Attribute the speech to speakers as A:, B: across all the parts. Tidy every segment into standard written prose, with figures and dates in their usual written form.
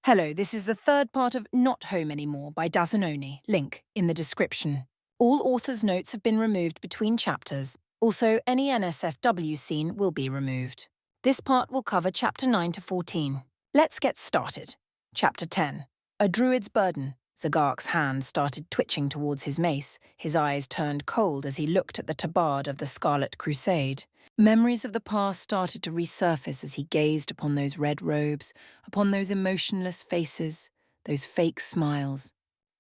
A: Hello, this is the third part of Not Home Anymore by Dasanoni, link in the description. All author's notes have been removed between chapters. Also, any NSFW scene will be removed. This part will cover chapter 9 to 14. Let's get started. Chapter 10. A Druid's Burden. Zagark's hand started twitching towards his mace. His eyes turned cold as he looked at the tabard of the Scarlet Crusade. Memories of the past started to resurface as he gazed upon those red robes, upon those emotionless faces, those fake smiles.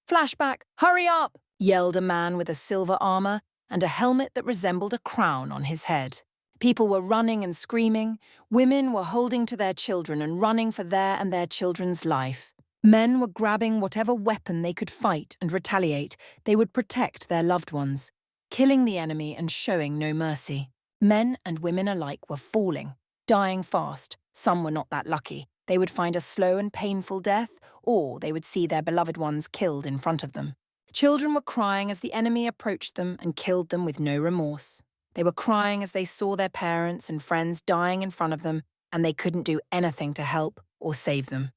A: "Flashback! Hurry up!" yelled a man with a silver armor and a helmet that resembled a crown on his head. People were running and screaming. Women were holding to their children and running for their and their children's life. Men were grabbing whatever weapon they could fight and retaliate. They would protect their loved ones, killing the enemy and showing no mercy. Men and women alike were falling, dying fast. Some were not that lucky. They would find a slow and painful death, or they would see their beloved ones killed in front of them. Children were crying as the enemy approached them and killed them with no remorse. They were crying as they saw their parents and friends dying in front of them, and they couldn't do anything to help or save them.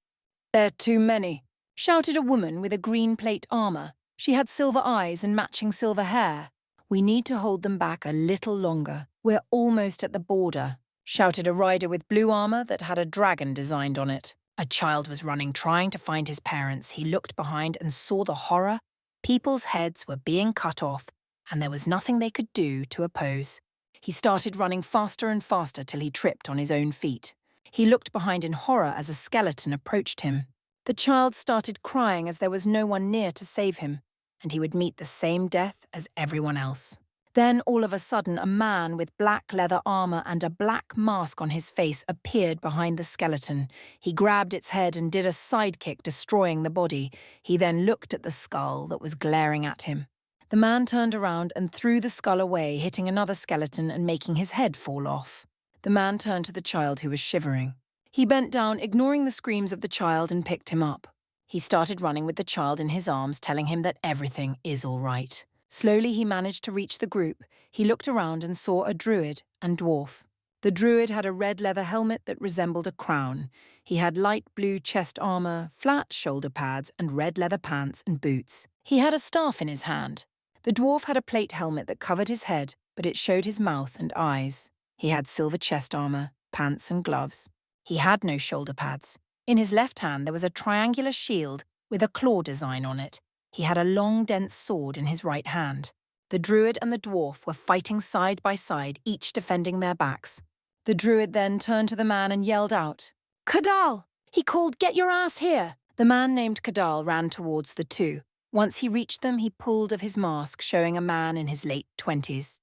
A: "They're too many," shouted a woman with a green plate armor. She had silver eyes and matching silver hair. "We need to hold them back a little longer. We're almost at the border," shouted a rider with blue armor that had a dragon designed on it. A child was running, trying to find his parents. He looked behind and saw the horror. People's heads were being cut off, and there was nothing they could do to oppose. He started running faster and faster till he tripped on his own feet. He looked behind in horror as a skeleton approached him. The child started crying as there was no one near to save him, and he would meet the same death as everyone else. Then, all of a sudden, a man with black leather armor and a black mask on his face appeared behind the skeleton. He grabbed its head and did a sidekick, destroying the body. He then looked at the skull that was glaring at him. The man turned around and threw the skull away, hitting another skeleton and making his head fall off. The man turned to the child who was shivering. He bent down, ignoring the screams of the child, and picked him up. He started running with the child in his arms, telling him that everything is all right. Slowly he managed to reach the group. He looked around and saw a druid and dwarf. The druid had a red leather helmet that resembled a crown. He had light blue chest armor, flat shoulder pads, and red leather pants and boots. He had a staff in his hand. The dwarf had a plate helmet that covered his head, but it showed his mouth and eyes. He had silver chest armor, pants and gloves. He had no shoulder pads. In his left hand there was a triangular shield with a claw design on it. He had a long, dense sword in his right hand. The druid and the dwarf were fighting side by side, each defending their backs. The druid then turned to the man and yelled out, "Kadal!" He called, "Get your ass here!" The man named Kadal ran towards the two. Once he reached them, he pulled of his mask, showing a man in his late 20s.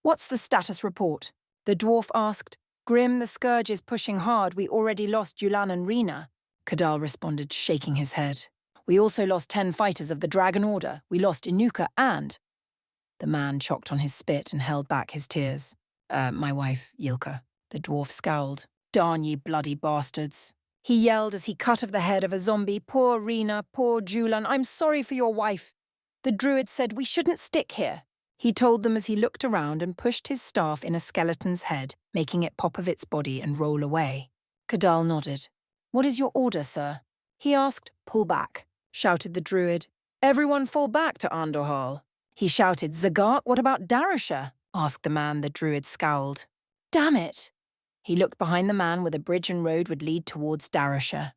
A: "What's the status report?" The dwarf asked. "Grim, the scourge is pushing hard. We already lost Julan and Rena." Kadal responded, shaking his head. "We also lost 10 fighters of the Dragon Order. We lost Inuka and—" The man chocked on his spit and held back his tears. My wife, Yilka." The dwarf scowled. "Darn ye bloody bastards." He yelled as he cut off the head of a zombie. "Poor Rena, poor Julan, I'm sorry for your wife." The druid said, "We shouldn't stick here." He told them as he looked around and pushed his staff in a skeleton's head, making it pop of its body and roll away. Kadal nodded. "What is your order, sir?" He asked. "Pull back," shouted the druid. "Everyone fall back to Andorhal." He shouted. "Zagark, what about Darusha?" asked the man. The druid scowled. "Damn it." He looked behind the man where the bridge and road would lead towards Darusha.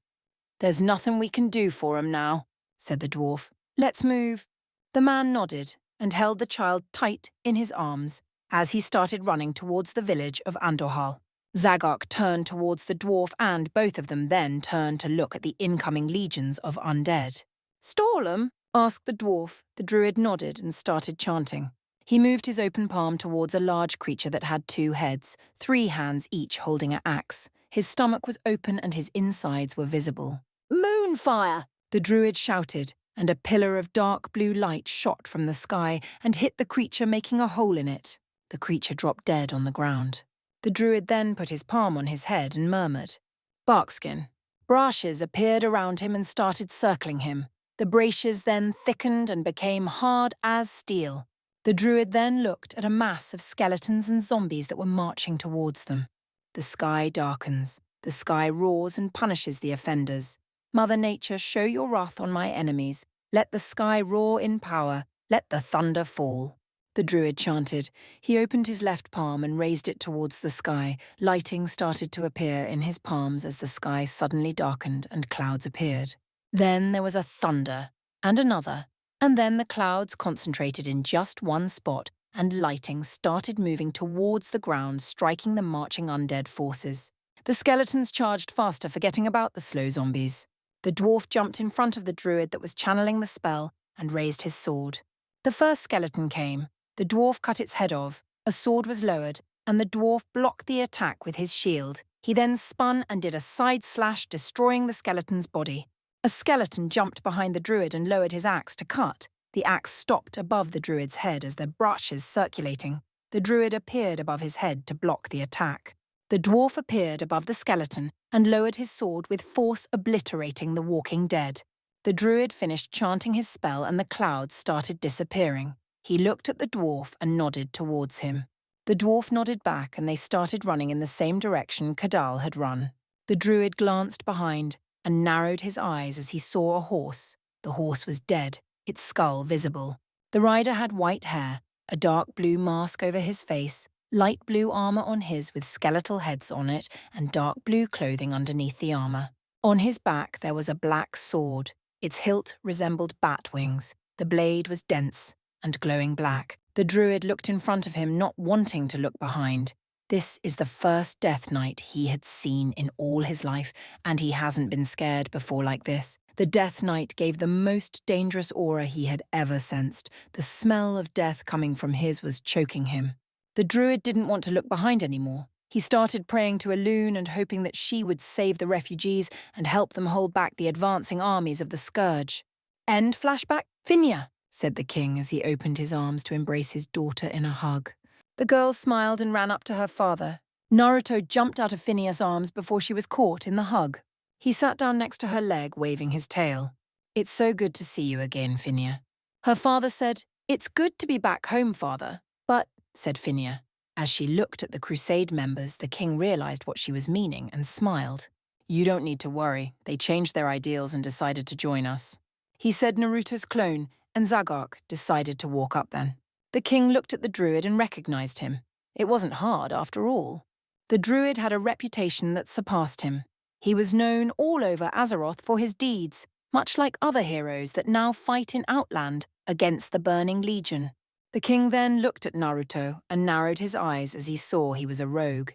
A: "There's nothing we can do for him now," said the dwarf. "Let's move." The man nodded and held the child tight in his arms as he started running towards the village of Andorhal. Zagark turned towards the dwarf and both of them then turned to look at the incoming legions of undead. "Stall 'em?" asked the dwarf. The druid nodded and started chanting. He moved his open palm towards a large creature that had 2 heads, 3 hands each holding an axe. His stomach was open and his insides were visible. "Moonfire!" the druid shouted, and a pillar of dark blue light shot from the sky and hit the creature, making a hole in it. The creature dropped dead on the ground. The druid then put his palm on his head and murmured, "Barkskin." Brashes appeared around him and started circling him. The brashes then thickened and became hard as steel. The druid then looked at a mass of skeletons and zombies that were marching towards them. The sky darkens. The sky roars and punishes the offenders. Mother Nature, show your wrath on my enemies. Let the sky roar in power. Let the thunder fall. The druid chanted. He opened his left palm and raised it towards the sky. Lighting started to appear in his palms as the sky suddenly darkened and clouds appeared. Then there was a thunder, and another, and then the clouds concentrated in just one spot, and lighting started moving towards the ground, striking the marching undead forces. The skeletons charged faster, forgetting about the slow zombies. The dwarf jumped in front of the druid that was channeling the spell and raised his sword. The first skeleton came. The dwarf cut its head off, a sword was lowered, and the dwarf blocked the attack with his shield. He then spun and did a side slash, destroying the skeleton's body. A skeleton jumped behind the druid and lowered his axe to cut. The axe stopped above the druid's head as the brushes circulating. The druid appeared above his head to block the attack. The dwarf appeared above the skeleton and lowered his sword with force, obliterating the walking dead. The druid finished chanting his spell and the clouds started disappearing. He looked at the dwarf and nodded towards him. The dwarf nodded back and they started running in the same direction Kadal had run. The druid glanced behind and narrowed his eyes as he saw a horse. The horse was dead, its skull visible. The rider had white hair, a dark blue mask over his face, light blue armor on his with skeletal heads on it, and dark blue clothing underneath the armor. On his back there was a black sword. Its hilt resembled bat wings. The blade was dense and glowing black. The druid looked in front of him, not wanting to look behind. This is the first Death Knight he had seen in all his life, and he hasn't been scared before like this. The Death Knight gave the most dangerous aura he had ever sensed. The smell of death coming from his was choking him. The druid didn't want to look behind anymore. He started praying to Elune and hoping that she would save the refugees and help them hold back the advancing armies of the Scourge. End flashback? Finia, said the king as he opened his arms to embrace his daughter in a hug. The girl smiled and ran up to her father. Naruto jumped out of Finia's arms before she was caught in the hug. He sat down next to her leg, waving his tail. It's so good to see you again, Finia. Her father said, It's good to be back home, father. But, said Finia. As she looked at the crusade members, the king realized what she was meaning and smiled. You don't need to worry. They changed their ideals and decided to join us. He said Naruto's clone, and Zagok decided to walk up then. The king looked at the druid and recognized him. It wasn't hard, after all. The druid had a reputation that surpassed him. He was known all over Azeroth for his deeds, much like other heroes that now fight in Outland against the Burning Legion. The king then looked at Naruto and narrowed his eyes as he saw he was a rogue.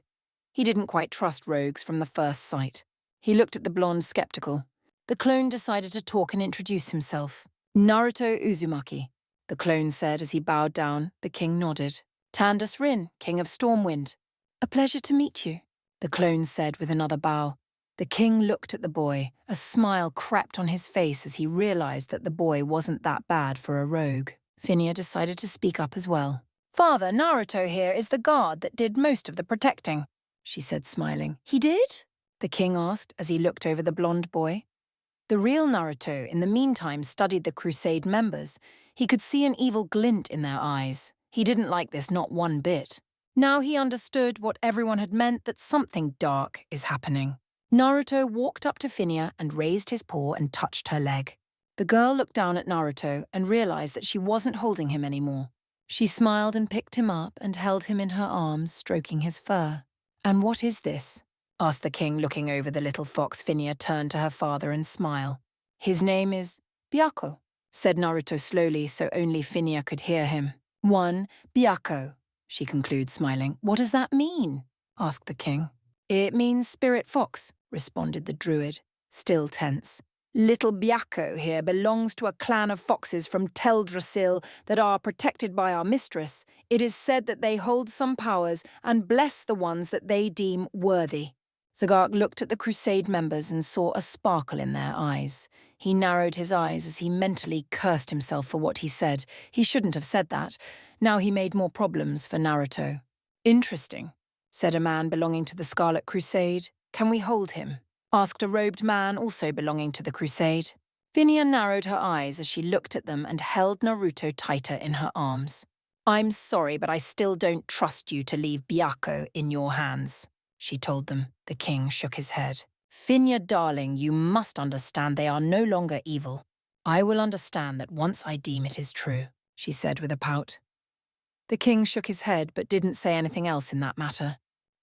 A: He didn't quite trust rogues from the first sight. He looked at the blonde skeptical. The clone decided to talk and introduce himself. Naruto Uzumaki, the clone said as he bowed down. The king nodded. Tandus Rin, king of Stormwind. A pleasure to meet you, the clone said with another bow. The king looked at the boy. A smile crept on his face as he realized that the boy wasn't that bad for a rogue. Finia decided to speak up as well. Father, Naruto here is the guard that did most of the protecting, she said, smiling. He did? The king asked as he looked over the blonde boy. The real Naruto, in the meantime, studied the crusade members. He could see an evil glint in their eyes. He didn't like this not one bit. Now he understood what everyone had meant, that something dark is happening. Naruto walked up to Finia and raised his paw and touched her leg. The girl looked down at Naruto and realized that she wasn't holding him anymore. She smiled and picked him up and held him in her arms, stroking his fur. And what is this? Asked the king, looking over the little fox. Finia turned to her father and smiled. His name is Byakko, said Naruto slowly so only Finia could hear him. One, Byakko, she concluded, smiling. What does that mean? Asked the king. It means spirit fox, responded the druid, still tense. Little Byakko here belongs to a clan of foxes from Teldrassil that are protected by our mistress. It is said that they hold some powers and bless the ones that they deem worthy. Zagok looked at the crusade members and saw a sparkle in their eyes. He narrowed his eyes as he mentally cursed himself for what he said. He shouldn't have said that. Now he made more problems for Naruto. Interesting, said a man belonging to the Scarlet Crusade. Can we hold him? Asked a robed man also belonging to the crusade. Finia narrowed her eyes as she looked at them and held Naruto tighter in her arms. I'm sorry, but I still don't trust you to leave Byakko in your hands, she told them. The king shook his head. Finja, darling, you must understand they are no longer evil. I will understand that once I deem it is true, she said with a pout. The king shook his head but didn't say anything else in that matter.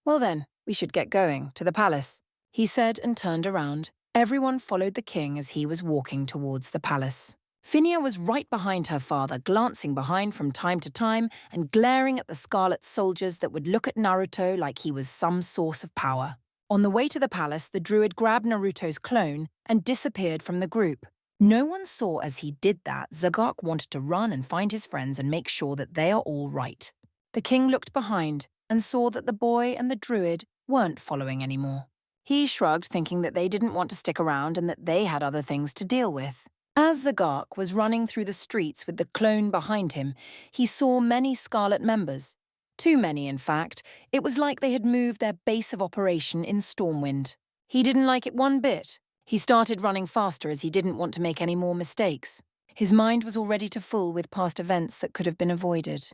A: Well then, we should get going, to the palace, he said and turned around. Everyone followed the king as he was walking towards the palace. Finja was right behind her father, glancing behind from time to time and glaring at the scarlet soldiers that would look at Naruto like he was some source of power. On the way to the palace, the druid grabbed Naruto's clone and disappeared from the group. No one saw as he did that. Zagok wanted to run and find his friends and make sure that they are all right. The king looked behind and saw that the boy and the druid weren't following anymore. He shrugged, thinking that they didn't want to stick around and that they had other things to deal with. As Zagok was running through the streets with the clone behind him, he saw many Scarlet members. Too many, in fact. It was like they had moved their base of operation in Stormwind. He didn't like it one bit. He started running faster as he didn't want to make any more mistakes. His mind was already too full with past events that could have been avoided.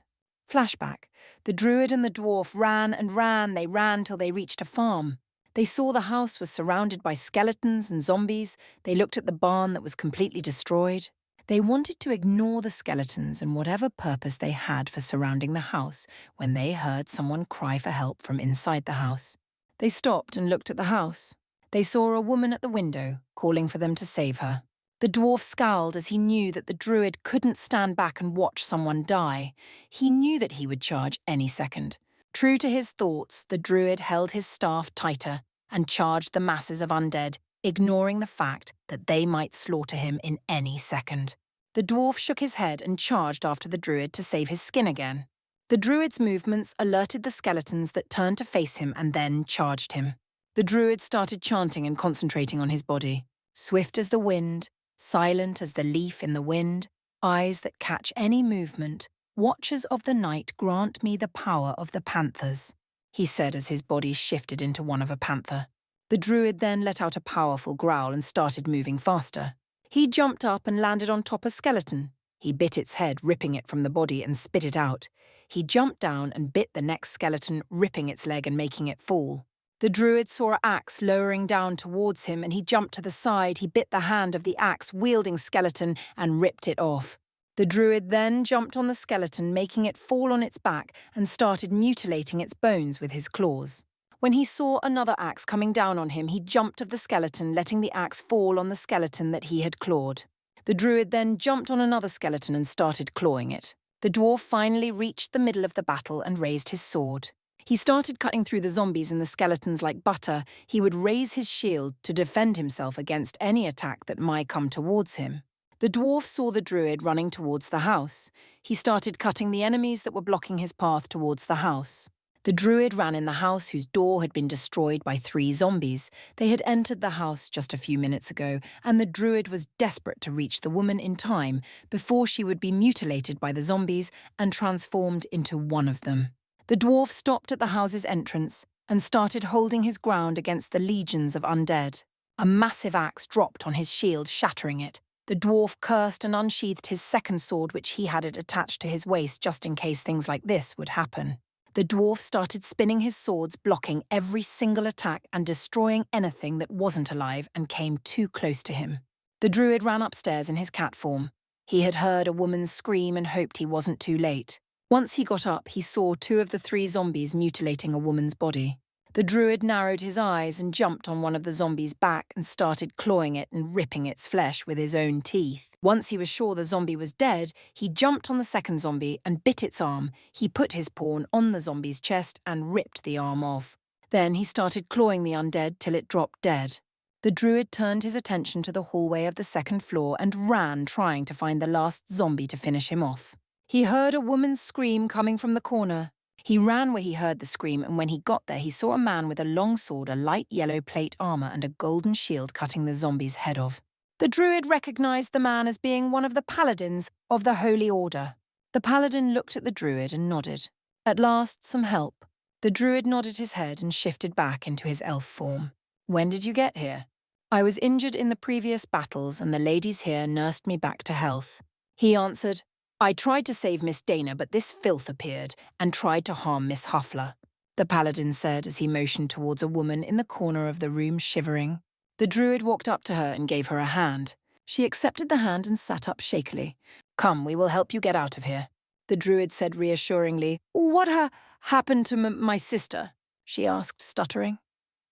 A: Flashback. The druid and the dwarf ran and ran. They ran till they reached a farm. They saw the house was surrounded by skeletons and zombies. They looked at the barn that was completely destroyed. They wanted to ignore the skeletons and whatever purpose they had for surrounding the house when they heard someone cry for help from inside the house. They stopped and looked at the house. They saw a woman at the window, calling for them to save her. The dwarf scowled as he knew that the druid couldn't stand back and watch someone die. He knew that he would charge any second. True to his thoughts, the druid held his staff tighter and charged the masses of undead, ignoring the fact that they might slaughter him in any second. The dwarf shook his head and charged after the druid to save his skin again. The druid's movements alerted the skeletons that turned to face him and then charged him. The druid started chanting and concentrating on his body. Swift as the wind, silent as the leaf in the wind, eyes that catch any movement, watchers of the night grant me the power of the panthers, he said as his body shifted into one of a panther. The druid then let out a powerful growl and started moving faster. He jumped up and landed on top of a skeleton. He bit its head, ripping it from the body, and spit it out. He jumped down and bit the next skeleton, ripping its leg and making it fall. The druid saw an axe lowering down towards him and he jumped to the side. He bit the hand of the axe-wielding skeleton and ripped it off. The druid then jumped on the skeleton, making it fall on its back and started mutilating its bones with his claws. When he saw another axe coming down on him, he jumped off the skeleton, letting the axe fall on the skeleton that he had clawed. The druid then jumped on another skeleton and started clawing it. The dwarf finally reached the middle of the battle and raised his sword. He started cutting through the zombies and the skeletons like butter. He would raise his shield to defend himself against any attack that might come towards him. The dwarf saw the druid running towards the house. He started cutting the enemies that were blocking his path towards the house. The druid ran in the house whose door had been destroyed by 3 zombies. They had entered the house just a few minutes ago, and the druid was desperate to reach the woman in time before she would be mutilated by the zombies and transformed into one of them. The dwarf stopped at the house's entrance and started holding his ground against the legions of undead. A massive axe dropped on his shield, shattering it. The dwarf cursed and unsheathed his second sword, which he had it attached to his waist just in case things like this would happen. The dwarf started spinning his swords, blocking every single attack and destroying anything that wasn't alive and came too close to him. The druid ran upstairs in his cat form. He had heard a woman's scream and hoped he wasn't too late. Once he got up, he saw 2 of the 3 zombies mutilating a woman's body. The druid narrowed his eyes and jumped on one of the zombies' back and started clawing it and ripping its flesh with his own teeth. Once he was sure the zombie was dead, he jumped on the second zombie and bit its arm. He put his paw on the zombie's chest and ripped the arm off. Then he started clawing the undead till it dropped dead. The druid turned his attention to the hallway of the second floor and ran, trying to find the last zombie to finish him off. He heard a woman's scream coming from the corner. He ran where he heard the scream, and when he got there, he saw a man with a long sword, a light yellow plate armor, and a golden shield cutting the zombie's head off. The druid recognized the man as being one of the paladins of the Holy Order. The paladin looked at the druid and nodded. At last, some help. The druid nodded his head and shifted back into his elf form. When did you get here? I was injured in the previous battles, and the ladies here nursed me back to health. He answered, I tried to save Miss Dana, but this filth appeared and tried to harm Miss Huffler. the paladin said as he motioned towards a woman in the corner of the room shivering. The druid walked up to her and gave her a hand. She accepted the hand and sat up shakily. "Come, we will help you get out of here," the druid said reassuringly. "What happened to my sister?" she asked, stuttering.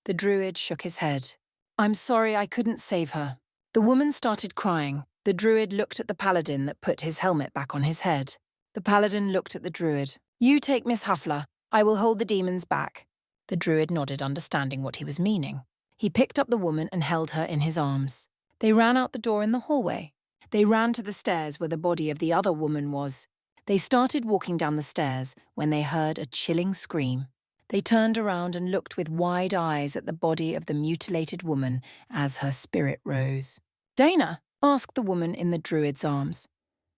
A: The druid shook his head. "I'm sorry I couldn't save her." The woman started crying. The druid looked at the paladin that put his helmet back on his head. The paladin looked at the druid. "You take Miss Huffler. I will hold the demons back." The druid nodded, understanding what he was meaning. He picked up the woman and held her in his arms. They ran out the door in the hallway. They ran to the stairs where the body of the other woman was. They started walking down the stairs when they heard a chilling scream. They turned around and looked with wide eyes at the body of the mutilated woman as her spirit rose. "Dana?" asked the woman in the druid's arms.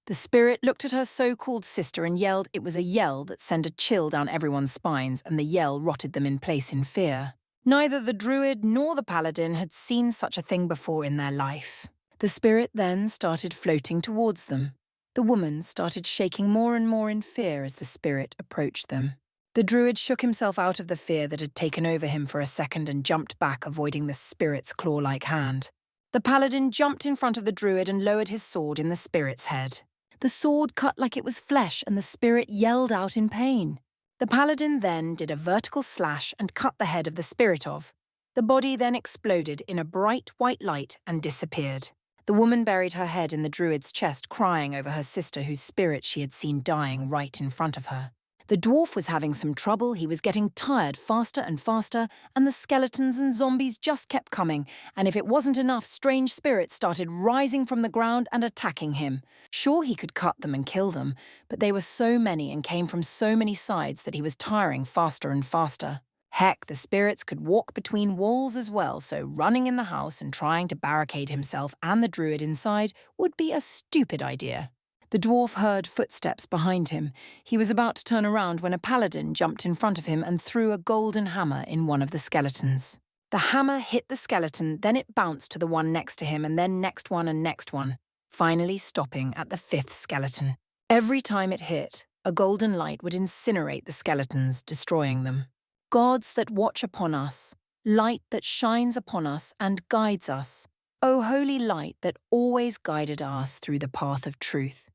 A: The spirit looked at her so-called sister and yelled. It was a yell that sent a chill down everyone's spines, and the yell rotted them in place in fear. Neither the druid nor the paladin had seen such a thing before in their life. The spirit then started floating towards them. The woman started shaking more and more in fear as the spirit approached them. The druid shook himself out of the fear that had taken over him for a second and jumped back, avoiding the spirit's claw-like hand. The paladin jumped in front of the druid and lowered his sword in the spirit's head. The sword cut like it was flesh, and the spirit yelled out in pain. The paladin then did a vertical slash and cut the head of the spirit off. The body then exploded in a bright white light and disappeared. The woman buried her head in the druid's chest, crying over her sister whose spirit she had seen dying right in front of her. The dwarf was having some trouble. He was getting tired faster and faster, and the skeletons and zombies just kept coming, and if it wasn't enough, strange spirits started rising from the ground and attacking him. Sure, he could cut them and kill them, but they were so many and came from so many sides that he was tiring faster and faster. Heck, the spirits could walk between walls as well, so running in the house and trying to barricade himself and the druid inside would be a stupid idea. The dwarf heard footsteps behind him. He was about to turn around when a paladin jumped in front of him and threw a golden hammer in one of the skeletons. The hammer hit the skeleton, then it bounced to the one next to him, and then next one and next one, finally stopping at the fifth skeleton. Every time it hit, a golden light would incinerate the skeletons, destroying them. Gods that watch upon us, light that shines upon us and guides us, O holy light that always guided us through the path of truth.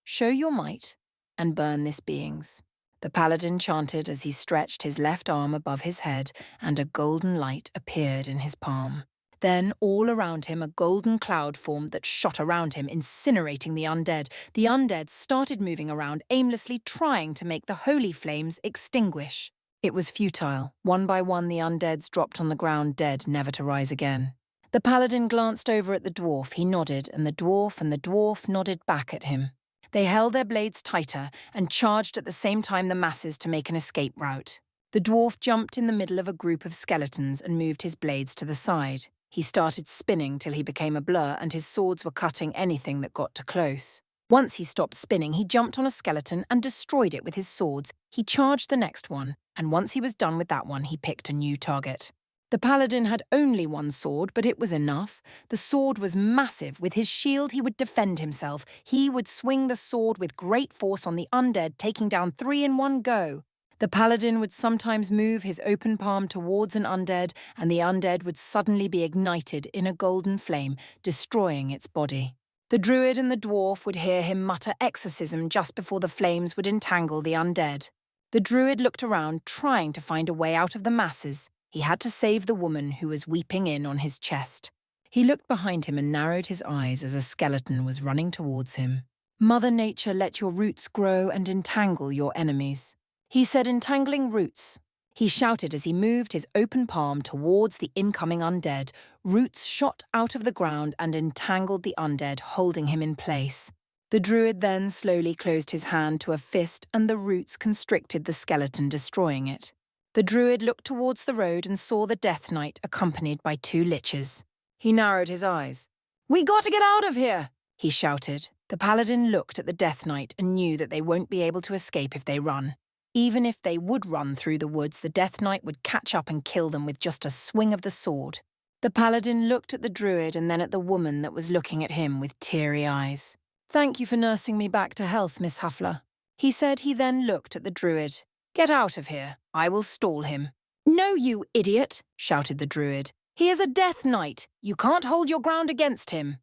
A: Show your might and burn this beings. The paladin chanted as he stretched his left arm above his head, and a golden light appeared in his palm. Then, all around him, a golden cloud formed that shot around him, incinerating the undead. The undead started moving around aimlessly, trying to make the holy flames extinguish. It was futile. One by one, the undeads dropped on the ground dead, never to rise again. The paladin glanced over at the dwarf. He nodded, and the dwarf nodded back at him. They held their blades tighter and charged at the same time the masses to make an escape route. The dwarf jumped in the middle of a group of skeletons and moved his blades to the side. He started spinning till he became a blur, and his swords were cutting anything that got too close. Once he stopped spinning, he jumped on a skeleton and destroyed it with his swords. He charged the next one, and once he was done with that one, he picked a new target. The paladin had only one sword, but it was enough. The sword was massive. With his shield, he would defend himself. He would swing the sword with great force on the undead, taking down 3 in one go. The paladin would sometimes move his open palm towards an undead, and the undead would suddenly be ignited in a golden flame, destroying its body. The druid and the dwarf would hear him mutter exorcism just before the flames would entangle the undead. The druid looked around, trying to find a way out of the masses. He had to save the woman who was weeping in on his chest. He looked behind him and narrowed his eyes as a skeleton was running towards him. "Mother Nature, let your roots grow and entangle your enemies." He said, entangling roots. He shouted as he moved his open palm towards the incoming undead. Roots shot out of the ground and entangled the undead, holding him in place. The druid then slowly closed his hand to a fist, and the roots constricted the skeleton, destroying it. The druid looked towards the road and saw the Death Knight accompanied by 2 liches. He narrowed his eyes. "We got to get out of here!" he shouted. The paladin looked at the Death Knight and knew that they won't be able to escape if they run. Even if they would run through the woods, the Death Knight would catch up and kill them with just a swing of the sword. The paladin looked at the druid and then at the woman that was looking at him with teary eyes. "Thank you for nursing me back to health, Miss Huffler," he said. He then looked at the druid. Get out of here. I will stall him. No, you idiot, shouted the druid. He is a death knight. You can't hold your ground against him.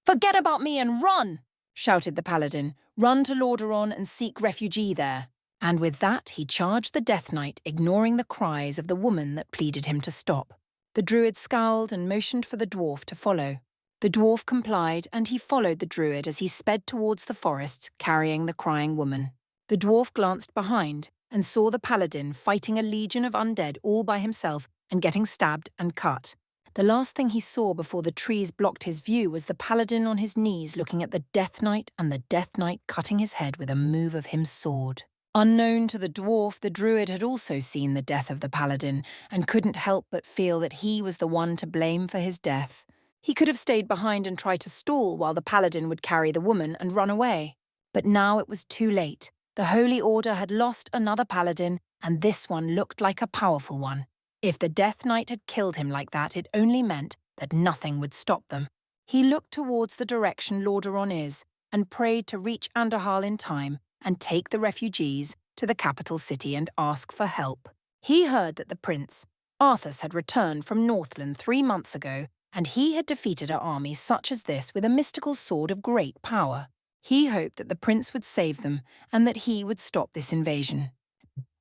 A: Forget about me and run, shouted the paladin. Run to Lordaeron and seek refugee there. And with that, he charged the Death Knight, ignoring the cries of the woman that pleaded him to stop. The druid scowled and motioned for the dwarf to follow. The dwarf complied, and he followed the druid as he sped towards the forest, carrying the crying woman. The dwarf glanced behind and saw the paladin fighting a legion of undead all by himself and getting stabbed and cut. The last thing he saw before the trees blocked his view was the paladin on his knees looking at the Death Knight and the Death Knight cutting his head with a move of his sword. Unknown to the dwarf, the druid had also seen the death of the paladin and couldn't help but feel that he was the one to blame for his death. He could have stayed behind and tried to stall while the paladin would carry the woman and run away. But now it was too late. The Holy Order had lost another paladin, and this one looked like a powerful one. If the Death Knight had killed him like that, it only meant that nothing would stop them. He looked towards the direction Lordaeron is and prayed to reach Andahal in time and take the refugees to the capital city and ask for help. He heard that the prince, Arthas, had returned from Northland 3 months ago, and he had defeated an army such as this with a mystical sword of great power. He hoped that the prince would save them and that he would stop this invasion.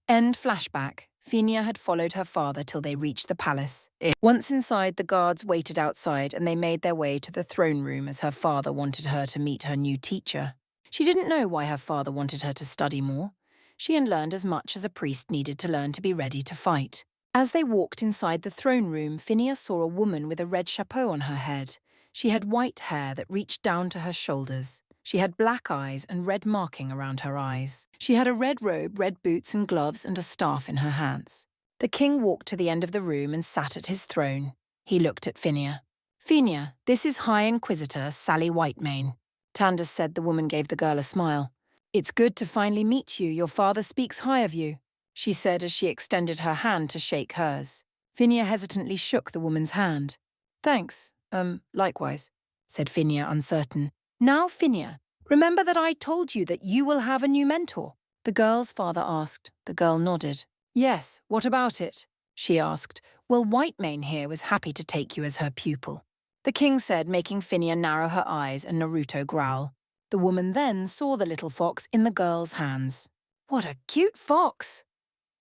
A: End flashback. Phinia had followed her father till they reached the palace. Once inside, the guards waited outside and they made their way to the throne room as her father wanted her to meet her new teacher. She didn't know why her father wanted her to study more. She had learned as much as a priest needed to learn to be ready to fight. As they walked inside the throne room, Phinia saw a woman with a red chapeau on her head. She had white hair that reached down to her shoulders. She had black eyes and red marking around her eyes. She had a red robe, red boots and gloves, and a staff in her hands. The king walked to the end of the room and sat at his throne. He looked at Phinia. Phinia, this is High Inquisitor Sally Whitemane. Tandus said. The woman gave the girl a smile. It's good to finally meet you. Your father speaks high of you, she said as she extended her hand to shake hers. Phinia hesitantly shook the woman's hand. Thanks, likewise, said Phinia, uncertain. Now, Phinia, remember that I told you that you will have a new mentor? The girl's father asked. The girl nodded. Yes, what about it? She asked. Well, Whitemane here was happy to take you as her pupil, the king said, making Phinia narrow her eyes and Naruto growl. The woman then saw the little fox in the girl's hands. What a cute fox!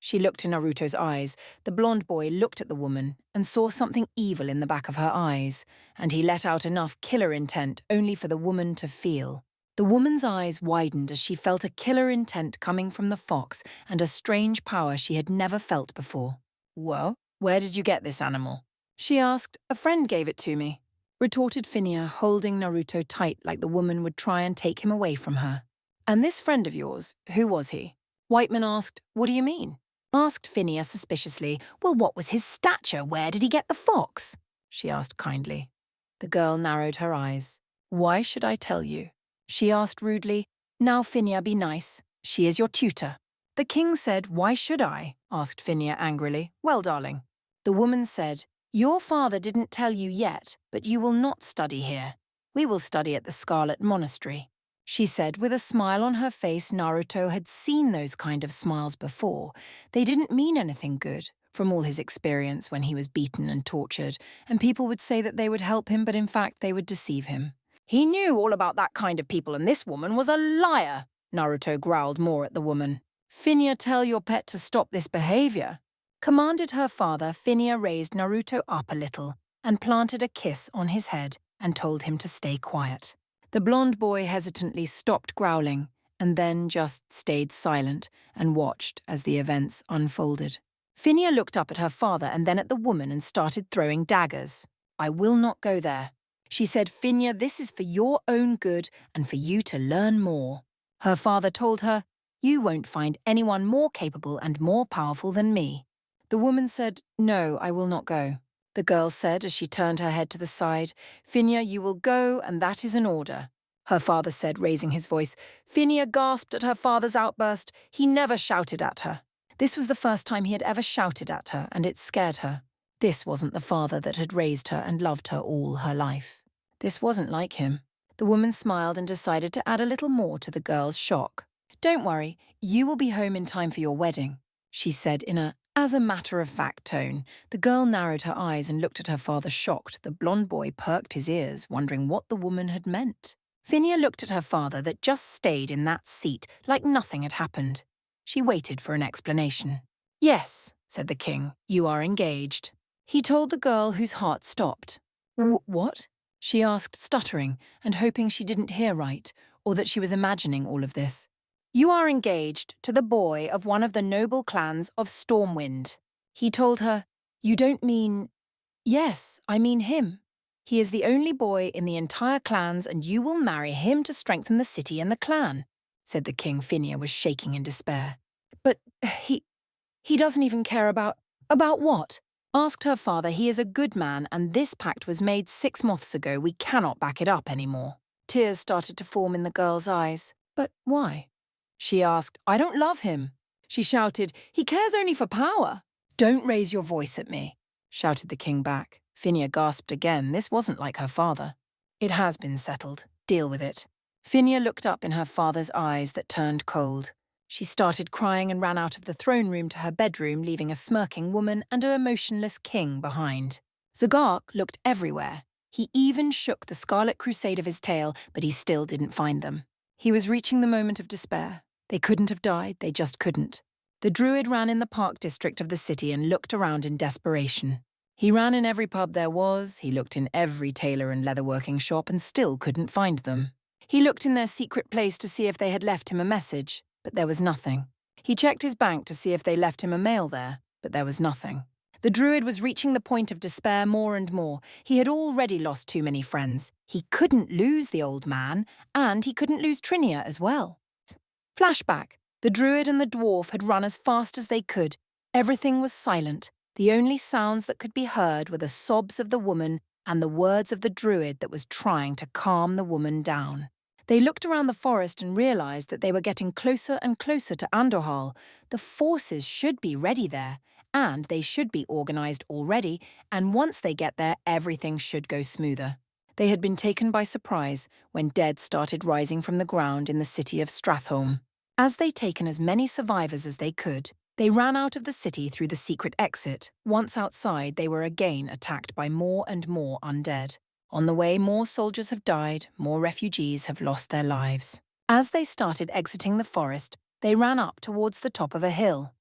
A: She looked in Naruto's eyes. The blonde boy looked at the woman and saw something evil in the back of her eyes, and he let out enough killer intent only for the woman to feel. The woman's eyes widened as she felt a killer intent coming from the fox and a strange power she had never felt before. Well, where did you get this animal? She asked. A friend gave it to me, retorted Phinia, holding Naruto tight like the woman would try and take him away from her. And this friend of yours, who was he? Whitemane asked. What do you mean? Asked Phinia suspiciously. Well, what was his stature? Where did he get the fox? She asked kindly. The girl narrowed her eyes. Why should I tell you? She asked rudely. Now, Phinia, be nice. She is your tutor. The king said, why should I? Asked Phinia angrily. Well, darling. The woman said, your father didn't tell you yet, but you will not study here. We will study at the Scarlet Monastery. She said with a smile on her face. Naruto had seen those kind of smiles before. They didn't mean anything good, from all his experience when he was beaten and tortured, and people would say that they would help him, but in fact they would deceive him. He knew all about that kind of people, and this woman was a liar, Naruto growled more at the woman. Phinia, tell your pet to stop this behavior, commanded her father. Phinia raised Naruto up a little and planted a kiss on his head and told him to stay quiet. The blonde boy hesitantly stopped growling and then just stayed silent and watched as the events unfolded. Phinia looked up at her father and then at the woman and started throwing daggers. I will not go there. She said, Phinia, this is for your own good and for you to learn more. Her father told her, you won't find anyone more capable and more powerful than me. The woman said, no, I will not go. The girl said as she turned her head to the side, Phinia, you will go, and that is an order. Her father said, raising his voice. Phinia gasped at her father's outburst. He never shouted at her. This was the first time he had ever shouted at her, and it scared her. This wasn't the father that had raised her and loved her all her life. This wasn't like him. The woman smiled and decided to add a little more to the girl's shock. Don't worry, you will be home in time for your wedding. she said in a as-a-matter-of-fact tone. The girl narrowed her eyes and looked at her father shocked. The blond boy perked his ears, wondering what the woman had meant. Phinia looked at her father that just stayed in that seat like nothing had happened. She waited for an explanation. "Yes," said the king, "you are engaged." He told the girl whose heart stopped. What?" she asked, stuttering and hoping she didn't hear right, or that she was imagining all of this. "You are engaged to the boy of one of the noble clans of Stormwind." He told her, "You don't mean—" "Yes, I mean him. He is the only boy in the entire clans and you will marry him to strengthen the city and the clan," said the king. Phinia was shaking in despair. "But he doesn't even care about— About what?" Asked her father. "He is a good man and this pact was made 6 months ago. We cannot back it up anymore." Tears started to form in the girl's eyes. "But why?" she asked. "I don't love him," she shouted. "He cares only for power." "Don't raise your voice at me," shouted the king back. Phinia gasped again. This wasn't like her father. "It has been settled. Deal with it." Phinia looked up in her father's eyes that turned cold. She started crying and ran out of the throne room to her bedroom, leaving a smirking woman and a emotionless king behind. Zagark looked everywhere. He even shook the Scarlet Crusade of his tail, but he still didn't find them. He was reaching the moment of despair. They couldn't have died, they just couldn't. The druid ran in the park district of the city and looked around in desperation. He ran in every pub there was, he looked in every tailor and leatherworking shop and still couldn't find them. He looked in their secret place to see if they had left him a message, but there was nothing. He checked his bank to see if they left him a mail there, but there was nothing. The druid was reaching the point of despair more and more. He had already lost too many friends. He couldn't lose the old man, and he couldn't lose Trinia as well. Flashback. The druid and the dwarf had run as fast as they could. Everything was silent. The only sounds that could be heard were the sobs of the woman and the words of the druid that was trying to calm the woman down. They looked around the forest and realized that they were getting closer and closer to Andorhal. The forces should be ready there, and they should be organized already, and once they get there, everything should go smoother. They had been taken by surprise when dead started rising from the ground in the city of Stratholme. As they'd taken as many survivors as they could, they ran out of the city through the secret exit. Once outside, they were again attacked by more and more undead. On the way, more soldiers have died, more refugees have lost their lives. As they started exiting the forest, they ran up towards the top of a hill.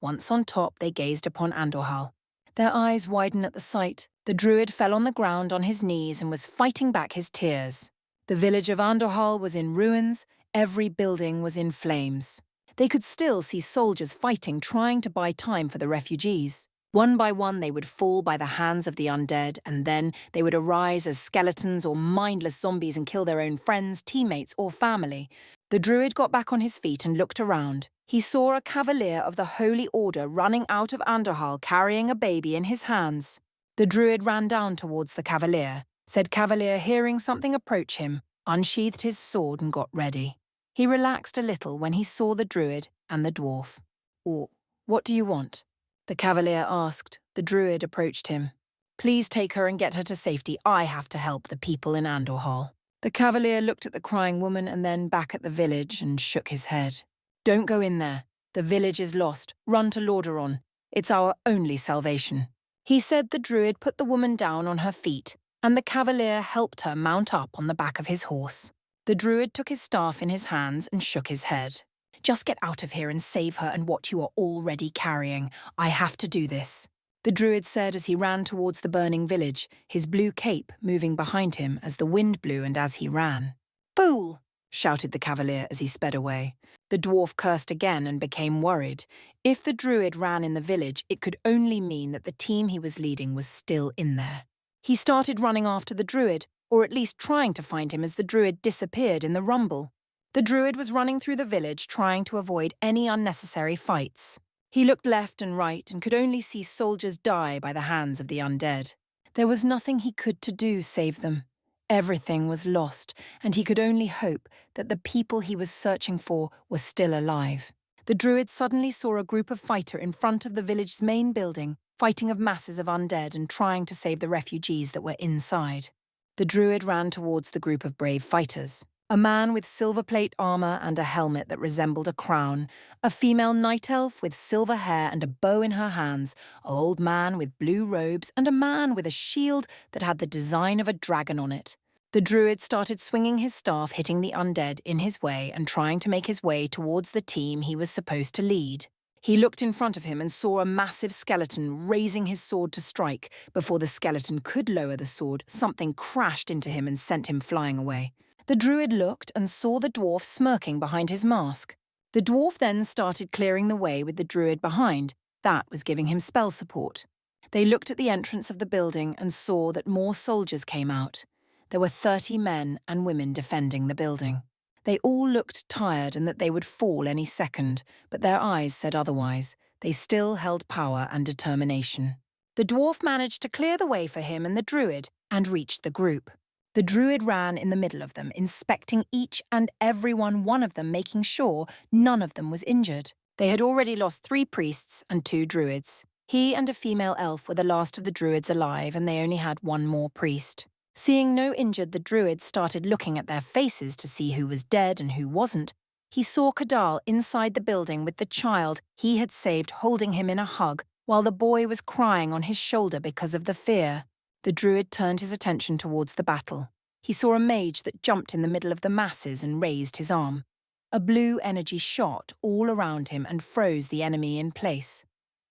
A: Once on top, they gazed upon Andorhal. Their eyes widened at the sight. The druid fell on the ground on his knees and was fighting back his tears. The village of Andorhal was in ruins. Every building was in flames. They could still see soldiers fighting, trying to buy time for the refugees. One by one, they would fall by the hands of the undead, and then they would arise as skeletons or mindless zombies and kill their own friends, teammates, or family. The druid got back on his feet and looked around. He saw a cavalier of the Holy Order running out of Andorhal carrying a baby in his hands. The druid ran down towards the cavalier. Said cavalier, hearing something approach him, unsheathed his sword and got ready. He relaxed a little when he saw the druid and the dwarf. What do you want?" the cavalier asked. The druid approached him. "Please take her and get her to safety. I have to help the people in Andorhal." The cavalier looked at the crying woman and then back at the village and shook his head. "Don't go in there. The village is lost. Run to Lordaeron. It's our only salvation." He said. The druid put the woman down on her feet, and the cavalier helped her mount up on the back of his horse. The druid took his staff in his hands and shook his head. "Just get out of here and save her and what you are already carrying. I have to do this," the druid said as he ran towards the burning village, his blue cape moving behind him as the wind blew and as he ran. "Fool!" shouted the cavalier as he sped away. The dwarf cursed again and became worried. If the druid ran in the village, it could only mean that the team he was leading was still in there. He started running after the druid, or at least trying to find him as the druid disappeared in the rumble. The druid was running through the village, trying to avoid any unnecessary fights. He looked left and right and could only see soldiers die by the hands of the undead. There was nothing he could do to save them. Everything was lost, and he could only hope that the people he was searching for were still alive. The druid suddenly saw a group of fighters in front of the village's main building, fighting of masses of undead and trying to save the refugees that were inside. The druid ran towards the group of brave fighters. A man with silver plate armor and a helmet that resembled a crown, a female night elf with silver hair and a bow in her hands, an old man with blue robes, and a man with a shield that had the design of a dragon on it. The druid started swinging his staff, hitting the undead in his way and trying to make his way towards the team he was supposed to lead. He looked in front of him and saw a massive skeleton raising his sword to strike. Before the skeleton could lower the sword, something crashed into him and sent him flying away. The druid looked and saw the dwarf smirking behind his mask. The dwarf then started clearing the way with the druid behind. That was giving him spell support. They looked at the entrance of the building and saw that more soldiers came out. There were 30 men and women defending the building. They all looked tired and that they would fall any second, but their eyes said otherwise. They still held power and determination. The dwarf managed to clear the way for him and the druid and reached the group. The druid ran in the middle of them, inspecting each and every one of them, making sure none of them was injured. They had already lost 3 priests and 2 druids. He and a female elf were the last of the druids alive, and they only had 1 more priest. Seeing no injured, the druid started looking at their faces to see who was dead and who wasn't. He saw Kadal inside the building with the child he had saved holding him in a hug, while the boy was crying on his shoulder because of the fear. The druid turned his attention towards the battle. He saw a mage that jumped in the middle of the masses and raised his arm. A blue energy shot all around him and froze the enemy in place.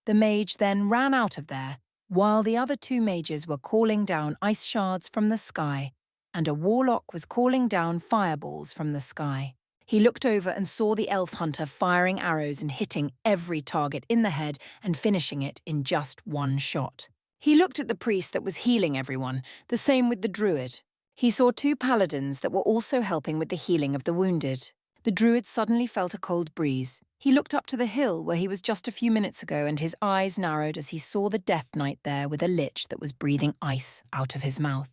A: The mage then ran out of there, while the other 2 mages were calling down ice shards from the sky, and a warlock was calling down fireballs from the sky. He looked over and saw the elf hunter firing arrows and hitting every target in the head and finishing it in just 1 shot. He looked at the priest that was healing everyone, the same with the druid. He saw 2 paladins that were also helping with the healing of the wounded. The druid suddenly felt a cold breeze. He looked up to the hill where he was just a few minutes ago, and his eyes narrowed as he saw the Death Knight there with a lich that was breathing ice out of his mouth.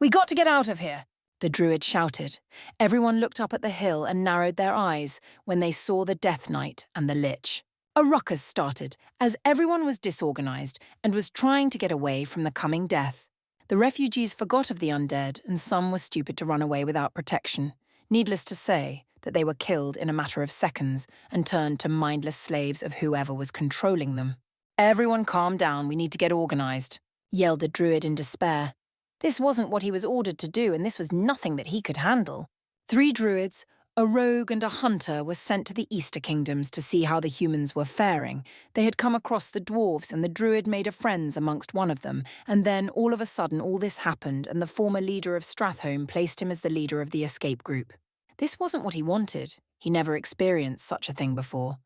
A: "We got to get out of here!" the druid shouted. Everyone looked up at the hill and narrowed their eyes when they saw the Death Knight and the lich. A ruckus started as everyone was disorganized and was trying to get away from the coming death. The refugees forgot of the undead, and some were stupid to run away without protection. Needless to say that they were killed in a matter of seconds and turned to mindless slaves of whoever was controlling them. "Everyone calm down, we need to get organized," yelled the druid in despair. This wasn't what he was ordered to do, and this was nothing that he could handle. 3 druids, a rogue and a hunter were sent to the Easter Kingdoms to see how the humans were faring. They had come across the dwarves, and the druid made a friends amongst one of them, and then all of a sudden all this happened, and the former leader of Strathholm placed him as the leader of the escape group. This wasn't what he wanted. He never experienced such a thing before,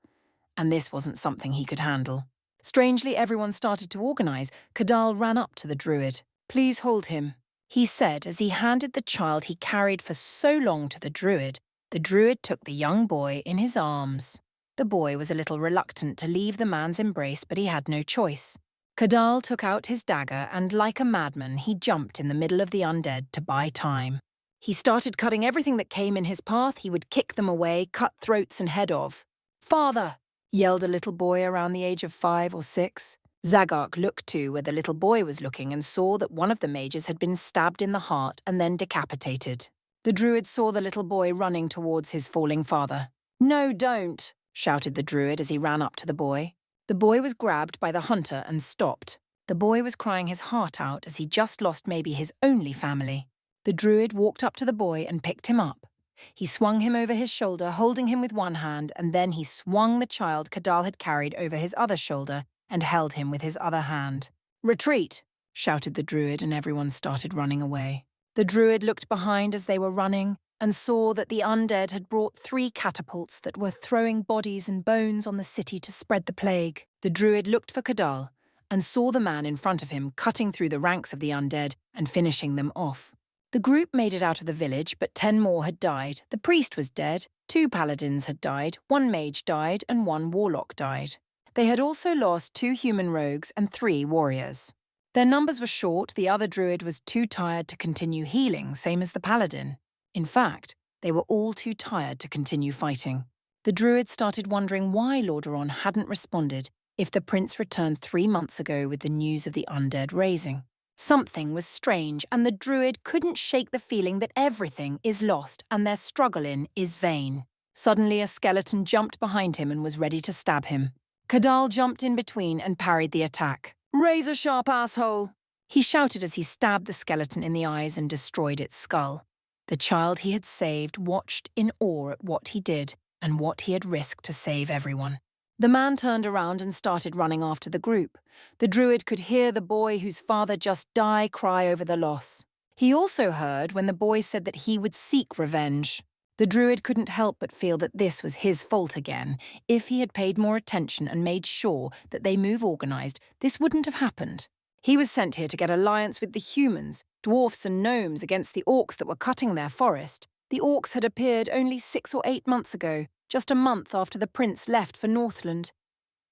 A: and this wasn't something he could handle. Strangely, everyone started to organize. Kadal ran up to the druid. "Please hold him," he said as he handed the child he carried for so long to the druid. The druid took the young boy in his arms. The boy was a little reluctant to leave the man's embrace, but he had no choice. Kadal took out his dagger and, like a madman, he jumped in the middle of the undead to buy time. He started cutting everything that came in his path. He would kick them away, cut throats and head off. "Father!" yelled a little boy around the age of 5 or 6. Zagark looked to where the little boy was looking and saw that one of the mages had been stabbed in the heart and then decapitated. The druid saw the little boy running towards his falling father. "No, don't!" shouted the druid as he ran up to the boy. The boy was grabbed by the hunter and stopped. The boy was crying his heart out as he just lost maybe his only family. The druid walked up to the boy and picked him up. He swung him over his shoulder, holding him with one hand, and then he swung the child Kadal had carried over his other shoulder and held him with his other hand. "Retreat!" shouted the druid, and everyone started running away. The druid looked behind as they were running and saw that the undead had brought 3 catapults that were throwing bodies and bones on the city to spread the plague. The druid looked for Kadal and saw the man in front of him cutting through the ranks of the undead and finishing them off. The group made it out of the village, but 10 more had died. The priest was dead, 2 paladins had died, 1 mage died, and 1 warlock died. They had also lost 2 human rogues and 3 warriors. Their numbers were short. The other druid was too tired to continue healing, same as the paladin. In fact, they were all too tired to continue fighting. The druid started wondering why Lordaeron hadn't responded if the prince returned 3 months ago with the news of the undead raising. Something was strange, and the druid couldn't shake the feeling that everything is lost and their struggle in is vain. Suddenly a skeleton jumped behind him and was ready to stab him. Kadal jumped in between and parried the attack. "Razor-sharp asshole!" he shouted as he stabbed the skeleton in the eyes and destroyed its skull. The child he had saved watched in awe at what he did and what he had risked to save everyone. The man turned around and started running after the group. The druid could hear the boy whose father just died cry over the loss. He also heard when the boy said that he would seek revenge. The druid couldn't help but feel that this was his fault again. If he had paid more attention and made sure that they move organized, this wouldn't have happened. He was sent here to get alliance with the humans, dwarfs and gnomes against the orcs that were cutting their forest. The orcs had appeared only 6 or 8 months ago, just a month after the prince left for Northland.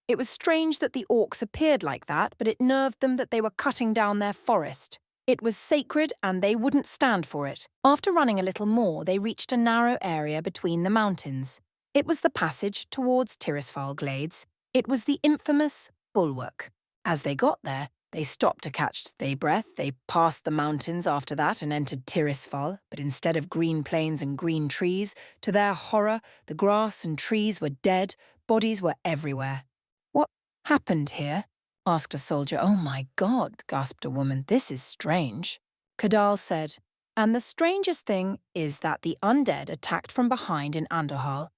A: It was strange that the orcs appeared like that, but it nerved them that they were cutting down their forest. It was sacred and they wouldn't stand for it. After running a little more, they reached a narrow area between the mountains. It was the passage towards Tirisfal Glades. It was the infamous Bulwark. As they got there, they stopped to catch their breath. They passed the mountains after that and entered Tirisfal, but instead of green plains and green trees, to their horror, the grass and trees were dead, bodies were everywhere. "What happened here?" asked a soldier. "Oh my God," gasped a woman, "this is strange." Kadal said, "And the strangest thing is that the undead attacked from behind in Andorhal."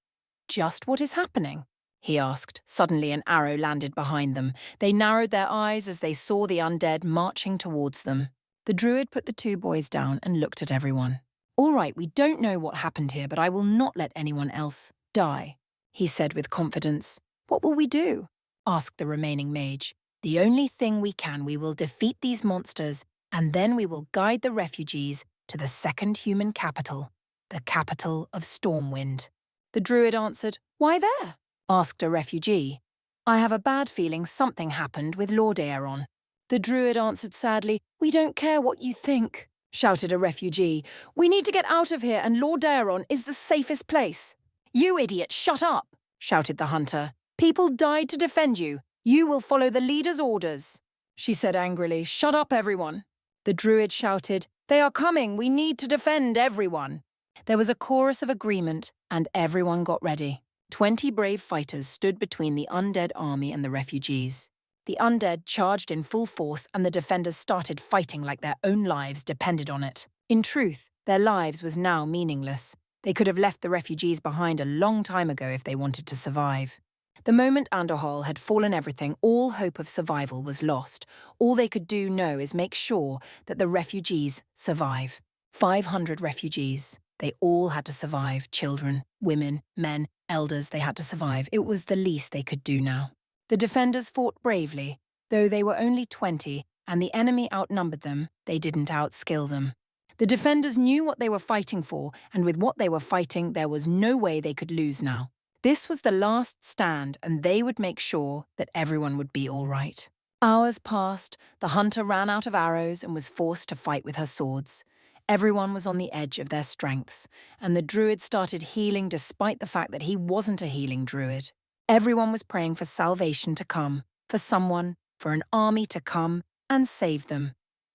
A: "Just what is happening?" he asked. Suddenly an arrow landed behind them. They narrowed their eyes as they saw the undead marching towards them. The druid put the 2 boys down and looked at everyone. "All right, we don't know what happened here, but I will not let anyone else die," he said with confidence. "What will we do?" asked the remaining mage. "The only thing we will defeat these monsters, and then we will guide the refugees to the second human capital, the capital of Stormwind." The druid answered. "Why there?" asked a refugee. "I have a bad feeling something happened with Lord Aeron." The druid answered sadly. "We don't care what you think," shouted a refugee. "We need to get out of here, and Lord Aeron is the safest place." "You idiot, shut up," shouted the hunter. "People died to defend you. You will follow the leader's orders." She said angrily, "Shut up, everyone." The druid shouted, "They are coming. We need to defend everyone." There was a chorus of agreement, and everyone got ready. 20 brave fighters stood between the undead army and the refugees. The undead charged in full force, and the defenders started fighting like their own lives depended on it. In truth, their lives was now meaningless. They could have left the refugees behind a long time ago if they wanted to survive. The moment Andorhal had fallen everything, all hope of survival was lost. All they could do now is make sure that the refugees survive. 500 refugees. They all had to survive. Children, women, men, elders, they had to survive. It was the least they could do now. The defenders fought bravely. Though they were only 20 and the enemy outnumbered them, they didn't outskill them. The defenders knew what they were fighting for, and with what they were fighting, there was no way they could lose now. This was the last stand, and they would make sure that everyone would be all right. Hours passed, the hunter ran out of arrows and was forced to fight with her swords. Everyone was on the edge of their strengths, and the druid started healing despite the fact that he wasn't a healing druid. Everyone was praying for salvation to come, for someone, for an army to come and save them.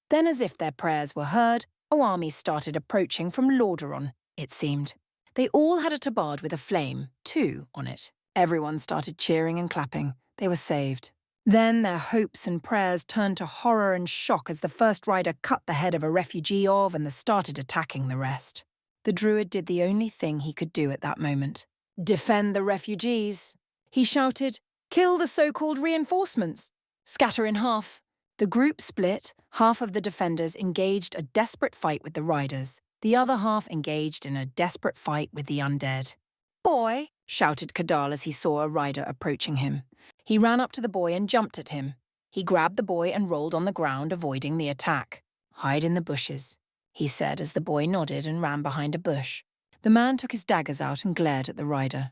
A: Then, as if their prayers were heard, an army started approaching from Lordaeron, it seemed. They all had a tabard with a flame, 2, on it. Everyone started cheering and clapping. They were saved. Then their hopes and prayers turned to horror and shock as the first rider cut the head of a refugee and started attacking the rest. The druid did the only thing he could do at that moment. "Defend the refugees," he shouted. "Kill the so-called reinforcements. Scatter in half." The group split. Half of the defenders engaged a desperate fight with the riders. The other half engaged in a desperate fight with the undead. "Boy," shouted Kadal as he saw a rider approaching him. He ran up to the boy and jumped at him. He grabbed the boy and rolled on the ground, avoiding the attack. "Hide in the bushes," he said as the boy nodded and ran behind a bush. The man took his daggers out and glared at the rider.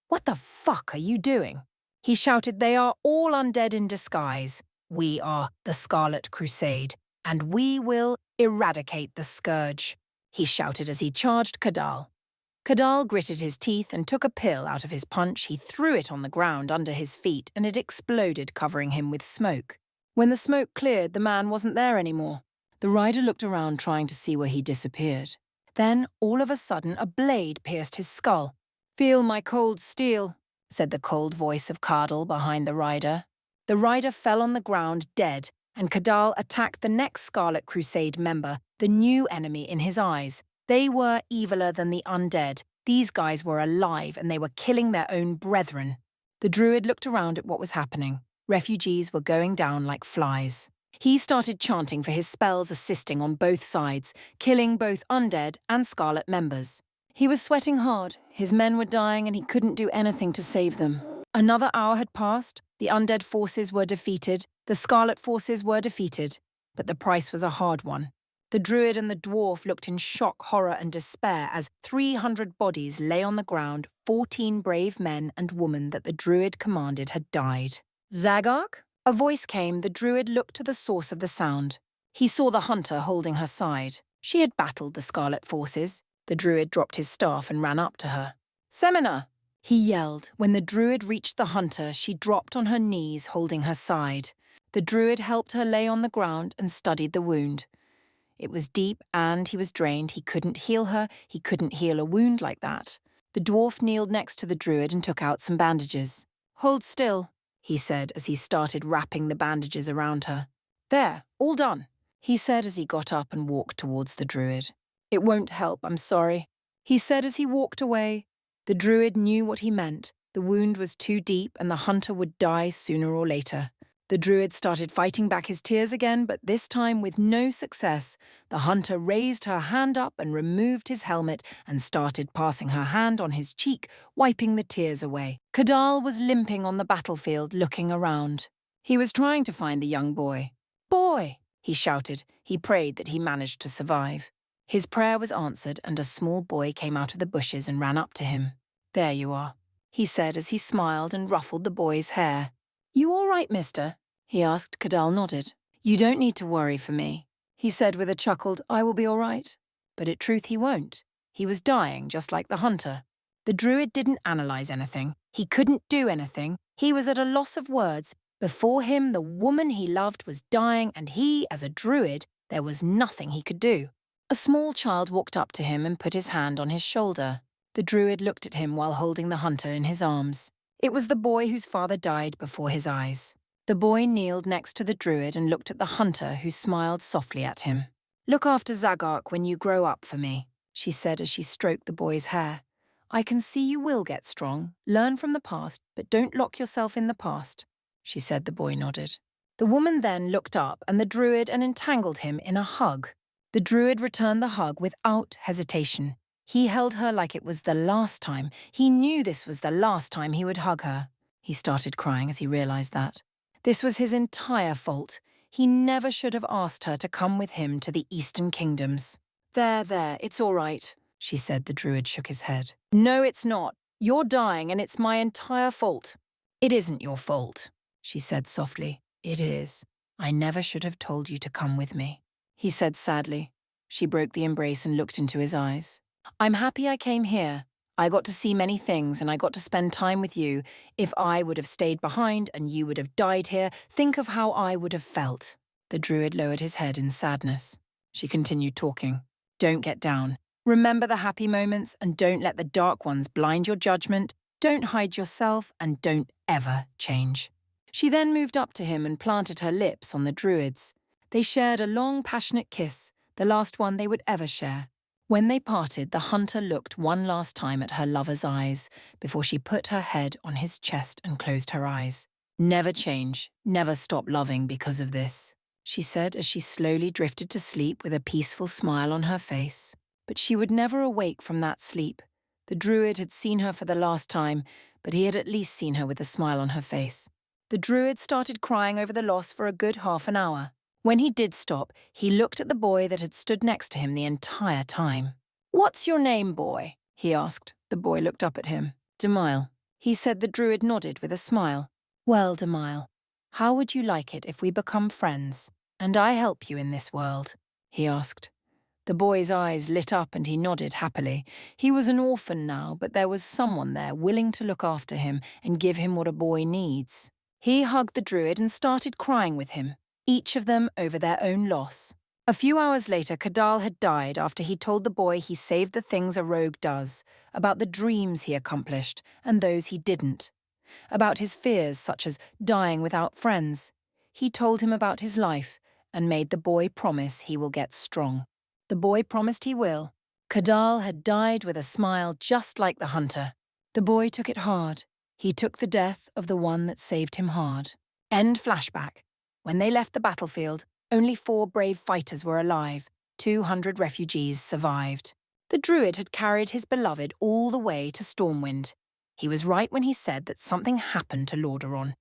A: "What the fuck are you doing?" he shouted. "They are all undead in disguise. We are the Scarlet Crusade, and we will eradicate the scourge," he shouted as he charged Kadal. Kadal gritted his teeth and took a pill out of his punch. He threw it on the ground under his feet, and it exploded, covering him with smoke. When the smoke cleared, the man wasn't there anymore. The rider looked around trying to see where he disappeared. Then, all of a sudden, a blade pierced his skull. "Feel my cold steel," said the cold voice of Cardle behind the rider. The rider fell on the ground dead, and Cadal attacked the next Scarlet Crusade member, the new enemy in his eyes. They were eviler than the undead. These guys were alive, and they were killing their own brethren. The druid looked around at what was happening. Refugees were going down like flies. He started chanting for his spells assisting on both sides, killing both undead and Scarlet members. He was sweating hard, his men were dying, and he couldn't do anything to save them. Another hour had passed, the undead forces were defeated, the Scarlet forces were defeated, but the price was a hard one. The druid and the dwarf looked in shock, horror, and despair as 300 bodies lay on the ground. 14 brave men and women that the druid commanded had died. "Zagark?" A voice came. The druid looked to the source of the sound. He saw the hunter holding her side. She had battled the Scarlet forces. The druid dropped his staff and ran up to her. "Semina!" he yelled. When the druid reached the hunter, she dropped on her knees, holding her side. The druid helped her lay on the ground and studied the wound. It was deep and he was drained. He couldn't heal her. He couldn't heal a wound like that. The dwarf kneeled next to the druid and took out some bandages. "Hold still," he said as he started wrapping the bandages around her. "There, all done," he said as he got up and walked towards the druid. "It won't help, I'm sorry," he said as he walked away. The druid knew what he meant. The wound was too deep and the hunter would die sooner or later. The druid started fighting back his tears again, but this time with no success. The hunter raised her hand up and removed his helmet and started passing her hand on his cheek, wiping the tears away. Cadal was limping on the battlefield, looking around. He was trying to find the young boy. "Boy!" he shouted. He prayed that he managed to survive. His prayer was answered, and a small boy came out of the bushes and ran up to him. "There you are," he said as he smiled and ruffled the boy's hair. "You all right, mister?" he asked. Cadal nodded. "You don't need to worry for me," he said with a chuckled, "I will be all right." But in truth he won't. He was dying just like the hunter. The druid didn't analyze anything. He couldn't do anything. He was at a loss of words. Before him, the woman he loved was dying, and he, as a druid, there was nothing he could do. A small child walked up to him and put his hand on his shoulder. The druid looked at him while holding the hunter in his arms. It was the boy whose father died before his eyes. The boy kneeled next to the druid and looked at the hunter, who smiled softly at him. "Look after Zagark when you grow up for me," she said as she stroked the boy's hair. "I can see you will get strong. Learn from the past, but don't lock yourself in the past," she said. The boy nodded. The woman then looked up and the druid and entangled him in a hug. The druid returned the hug without hesitation. He held her like it was the last time. He knew this was the last time he would hug her. He started crying as he realized that. This was his entire fault. He never should have asked her to come with him to the Eastern Kingdoms. There, it's all right," she said. The druid shook his head. "No, it's not. You're dying and it's my entire fault." "It isn't your fault," she said softly. "It is. I never should have told you to come with me," he said sadly. She broke the embrace and looked into his eyes. "I'm happy I came here. I got to see many things and I got to spend time with you. If I would have stayed behind and you would have died here, think of how I would have felt." The druid lowered his head in sadness. She continued talking. "Don't get down. Remember the happy moments and don't let the dark ones blind your judgment. Don't hide yourself and don't ever change." She then moved up to him and planted her lips on the druid's. They shared a long, passionate kiss, the last one they would ever share. When they parted, the hunter looked one last time at her lover's eyes before she put her head on his chest and closed her eyes. "Never change, never stop loving because of this," she said as she slowly drifted to sleep with a peaceful smile on her face. But she would never awake from that sleep. The druid had seen her for the last time, but he had at least seen her with a smile on her face. The druid started crying over the loss for a good half an hour. When he did stop, he looked at the boy that had stood next to him the entire time. "What's your name, boy?" he asked. The boy looked up at him. "Demile," he said. The druid nodded with a smile. "Well, Demile, how would you like it if we become friends, and I help you in this world?" he asked. The boy's eyes lit up and he nodded happily. He was an orphan now, but there was someone there willing to look after him and give him what a boy needs. He hugged the druid and started crying with him. each of them over their own loss. A few hours later, Kadal had died after he told the boy he saved the things a rogue does, about the dreams he accomplished and those he didn't, about his fears such as dying without friends. He told him about his life and made the boy promise he will get strong. The boy promised he will. Kadal had died with a smile just like the hunter. The boy took it hard. He took the death of the one that saved him hard. End flashback. When they left the battlefield, only 4 brave fighters were alive. 200 refugees survived. The druid had carried his beloved all the way to Stormwind. He was right when he said that something happened to Lordaeron.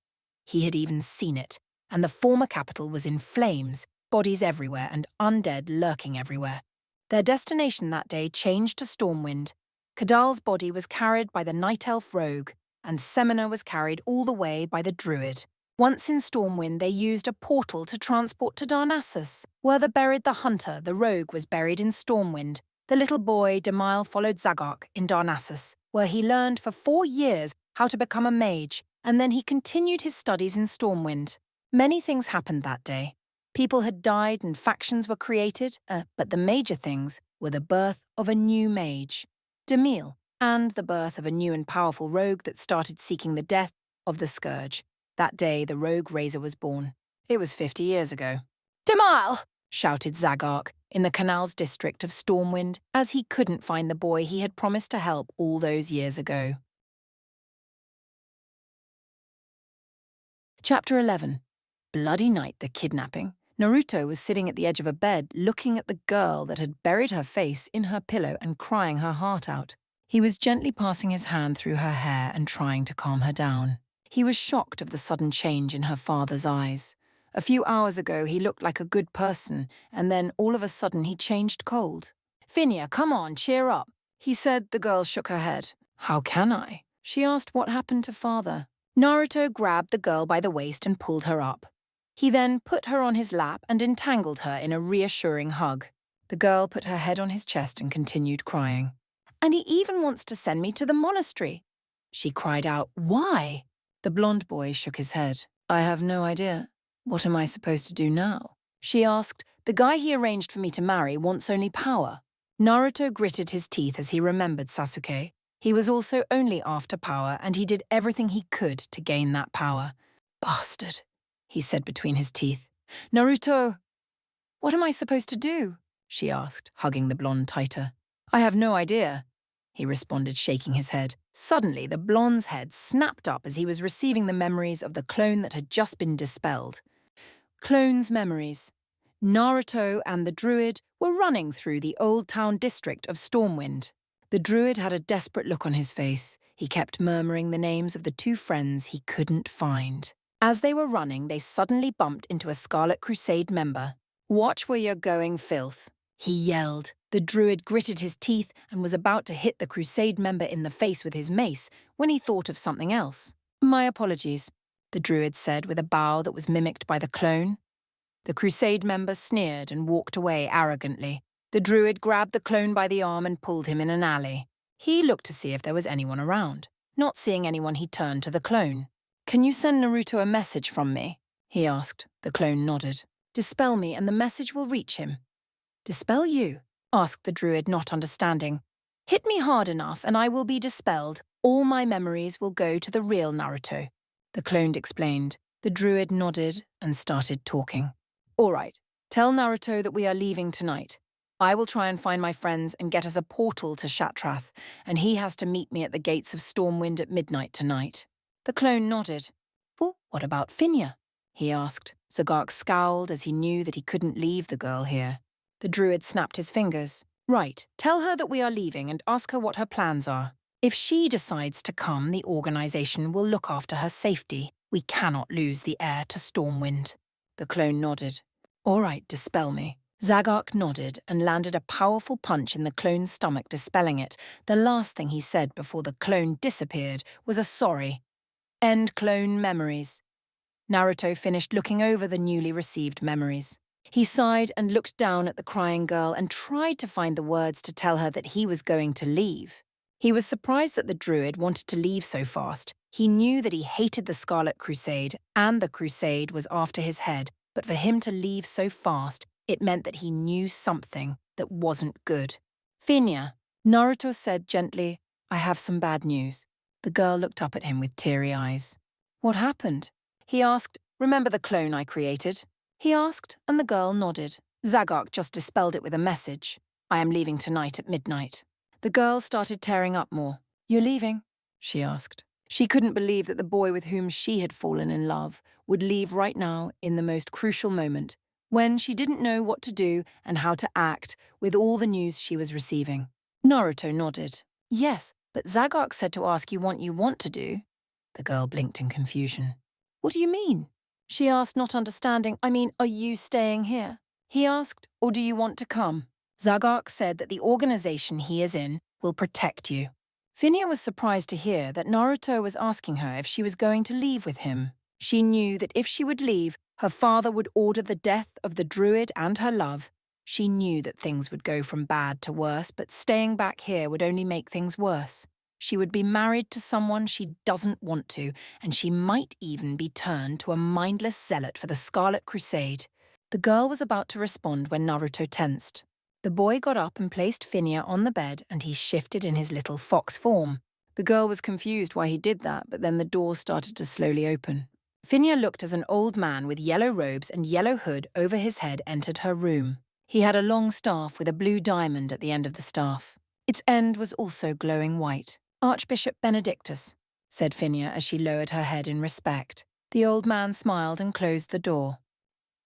A: He had even seen it, and the former capital was in flames, bodies everywhere and undead lurking everywhere. Their destination that day changed to Stormwind. Kadal's body was carried by the Night Elf rogue, and Semina was carried all the way by the druid. Once in Stormwind, they used a portal to transport to Darnassus. Where they buried the hunter, the rogue was buried in Stormwind. The little boy, Demile, followed Zagark in Darnassus, where he learned for 4 years how to become a mage, and then he continued his studies in Stormwind. Many things happened that day. People had died and factions were created, but the major things were the birth of a new mage, Demile, and the birth of a new and powerful rogue that started seeking the death of the Scourge. That day, the rogue Razor was born. It was 50 years ago. "Demile!" shouted Zagark in the Canals district of Stormwind, as he couldn't find the boy he had promised to help all those years ago. Chapter 11. Bloody Night, the Kidnapping. Naruto was sitting at the edge of a bed looking at the girl that had buried her face in her pillow and crying her heart out. He was gently passing his hand through her hair and trying to calm her down. He was shocked of the sudden change in her father's eyes. A few hours ago he looked like a good person, and then all of a sudden he changed cold. "Finia, come on, cheer up," he said. The girl shook her head. "How can I?" She asked what happened to father. Naruto grabbed the girl by the waist and pulled her up. He then put her on his lap and entangled her in a reassuring hug. The girl put her head on his chest and continued crying. "And he even wants to send me to the monastery." She cried out, "Why?" The blonde boy shook his head. "I have no idea. What am I supposed to do now?" She asked. "The guy he arranged for me to marry wants only power." Naruto gritted his teeth as he remembered Sasuke. He was also only after power, and he did everything he could to gain that power. "Bastard," he said between his teeth. "Naruto, what am I supposed to do?" she asked, hugging the blonde tighter. "I have no idea," he responded, shaking his head. Suddenly, the blonde's head snapped up as he was receiving the memories of the clone that had just been dispelled. Clone's memories. Naruto and the druid were running through the Old Town district of Stormwind. The druid had a desperate look on his face. He kept murmuring the names of the 2 friends he couldn't find. As they were running, they suddenly bumped into a Scarlet Crusade member. "Watch where you're going, filth," he yelled. The druid gritted his teeth and was about to hit the Crusade member in the face with his mace when he thought of something else. "My apologies," the druid said with a bow that was mimicked by the clone. The Crusade member sneered and walked away arrogantly. The druid grabbed the clone by the arm and pulled him in an alley. He looked to see if there was anyone around. Not seeing anyone, he turned to the clone. "Can you send Naruto a message from me?" he asked. The clone nodded. "Dispel me and the message will reach him." "Dispel you?" asked the druid, not understanding. "Hit me hard enough and I will be dispelled. All my memories will go to the real Naruto," the clone explained. The druid nodded and started talking. "All right, tell Naruto that we are leaving tonight. I will try and find my friends and get us a portal to Shatrath, and he has to meet me at the gates of Stormwind at midnight tonight." The clone nodded. "Well, what about Finia?" he asked. Zagark scowled as he knew that he couldn't leave the girl here. The druid snapped his fingers. "Right, tell her that we are leaving and ask her what her plans are. If she decides to come, the organization will look after her safety. We cannot lose the heir to Stormwind." The clone nodded. "All right, dispel me." Zagark nodded and landed a powerful punch in the clone's stomach, dispelling it. The last thing he said before the clone disappeared was a sorry. End clone memories. Naruto finished looking over the newly received memories. He sighed and looked down at the crying girl and tried to find the words to tell her that he was going to leave. He was surprised that the druid wanted to leave so fast. He knew that he hated the Scarlet Crusade, and the Crusade was after his head, but for him to leave so fast, it meant that he knew something that wasn't good. "Finya," Naruto said gently, "I have some bad news." The girl looked up at him with teary eyes. "What happened?" He asked. "Remember the clone I created?" He asked, and the girl nodded. "Zagok just dispelled it with a message. I am leaving tonight at midnight." The girl started tearing up more. "You're leaving?" she asked. She couldn't believe that the boy with whom she had fallen in love would leave right now in the most crucial moment, when she didn't know what to do and how to act with all the news she was receiving. Naruto nodded. "Yes, but Zagok said to ask you what you want to do." The girl blinked in confusion. "What do you mean?" She asked, not understanding. "I mean, are you staying here?" He asked, "Or do you want to come?" Zagok said that the organization he is in will protect you. Finya was surprised to hear that Naruto was asking her if she was going to leave with him. She knew that if she would leave, her father would order the death of the druid and her love. She knew that things would go from bad to worse, but staying back here would only make things worse. She would be married to someone she doesn't want to, and she might even be turned to a mindless zealot for the Scarlet Crusade. The girl was about to respond when Naruto tensed. The boy got up and placed Finya on the bed, and he shifted in his little fox form. The girl was confused why he did that, but then the door started to slowly open. Finya looked as an old man with yellow robes and yellow hood over his head entered her room. He had a long staff with a blue diamond at the end of the staff. Its end was also glowing white. "Archbishop Benedictus," said Finya as she lowered her head in respect. The old man smiled and closed the door.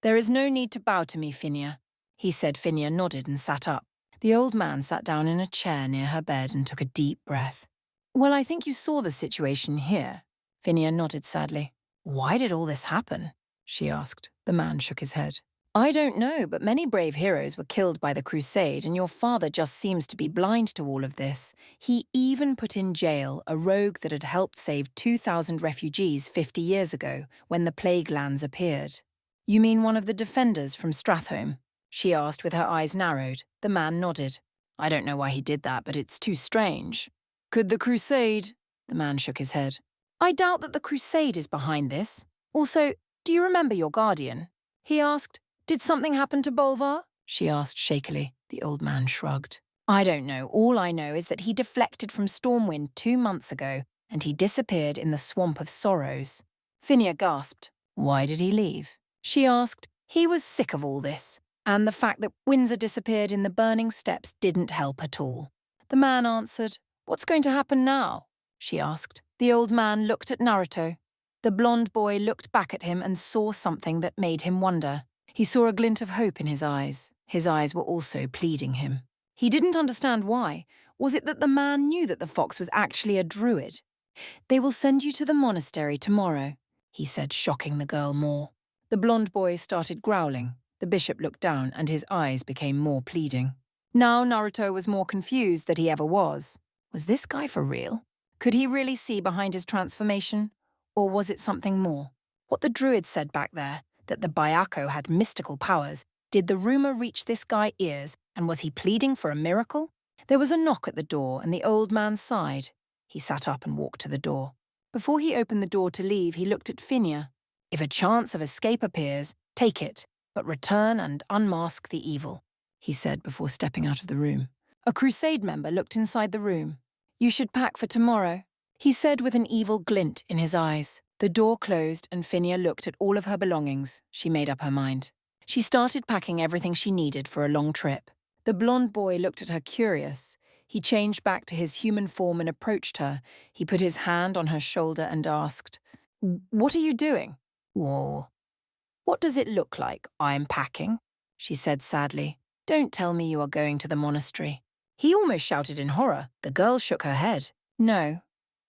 A: "There is no need to bow to me, Finya," he said. Finya nodded and sat up. The old man sat down in a chair near her bed and took a deep breath. "Well, I think you saw the situation here." Finya nodded sadly. "Why did all this happen?" she asked. The man shook his head. "I don't know, but many brave heroes were killed by the Crusade, and your father just seems to be blind to all of this. He even put in jail a rogue that had helped save 2,000 refugees 50 years ago, when the Plague Lands appeared." "You mean one of the defenders from Stratholme?" she asked with her eyes narrowed. The man nodded. "I don't know why he did that, but it's too strange." "Could the Crusade?" The man shook his head. "I doubt that the Crusade is behind this. Also, do you remember your guardian?" he asked. "Did something happen to Bolvar?" she asked shakily. The old man shrugged. "I don't know. All I know is that he deflected from Stormwind 2 months ago, and he disappeared in the Swamp of Sorrows." Finya gasped. "Why did he leave?" she asked. He was sick of all this, and the fact that Windsor disappeared in the burning steps didn't help at all. The man answered. "What's going to happen now?" she asked. The old man looked at Naruto. The blonde boy looked back at him and saw something that made him wonder. He saw a glint of hope in his eyes. His eyes were also pleading him. He didn't understand why. Was it that the man knew that the fox was actually a druid? "They will send you to the monastery tomorrow," he said, shocking the girl more. The blonde boy started growling. The bishop looked down and his eyes became more pleading. Now Naruto was more confused than he ever was. Was this guy for real? Could he really see behind his transformation? Or was it something more? What the druid said back there, that the Byakko had mystical powers, did the rumor reach this guy's ears, and was he pleading for a miracle? There was a knock at the door and the old man sighed. He sat up and walked to the door. Before he opened the door to leave, he looked at Finya. "If a chance of escape appears, take it, but return and unmask the evil," he said before stepping out of the room. A crusade member looked inside the room. "You should pack for tomorrow," he said with an evil glint in his eyes. The door closed and Finya looked at all of her belongings. She made up her mind. She started packing everything she needed for a long trip. The blonde boy looked at her curious. He changed back to his human form and approached her. He put his hand on her shoulder and asked, "What are you doing?" "Whoa. What does it look like I'm packing?" she said sadly. "Don't tell me you are going to the monastery." He almost shouted in horror. The girl shook her head. "No."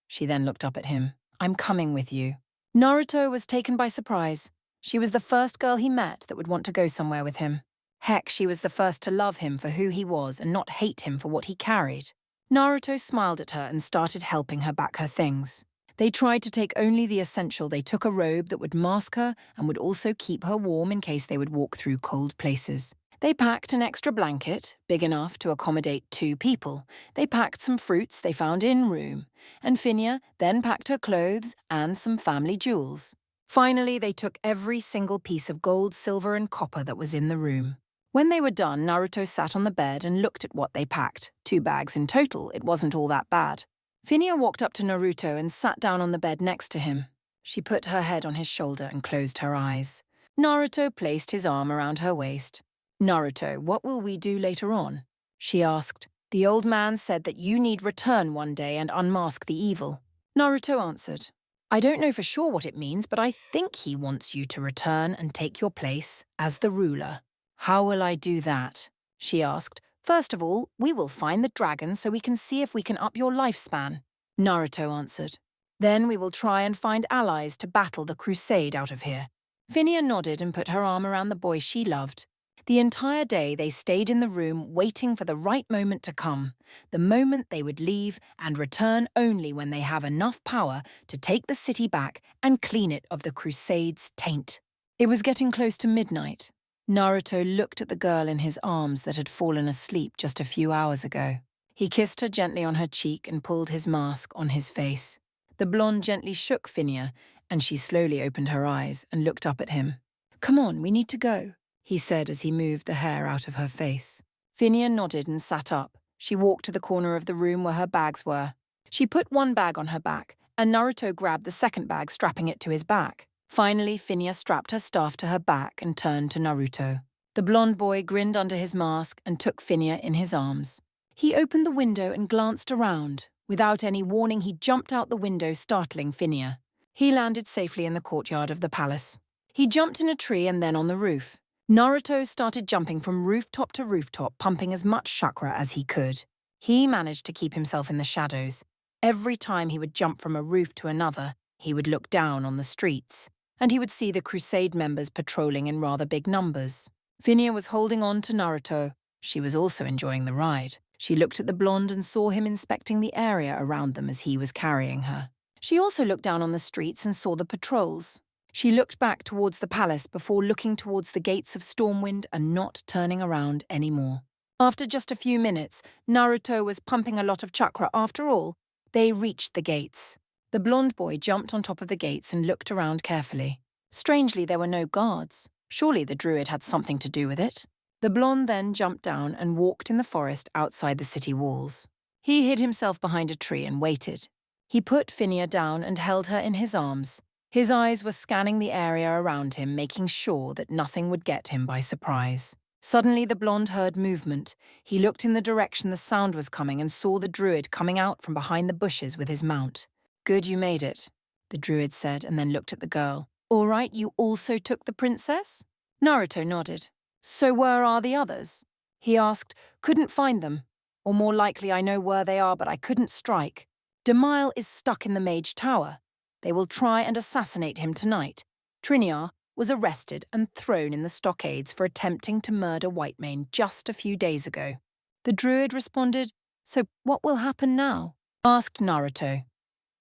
A: She then looked up at him. "I'm coming with you." Naruto was taken by surprise. She was the first girl he met that would want to go somewhere with him. Heck, she was the first to love him for who he was and not hate him for what he carried. Naruto smiled at her and started helping her back her things. They tried to take only the essential. They took a robe that would mask her and would also keep her warm in case they would walk through cold places. They packed an extra blanket, big enough to accommodate 2 people. They packed some fruits they found in room. And Finya then packed her clothes and some family jewels. Finally, they took every single piece of gold, silver, and copper that was in the room. When they were done, Naruto sat on the bed and looked at what they packed. 2 bags in total, it wasn't all that bad. Phinia walked up to Naruto and sat down on the bed next to him. She put her head on his shoulder and closed her eyes. Naruto placed his arm around her waist. "Naruto, what will we do later on?" she asked. "The old man said that you need return one day and unmask the evil." Naruto answered, "I don't know for sure what it means, but I think he wants you to return and take your place as the ruler." "How will I do that?" she asked. "First of all, we will find the dragon so we can see if we can up your lifespan," Naruto answered. "Then we will try and find allies to battle the crusade out of here." Phinia nodded and put her arm around the boy she loved. The entire day they stayed in the room waiting for the right moment to come, the moment they would leave and return only when they have enough power to take the city back and clean it of the crusade's taint. It was getting close to midnight. Naruto looked at the girl in his arms that had fallen asleep just a few hours ago. He kissed her gently on her cheek and pulled his mask on his face. The blonde gently shook Phinia, and she slowly opened her eyes and looked up at him. "Come on, we need to go," he said as he moved the hair out of her face. Phinia nodded and sat up. She walked to the corner of the room where her bags were. She put one bag on her back, and Naruto grabbed the second bag, strapping it to his back. Finally, Phinia strapped her staff to her back and turned to Naruto. The blonde boy grinned under his mask and took Phinia in his arms. He opened the window and glanced around. Without any warning, he jumped out the window, startling Phinia. He landed safely in the courtyard of the palace. He jumped in a tree and then on the roof. Naruto started jumping from rooftop to rooftop, pumping as much chakra as he could. He managed to keep himself in the shadows. Every time he would jump from a roof to another, he would look down on the streets, and he would see the crusade members patrolling in rather big numbers. Phinia was holding on to Naruto. She was also enjoying the ride. She looked at the blonde and saw him inspecting the area around them as he was carrying her. She also looked down on the streets and saw the patrols. She looked back towards the palace before looking towards the gates of Stormwind and not turning around anymore. After just a few minutes, Naruto was pumping a lot of chakra. After all, they reached the gates. The blonde boy jumped on top of the gates and looked around carefully. Strangely, there were no guards. Surely the druid had something to do with it. The blonde then jumped down and walked in the forest outside the city walls. He hid himself behind a tree and waited. He put Phinia down and held her in his arms. His eyes were scanning the area around him, making sure that nothing would get him by surprise. Suddenly, the blonde heard movement. He looked in the direction the sound was coming and saw the druid coming out from behind the bushes with his mount. "Good, you made it," the druid said, and then looked at the girl. "All right, you also took the princess?" Naruto nodded. "So where are the others?" he asked. "Couldn't find them. Or more likely, I know where they are, but I couldn't strike. Demile is stuck in the Mage Tower. They will try and assassinate him tonight. Triniar was arrested and thrown in the stockades for attempting to murder Whitemane just a few days ago." The druid responded. "So what will happen now?" asked Naruto.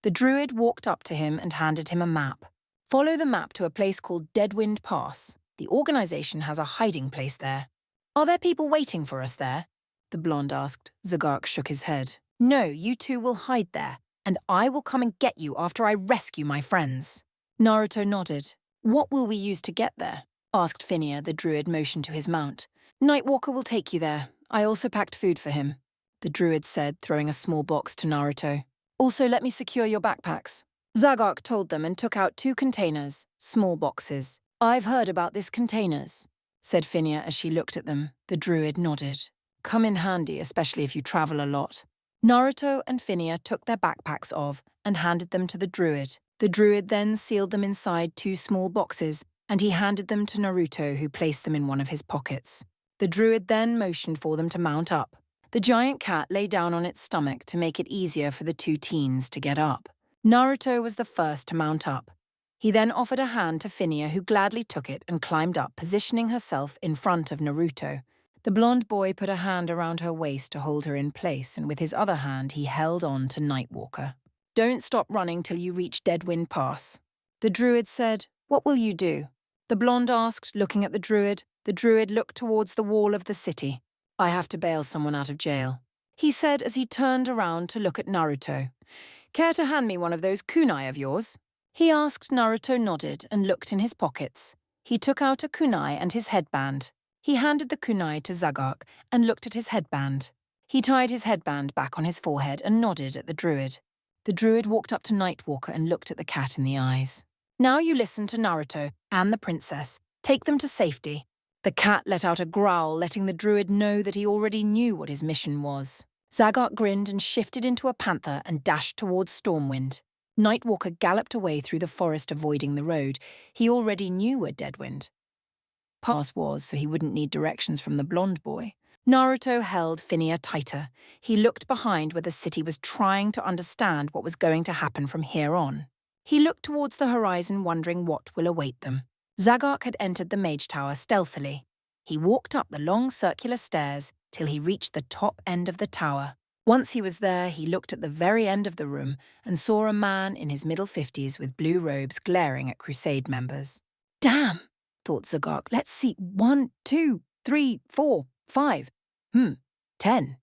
A: The druid walked up to him and handed him a map. "Follow the map to a place called Deadwind Pass. The organization has a hiding place there." "Are there people waiting for us there?" the blonde asked. Zagark shook his head. "No, you two will hide there, and I will come and get you after I rescue my friends." Naruto nodded. "What will we use to get there?" asked Phinia. The druid motioned to his mount. "Nightwalker will take you there. I also packed food for him," the druid said, throwing a small box to Naruto. "Also, let me secure your backpacks." Zagark told them and took out 2 containers, small boxes. "I've heard about these containers," said Phinia as she looked at them. The druid nodded. "Come in handy, especially if you travel a lot." Naruto and Phinia took their backpacks off and handed them to the druid. The druid then sealed them inside 2 small boxes, and he handed them to Naruto, who placed them in one of his pockets. The druid then motioned for them to mount up. The giant cat lay down on its stomach to make it easier for the 2 teens to get up. Naruto was the first to mount up. He then offered a hand to Phinia, who gladly took it and climbed up, positioning herself in front of Naruto. The blonde boy put a hand around her waist to hold her in place, and with his other hand he held on to Nightwalker. "Don't stop running till you reach Deadwind Pass." The druid said, "What will you do?" the blonde asked, looking at the druid. The druid looked towards the wall of the city. "I have to bail someone out of jail," he said as he turned around to look at Naruto. "Care to hand me one of those kunai of yours?" He asked. Naruto nodded and looked in his pockets. He took out a kunai and his headband. He handed the kunai to Zagok and looked at his headband. He tied his headband back on his forehead and nodded at the druid. The druid walked up to Nightwalker and looked at the cat in the eyes. Now you listen to Naruto and the princess. Take them to safety. The cat let out a growl, letting the druid know that he already knew what his mission was. Zagok grinned and shifted into a panther and dashed towards Stormwind. Nightwalker galloped away through the forest, avoiding the road. He already knew where Deadwind Pass was, so he wouldn't need directions from the blonde boy. Naruto held Phineas tighter. He looked behind where the city was, trying to understand what was going to happen from here on. He looked towards the horizon, wondering what will await them. Zagok had entered the mage tower stealthily. He walked up the long circular stairs till he reached the top end of the tower. Once he was there, he looked at the very end of the room and saw a man in his middle 50s with blue robes glaring at Crusade members. Damn, thought Zagok. Let's see. 1, 2, 3, 4, 5. 10.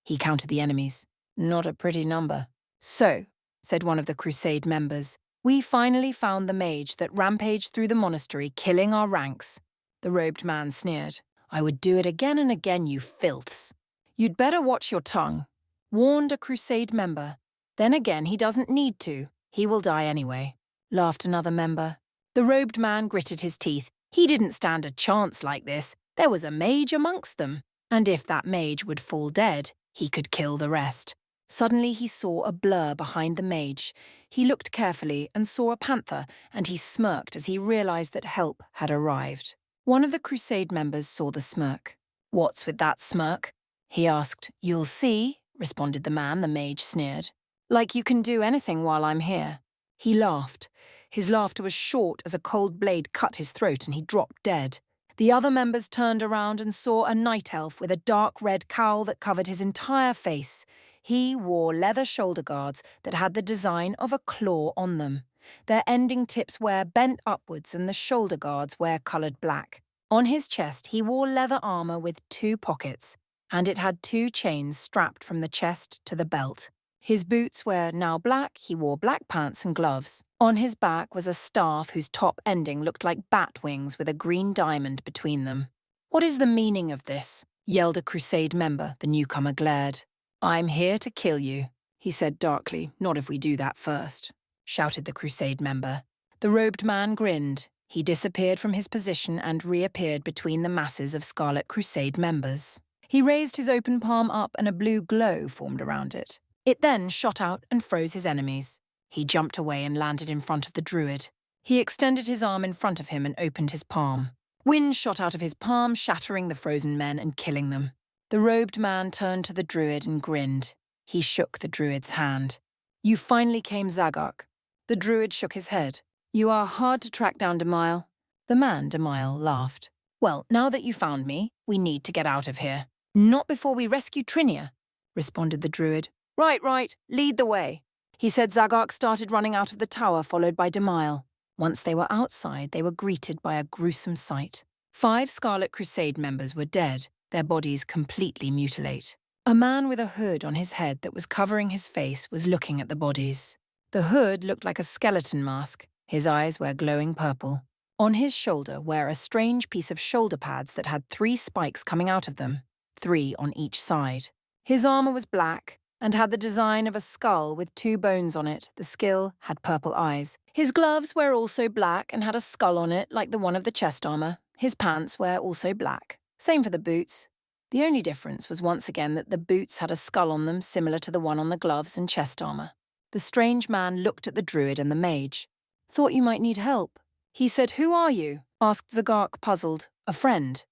A: He counted the enemies. Not a pretty number. So, said one of the Crusade members, we finally found the mage that rampaged through the monastery, killing our ranks. The robed man sneered. I would do it again and again, you filths. You'd better watch your tongue, warned a Crusade member. Then again, he doesn't need to. He will die anyway, laughed another member. The robed man gritted his teeth. He didn't stand a chance like this. There was a mage amongst them, and if that mage would fall dead, he could kill the rest. Suddenly he saw a blur behind the mage. He looked carefully and saw a panther, and he smirked as he realized that help had arrived. One of the Crusade members saw the smirk. What's with that smirk? He asked. You'll see, responded the man. The mage sneered. Like you can do anything while I'm here. He laughed. His laughter was short as a cold blade cut his throat and he dropped dead. The other members turned around and saw a night elf with a dark red cowl that covered his entire face. He wore leather shoulder guards that had the design of a claw on them. Their ending tips were bent upwards and the shoulder guards were coloured black. On his chest he wore leather armour with 2 pockets, and it had 2 chains strapped from the chest to the belt. His boots were now black. He wore black pants and gloves. On his back was a staff whose top ending looked like bat wings with a green diamond between them. What is the meaning of this? Yelled a Crusade member. The newcomer glared. I'm here to kill you, he said darkly. Not if we do that first, shouted the Crusade member. The robed man grinned. He disappeared from his position and reappeared between the masses of Scarlet Crusade members. He raised his open palm up and a blue glow formed around it. It then shot out and froze his enemies. He jumped away and landed in front of the druid. He extended his arm in front of him and opened his palm. Wind shot out of his palm, shattering the frozen men and killing them. The robed man turned to the druid and grinned. He shook the druid's hand. You finally came, Zagok. The druid shook his head. You are hard to track down, Demile. The man, Demile, laughed. Well, now that you found me, we need to get out of here. Not before we rescue Trinia, responded the druid. Right, lead the way. He said. Zagok started running out of the tower, followed by Demile. Once they were outside, they were greeted by a gruesome sight. 5 Scarlet Crusade members were dead, their bodies completely mutilate. A man with a hood on his head that was covering his face was looking at the bodies. The hood looked like a skeleton mask. His eyes were glowing purple. On his shoulder were a strange piece of shoulder pads that had 3 spikes coming out of them, 3 on each side. His armor was black and had the design of a skull with 2 bones on it. The skill had purple eyes. His gloves were also black and had a skull on it like the one of the chest armor. His pants were also black. Same for the boots. The only difference was once again that the boots had a skull on them similar to the one on the gloves and chest armor. The strange man looked at the druid and the mage. Thought you might need help. He said, Who are you? Asked Zagok, puzzled. A friend.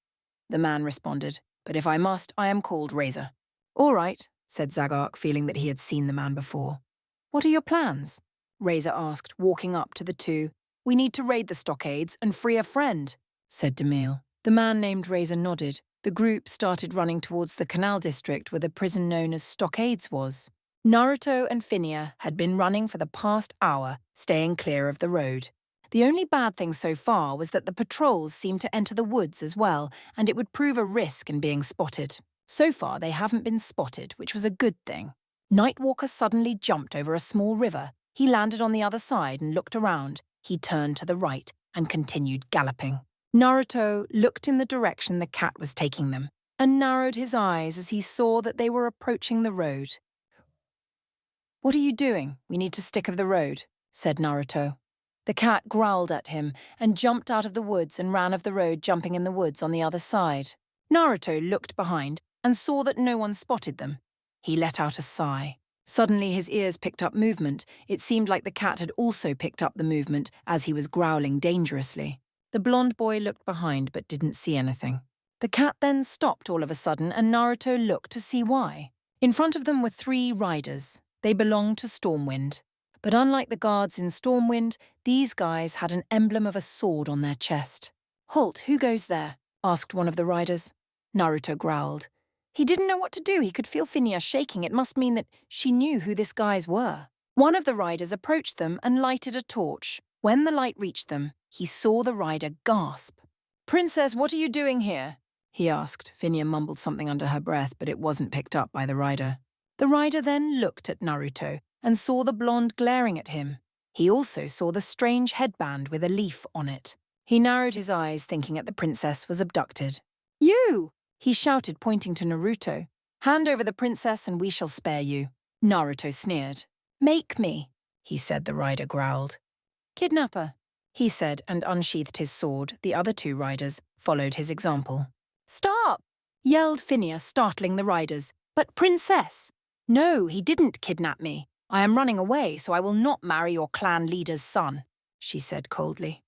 A: The man responded, But if I must, I am called Razor. All right, said Zagok, feeling that he had seen the man before. What are your plans? Razor asked, walking up to the 2. We need to raid the stockades and free a friend, said Demille. The man named Razor nodded. The group started running towards the canal district where the prison known as Stockades was. Naruto and Phineas had been running for the past hour, staying clear of the road. The only bad thing so far was that the patrols seemed to enter the woods as well, and it would prove a risk in being spotted. So far, they haven't been spotted, which was a good thing. Nightwalker suddenly jumped over a small river. He landed on the other side and looked around. He turned to the right and continued galloping. Naruto looked in the direction the cat was taking them and narrowed his eyes as he saw that they were approaching the road. "What are you doing? We need to stick of the road," said Naruto. The cat growled at him and jumped out of the woods and ran of the road, jumping in the woods on the other side. Naruto looked behind and saw that no one spotted them. He let out a sigh. Suddenly his ears picked up movement. It seemed like the cat had also picked up the movement as he was growling dangerously. The blonde boy looked behind but didn't see anything. The cat then stopped all of a sudden and Naruto looked to see why. In front of them were 3 riders. They belonged to Stormwind. But unlike the guards in Stormwind, these guys had an emblem of a sword on their chest. "Halt, who goes there?" asked one of the riders. Naruto growled. He didn't know what to do. He could feel Phineas shaking. It must mean that she knew who these guys were. One of the riders approached them and lighted a torch. When the light reached them, he saw the rider gasp. "Princess, what are you doing here?" he asked. Phineas mumbled something under her breath, but it wasn't picked up by the rider. The rider then looked at Naruto and saw the blonde glaring at him. He also saw the strange headband with a leaf on it. He narrowed his eyes, thinking that the princess was abducted. "You!" he shouted, pointing to Naruto. "Hand over the princess and we shall spare you." Naruto sneered. "Make me," he said. The rider growled. "Kidnapper," he said, and unsheathed his sword. The other 2 riders followed his example. "Stop!" yelled Phineas, startling the riders. "But princess!" "No, he didn't kidnap me. I am running away, so I will not marry your clan leader's son," she said coldly.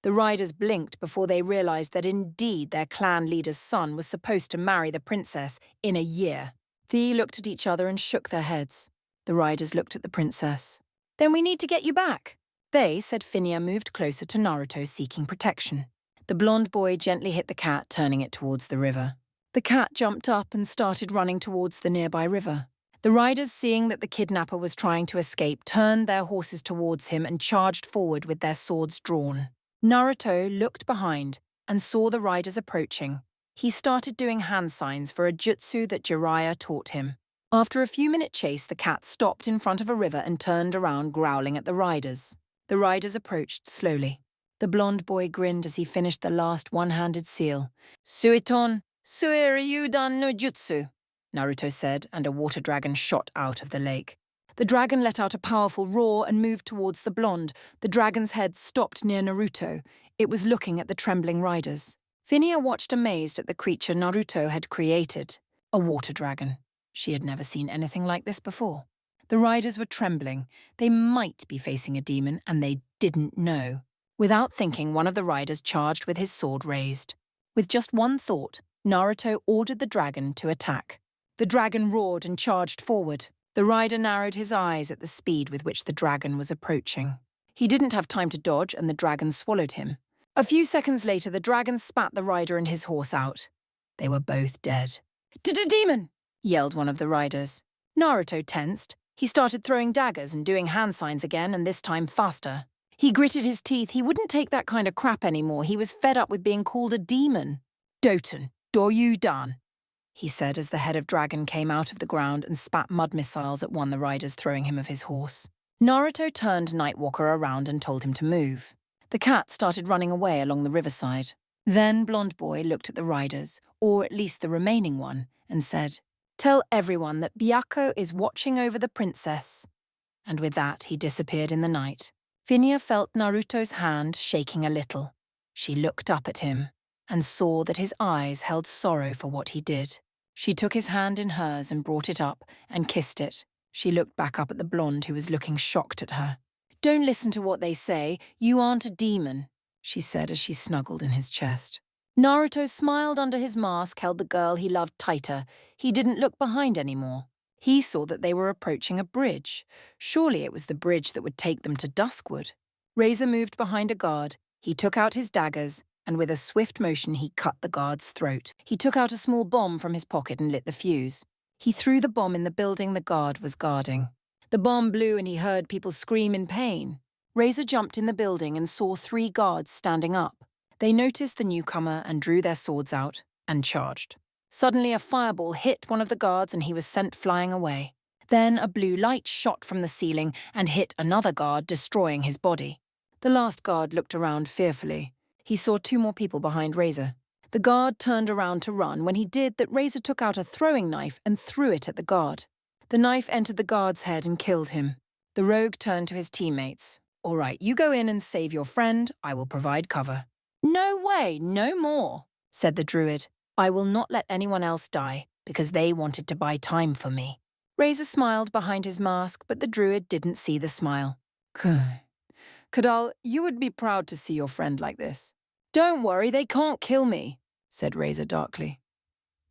A: The riders blinked before they realized that indeed their clan leader's son was supposed to marry the princess in a year. They looked at each other and shook their heads. The riders looked at the princess. "Then we need to get you back," they said. Phineas moved closer to Naruto, seeking protection. The blonde boy gently hit the cat, turning it towards the river. The cat jumped up and started running towards the nearby river. The riders, seeing that the kidnapper was trying to escape, turned their horses towards him and charged forward with their swords drawn. Naruto looked behind and saw the riders approaching. He started doing hand signs for a jutsu that Jiraiya taught him. After a few-minute chase, the cat stopped in front of a river and turned around, growling at the riders. The riders approached slowly. The blonde boy grinned as he finished the last one-handed seal. "Suiton, Suiryudan no Jutsu," Naruto said, and a water dragon shot out of the lake. The dragon let out a powerful roar and moved towards the blonde. The dragon's head stopped near Naruto. It was looking at the trembling riders. Phineas watched amazed at the creature Naruto had created. A water dragon. She had never seen anything like this before. The riders were trembling. They might be facing a demon, and they didn't know. Without thinking, one of the riders charged with his sword raised. With just one thought, Naruto ordered the dragon to attack. The dragon roared and charged forward. The rider narrowed his eyes at the speed with which the dragon was approaching. He didn't have time to dodge, and the dragon swallowed him. A few seconds later, the dragon spat the rider and his horse out. They were both dead. "Demon!" yelled one of the riders. Naruto tensed. He started throwing daggers and doing hand signs again, and this time faster. He gritted his teeth. He wouldn't take that kind of crap anymore. He was fed up with being called a demon. "Doten, Doryudan," he said as the head of dragon came out of the ground and spat mud missiles at one of the riders, throwing him of his horse. Naruto turned Nightwalker around and told him to move. The cat started running away along the riverside. Then Blonde Boy looked at the riders, or at least the remaining one, and said, "Tell everyone that Byakko is watching over the princess." And with that, he disappeared in the night. Phineas felt Naruto's hand shaking a little. She looked up at him and saw that his eyes held sorrow for what he did. She took his hand in hers and brought it up and kissed it. She looked back up at the blonde who was looking shocked at her. "Don't listen to what they say. You aren't a demon," she said as she snuggled in his chest. Naruto smiled under his mask, held the girl he loved tighter. He didn't look behind anymore. He saw that they were approaching a bridge. Surely it was the bridge that would take them to Duskwood. Razor moved behind a guard. He took out his daggers, and with a swift motion he cut the guard's throat. He took out a small bomb from his pocket and lit the fuse. He threw the bomb in the building the guard was guarding. The bomb blew and he heard people scream in pain. Razor jumped in the building and saw 3 guards standing up. They noticed the newcomer and drew their swords out and charged. Suddenly a fireball hit one of the guards and he was sent flying away. Then a blue light shot from the ceiling and hit another guard, destroying his body. The last guard looked around fearfully. He saw 2 more people behind Razor. The guard turned around to run. When he did, that Razor took out a throwing knife and threw it at the guard. The knife entered the guard's head and killed him. The rogue turned to his teammates. "All right, you go in and save your friend. I will provide cover." "No way, no more," said the druid. "I will not let anyone else die, because they wanted to buy time for me." Razor smiled behind his mask, but the druid didn't see the smile. "Kadal, you would be proud to see your friend like this." "Don't worry, they can't kill me," said Razor darkly.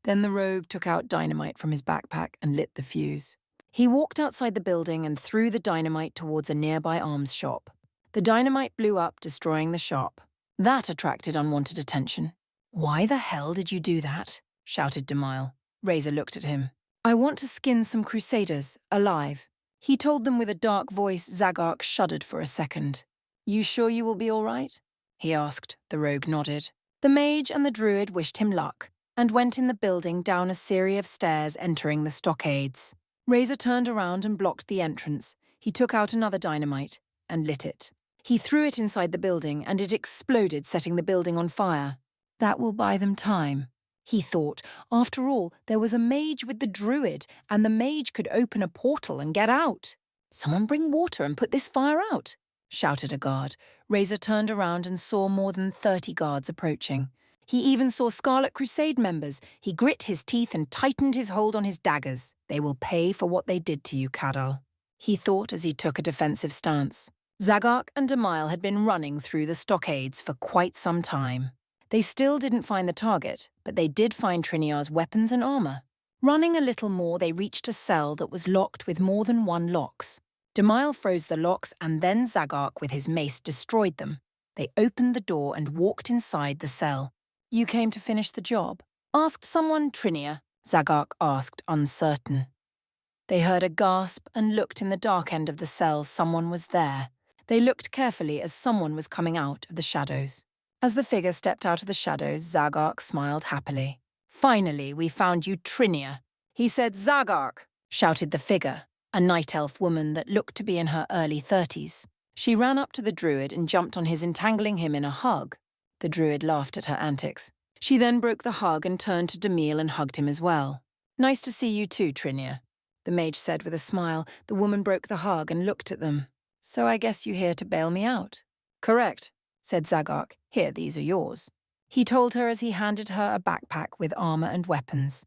A: Then the rogue took out dynamite from his backpack and lit the fuse. He walked outside the building and threw the dynamite towards a nearby arms shop. The dynamite blew up, destroying the shop. That attracted unwanted attention. "Why the hell did you do that?" shouted Demile. Razor looked at him. "I want to skin some crusaders, alive." He told them with a dark voice. Zagark shuddered for a second. "You sure you will be all right?" he asked. The rogue nodded. The mage and the druid wished him luck and went in the building down a series of stairs entering the stockades. Razor turned around and blocked the entrance. He took out another dynamite and lit it. He threw it inside the building and it exploded, setting the building on fire. That will buy them time, he thought. After all, there was a mage with the druid, and the mage could open a portal and get out. "Someone bring water and put this fire out," shouted a guard. Razor turned around and saw more than 30 guards approaching. He even saw Scarlet Crusade members. He grit his teeth and tightened his hold on his daggers. "They will pay for what they did to you, Kadal," he thought as he took a defensive stance. Zagark and Demile had been running through the stockades for quite some time. They still didn't find the target, but they did find Triniar's weapons and armor. Running a little more, they reached a cell that was locked with more than 1 locks. Demile froze the locks, and then Zagark with his mace destroyed them. They opened the door and walked inside the cell. "You came to finish the job?" asked someone. "Triniar," Zagark asked, uncertain. They heard a gasp and looked in the dark end of the cell. Someone was there. They looked carefully as someone was coming out of the shadows. As the figure stepped out of the shadows, Zagark smiled happily. "Finally, we found you, Triniar," he said. "Zagark," shouted the figure, a night elf woman that looked to be in her early 30s. She ran up to the druid and jumped on his, entangling him in a hug. The druid laughed at her antics. She then broke the hug and turned to Demile and hugged him as well. "Nice to see you too, Triniar," the mage said with a smile. The woman broke the hug and looked at them. "So I guess you're here to bail me out?" "Correct," said Zagark. "Here, these are yours," he told her as he handed her a backpack with armor and weapons.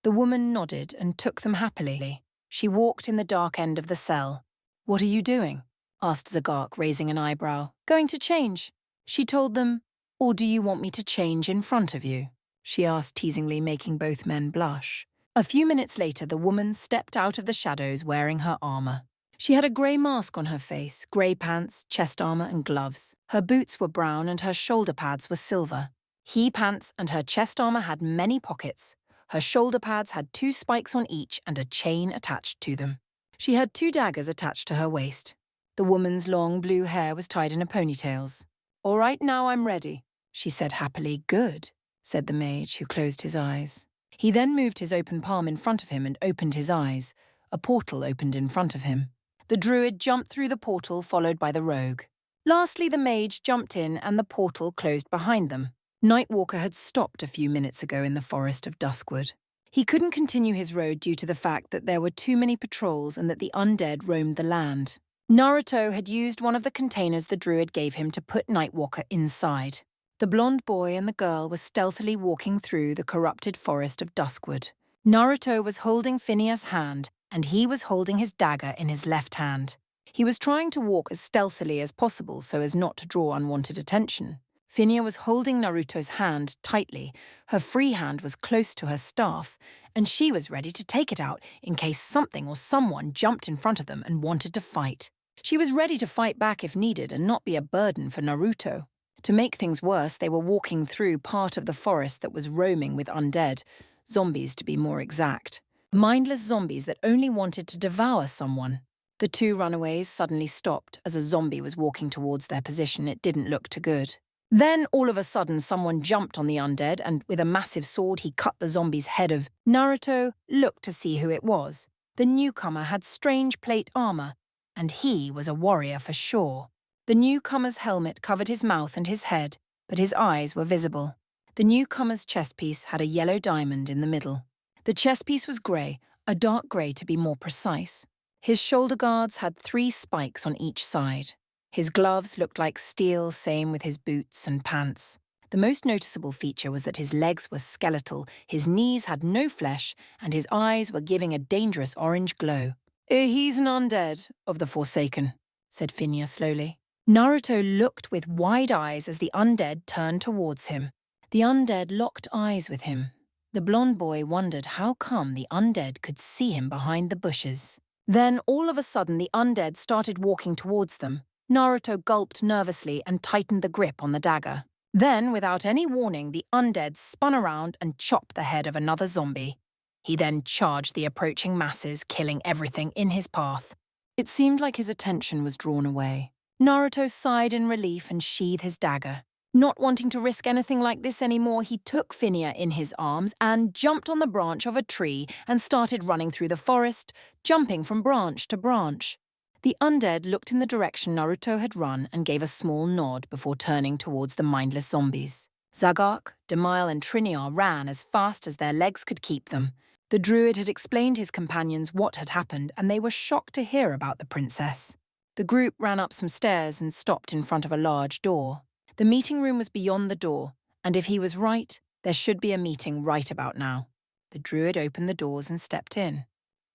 A: The woman nodded and took them happily. She walked in the dark end of the cell. "What are you doing?" asked Zagark, raising an eyebrow. "Going to change," she told them. "Or do you want me to change in front of you?" she asked teasingly, making both men blush. A few minutes later, the woman stepped out of the shadows wearing her armor. She had a grey mask on her face, grey pants, chest armor and gloves. Her boots were brown and her shoulder pads were silver. He pants and her chest armor had many pockets. Her shoulder pads had 2 spikes on each and a chain attached to them. She had 2 daggers attached to her waist. The woman's long blue hair was tied in a ponytails. "All right, now I'm ready," she said happily. "Good," said the mage, who closed his eyes. He then moved his open palm in front of him and opened his eyes. A portal opened in front of him. The druid jumped through the portal, followed by the rogue. Lastly, the mage jumped in and the portal closed behind them. Nightwalker had stopped a few minutes ago in the forest of Duskwood. He couldn't continue his road due to the fact that there were too many patrols and that the undead roamed the land. Naruto had used one of the containers the druid gave him to put Nightwalker inside. The blonde boy and the girl were stealthily walking through the corrupted forest of Duskwood. Naruto was holding Phineas' hand, and he was holding his dagger in his left hand. He was trying to walk as stealthily as possible so as not to draw unwanted attention. Phineas was holding Naruto's hand tightly. Her free hand was close to her staff, and she was ready to take it out in case something or someone jumped in front of them and wanted to fight. She was ready to fight back if needed and not be a burden for Naruto. To make things worse, they were walking through part of the forest that was roaming with undead, zombies to be more exact. Mindless zombies that only wanted to devour someone. The 2 runaways suddenly stopped as a zombie was walking towards their position. It didn't look too good. Then, all of a sudden, someone jumped on the undead and with a massive sword he cut the zombie's head off. Naruto looked to see who it was. The newcomer had strange plate armor, and he was a warrior for sure. The newcomer's helmet covered his mouth and his head, but his eyes were visible. The newcomer's chest piece had a yellow diamond in the middle. The chest piece was grey, a dark grey to be more precise. His shoulder guards had 3 spikes on each side. His gloves looked like steel, same with his boots and pants. The most noticeable feature was that his legs were skeletal, his knees had no flesh, and his eyes were giving a dangerous orange glow. He's an undead of the Forsaken, said Finia slowly. Naruto looked with wide eyes as the undead turned towards him. The undead locked eyes with him. The blonde boy wondered how come the undead could see him behind the bushes. Then, all of a sudden, the undead started walking towards them. Naruto gulped nervously and tightened the grip on the dagger. Then, without any warning, the undead spun around and chopped the head of another zombie. He then charged the approaching masses, killing everything in his path. It seemed like his attention was drawn away. Naruto sighed in relief and sheathed his dagger. Not wanting to risk anything like this anymore, he took Finia in his arms and jumped on the branch of a tree and started running through the forest, jumping from branch to branch. The undead looked in the direction Naruto had run and gave a small nod before turning towards the mindless zombies. Zagok, Demile and Triniar ran as fast as their legs could keep them. The druid had explained his companions what had happened, and they were shocked to hear about the princess. The group ran up some stairs and stopped in front of a large door. The meeting room was beyond the door, and if he was right, there should be a meeting right about now. The druid opened the doors and stepped in.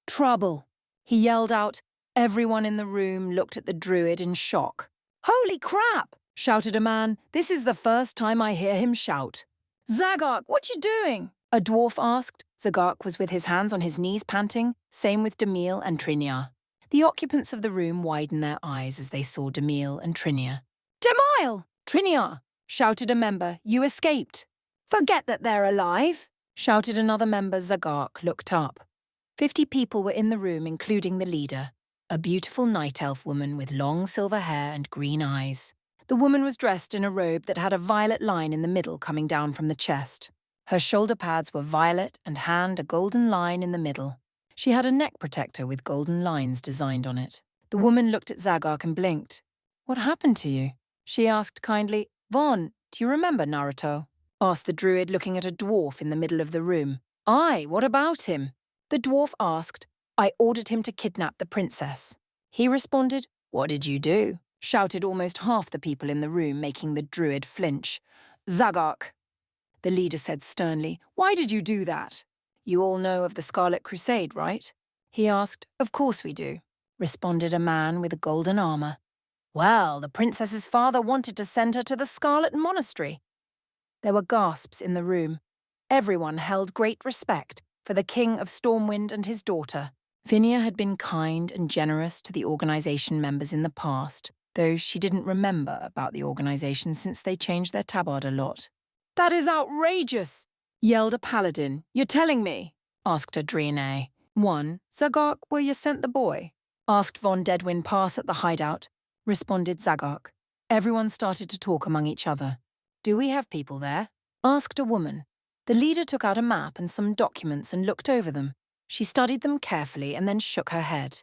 A: "Trouble!" he yelled out. Everyone in the room looked at the druid in shock. "Holy crap!" shouted a man. "This is the first time I hear him shout." "Zagok, what you doing?" a dwarf asked. Zagok was with his hands on his knees panting, same with Demile and Triniar. The occupants of the room widened their eyes as they saw Demile and Triniar. "Demile!" "Triniar!" shouted a member. "You escaped." "Forget that they're alive!" shouted another member. Zagok looked up. 50 people were in the room, including the leader, a beautiful night elf woman with long silver hair and green eyes. The woman was dressed in a robe that had a violet line in the middle coming down from the chest. Her shoulder pads were violet and hand a golden line in the middle. She had a neck protector with golden lines designed on it. The woman looked at Zagok and blinked. "What happened to you?" she asked kindly. "Von, do you remember Naruto?" asked the druid, looking at a dwarf in the middle of the room. "Aye, what about him?" The dwarf asked. "I ordered him to kidnap the princess." He responded. "What did you do?" shouted almost half the people in the room, making the druid flinch. "Zagok," the leader said sternly, "why did you do that?" "You all know of the Scarlet Crusade, right?" he asked. "Of course we do," responded a man with a golden armor. "Well, the princess's father wanted to send her to the Scarlet Monastery." There were gasps in the room. Everyone held great respect for the King of Stormwind and his daughter. Finia had been kind and generous to the organization members in the past, though she didn't remember about the organization since they changed their tabard a lot. "That is outrageous!" yelled a paladin. "You're telling me?" asked a Draenei. "One, Zagok, where you sent the boy?" asked Von Deadwind Pass at the hideout, responded Zagok. Everyone started to talk among each other. "Do we have people there?" asked a woman. The leader took out a map and some documents and looked over them. She studied them carefully and then shook her head.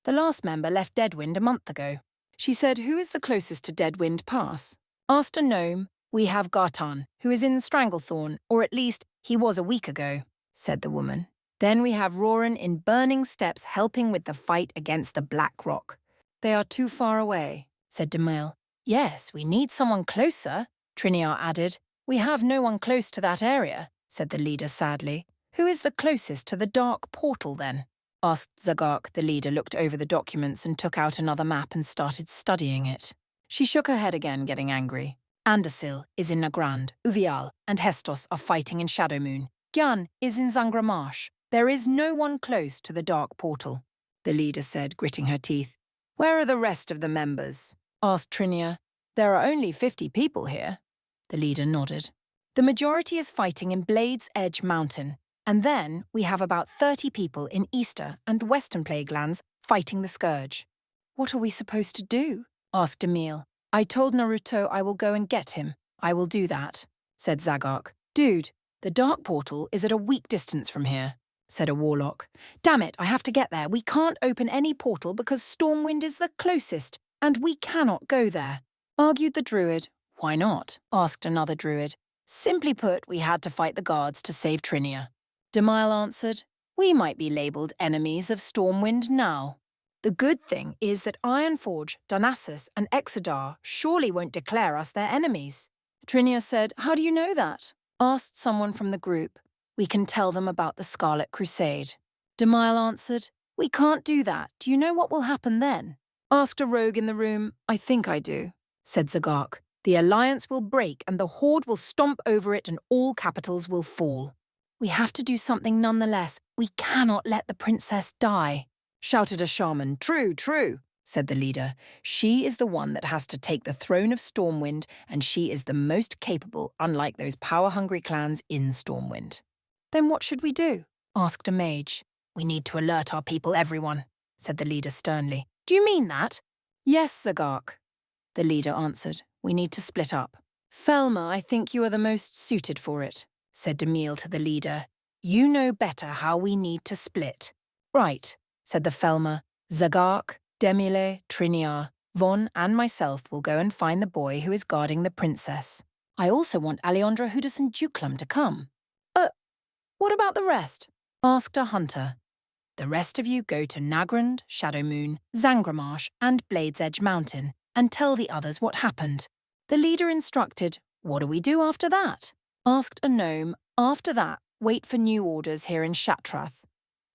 A: "The last member left Deadwind a month ago." She said, "Who is the closest to Deadwind Pass?" Asked a gnome. "We have Gartan, who is in Stranglethorn, or at least he was a week ago," said the woman. "Then we have Roran in Burning Steps helping with the fight against the Black Rock." "They are too far away," said Demile. "Yes, we need someone closer," Triniar added. "We have no one close to that area," said the leader sadly. "Who is the closest to the Dark Portal, then?" asked Zagok. The leader looked over the documents and took out another map and started studying it. She shook her head again, getting angry. "Andersil is in Nagrand, Uvial and Hestos are fighting in Shadowmoon. Gyan is in Zangra Marsh. There is no one close to the Dark Portal," the leader said, gritting her teeth. "Where are the rest of the members?" asked Triniar. "There are only 50 people here." The leader nodded. "The majority is fighting in Blade's Edge Mountain, and then we have about 30 people in Easter and Western Plaguelands fighting the Scourge." "What are we supposed to do?" asked Emil. "I told Naruto I will go and get him. I will do that," said Zagok. "Dude, the Dark Portal is at a week distance from here," said a warlock. Damn it, I have to get there. We can't open any portal because Stormwind is the closest, and we cannot go there, argued the druid. Why not? Asked another druid. Simply put, we had to fight the guards to save Trinia. Demile answered, we might be labelled enemies of Stormwind now. The good thing is that Ironforge, Darnassus, and Exodar surely won't declare us their enemies. Trinia said, how do you know that? Asked someone from the group. We can tell them about the Scarlet Crusade. Demile answered, we can't do that. Do you know what will happen then? Asked a rogue in the room. I think I do, said Zagark. The alliance will break and the Horde will stomp over it and all capitals will fall. We have to do something nonetheless. We cannot let the princess die, shouted a shaman. True, true, said the leader. She is the one that has to take the throne of Stormwind, and she is the most capable, unlike those power-hungry clans in Stormwind. Then what should we do? Asked a mage. We need to alert our people, everyone, said the leader sternly. Do you mean that? Yes, Zagark, the leader answered. We need to split up. Felma, I think you are the most suited for it, said Demile to the leader. You know better how we need to split. Right, said the Felma. Zagark, Demile, Trinia, Von and myself will go and find the boy who is guarding the princess. I also want Alejandra, Hudus and Duclum to come. What about the rest? Asked a hunter. The rest of you go to Nagrand, Shadowmoon, Zangramarsh and Blade's Edge Mountain and tell the others what happened. The leader instructed, what do we do after that? Asked a gnome. After that, wait for new orders here in Shatrath.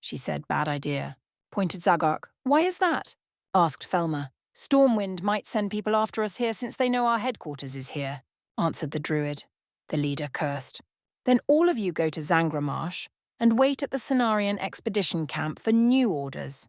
A: She said, bad idea. Pointed Zagark. Why is that? Asked Felma. Stormwind might send people after us here since they know our headquarters is here, answered the druid. The leader cursed. Then all of you go to Zangramarsh and wait at the Cenarian expedition camp for new orders.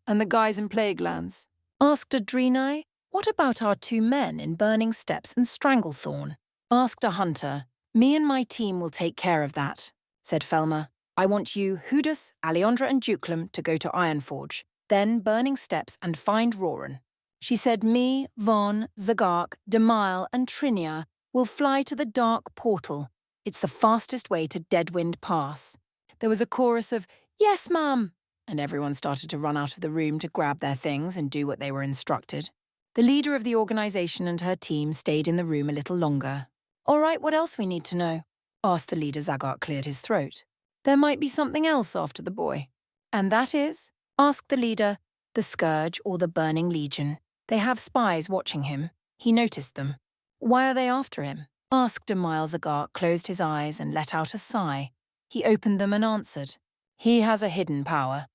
A: And the guys in Plaguelands? Asked Adrenai. What about our 2 men in Burning Steps and Stranglethorn? Asked a hunter. Me and my team will take care of that, said Felma. I want you, Hudus, Alejandra and Duclum to go to Ironforge, then Burning Steps and find Roran. She said me, Von, Zagark, Demile and Trinia will fly to the Dark Portal. It's the fastest way to Deadwind Pass. There was a chorus of, yes, ma'am, and everyone started to run out of the room to grab their things and do what they were instructed. The leader of the organisation and her team stayed in the room a little longer. All right, what else we need to know? Asked the leader. Zagark cleared his throat. There might be something else after the boy. And that is? Asked the leader. The Scourge or the Burning Legion. They have spies watching him. He noticed them. Why are they after him? Asked Demile. Zagark closed his eyes and let out a sigh. He opened them and answered. He has a hidden power.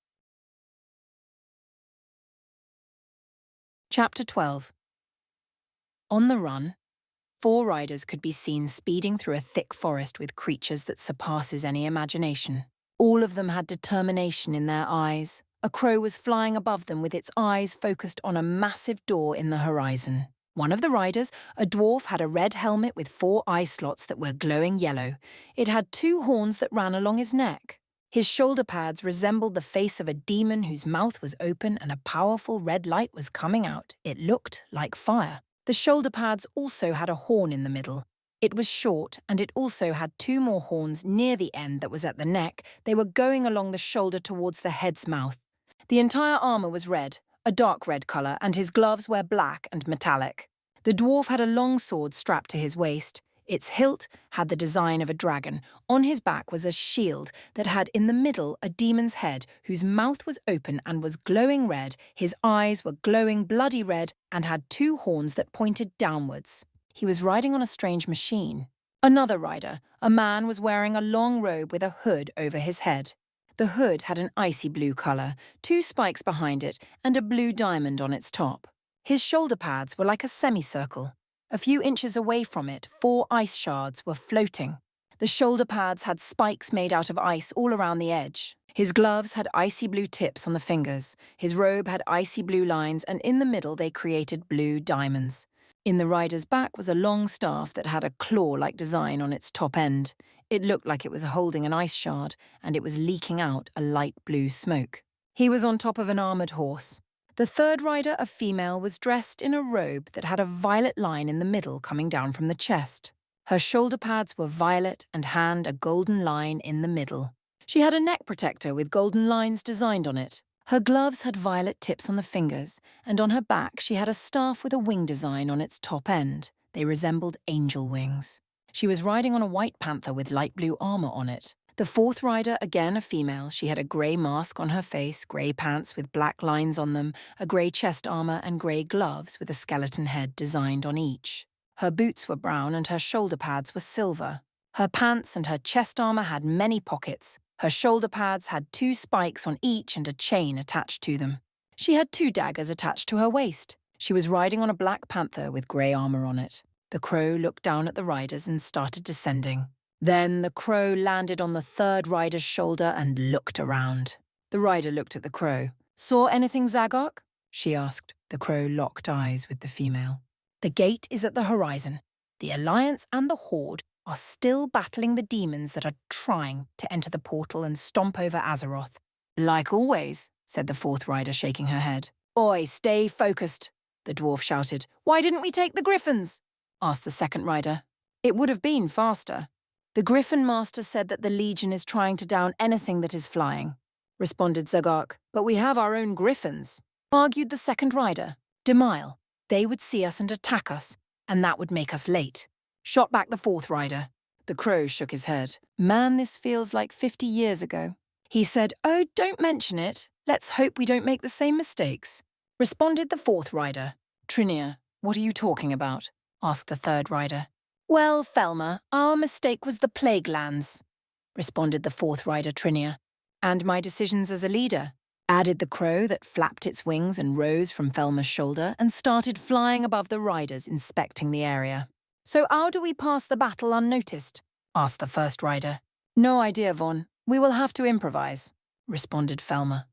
A: Chapter 12. On the run, 4 riders could be seen speeding through a thick forest with creatures that surpasses any imagination. All of them had determination in their eyes. A crow was flying above them with its eyes focused on a massive door in the horizon. One of the riders, a dwarf, had a red helmet with 4 eye slots that were glowing yellow. It had 2 horns that ran along his neck. His shoulder pads resembled the face of a demon whose mouth was open and a powerful red light was coming out. It looked like fire. The shoulder pads also had a horn in the middle. It was short, and it also had 2 more horns near the end that was at the neck. They were going along the shoulder towards the head's mouth. The entire armour was red, a dark red colour, and his gloves were black and metallic. The dwarf had a long sword strapped to his waist. Its hilt had the design of a dragon. On his back was a shield that had in the middle a demon's head whose mouth was open and was glowing red. His eyes were glowing bloody red and had 2 horns that pointed downwards. He was riding on a strange machine. Another rider, a man, was wearing a long robe with a hood over his head. The hood had an icy blue colour, 2 spikes behind it, and a blue diamond on its top. His shoulder pads were like a semicircle. A few inches away from it, 4 ice shards were floating. The shoulder pads had spikes made out of ice all around the edge. His gloves had icy blue tips on the fingers. His robe had icy blue lines, and in the middle they created blue diamonds. In the rider's back was a long staff that had a claw-like design on its top end. It looked like it was holding an ice shard, and it was leaking out a light blue smoke. He was on top of an armoured horse. The third rider, a female, was dressed in a robe that had a violet line in the middle coming down from the chest. Her shoulder pads were violet and had a golden line in the middle. She had a neck protector with golden lines designed on it. Her gloves had violet tips on the fingers, and on her back she had a staff with a wing design on its top end. They resembled angel wings. She was riding on a white panther with light blue armor on it. The fourth rider, again a female, she had a grey mask on her face, grey pants with black lines on them, a grey chest armor and grey gloves with a skeleton head designed on each. Her boots were brown and her shoulder pads were silver. Her pants and her chest armor had many pockets. Her shoulder pads had 2 spikes on each and a chain attached to them. She had 2 daggers attached to her waist. She was riding on a black panther with grey armor on it. The crow looked down at the riders and started descending. Then the crow landed on the third rider's shoulder and looked around. The rider looked at the crow. "Saw anything, Zagok?" she asked. The crow locked eyes with the female. "The gate is at the horizon. The Alliance and the Horde are still battling the demons that are trying to enter the portal and stomp over Azeroth." "Like always," said the fourth rider, shaking her head. "Oi, stay focused," the dwarf shouted. "Why didn't we take the griffins?" asked the second rider. "It would have been faster." "The Griffin Master said that the Legion is trying to down anything that is flying," responded Zagok. "But we have our own griffins," argued the second rider. "Demile. They would see us and attack us, and that would make us late," shot back the fourth rider. The crow shook his head. "Man, this feels like 50 years ago." He said, "Oh, don't mention it. Let's hope we don't make the same mistakes," responded the fourth rider. "Trinia, what are you talking about?" asked the third rider. "Well, Felma, our mistake was the plague lands," responded the fourth rider, Trinia. "And my decisions as a leader," added the crow that flapped its wings and rose from Felma's shoulder and started flying above the riders, inspecting the area. "So how do we pass the battle unnoticed?" asked the first rider. "No idea, Von. We will have to improvise," responded Felma.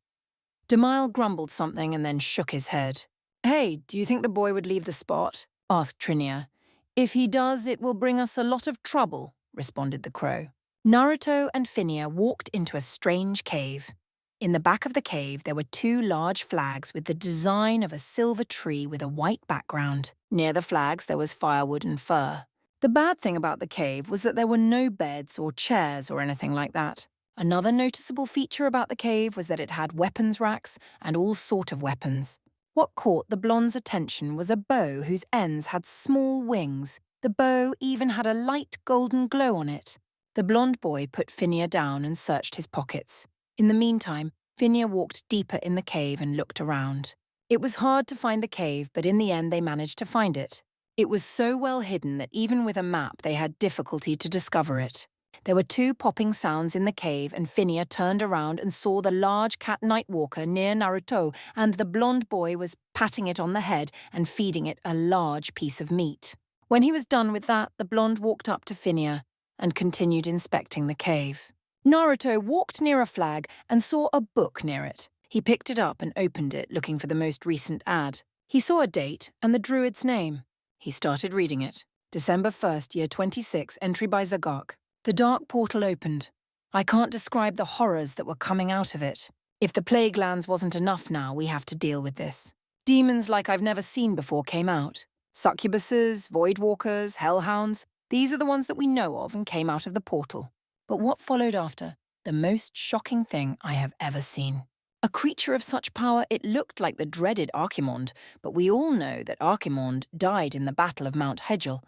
A: Demile grumbled something and then shook his head. "Hey, do you think the boy would leave the spot?" asked Trinia. "If he does, it will bring us a lot of trouble," responded the crow. Naruto and Phinia walked into a strange cave. In the back of the cave, there were 2 large flags with the design of a silver tree with a white background. Near the flags, there was firewood and fur. The bad thing about the cave was that there were no beds or chairs or anything like that. Another noticeable feature about the cave was that it had weapons racks and all sort of weapons. What caught the blonde's attention was a bow whose ends had small wings. The bow even had a light golden glow on it. The blonde boy put Phinia down and searched his pockets. In the meantime, Phinia walked deeper in the cave and looked around. It was hard to find the cave, but in the end they managed to find it. It was so well hidden that even with a map they had difficulty to discover it. There were 2 popping sounds in the cave, and Phinia turned around and saw the large cat Nightwalker near Naruto, and the blonde boy was patting it on the head and feeding it a large piece of meat. When he was done with that, the blonde walked up to Phinia and continued inspecting the cave. Naruto walked near a flag and saw a book near it. He picked it up and opened it, looking for the most recent ad. He saw a date and the druid's name. He started reading it. December 1st, year 26, entry by Zagok. The dark portal opened. I can't describe the horrors that were coming out of it. If the plague lands wasn't enough now, we have to deal with this. Demons like I've never seen before came out. Succubuses, voidwalkers, hellhounds. These are the ones that we know of and came out of the portal. But what followed after? The most shocking thing I have ever seen. A creature of such power, it looked like the dreaded Archimonde, but we all know that Archimonde died in the Battle of Mount Hegel.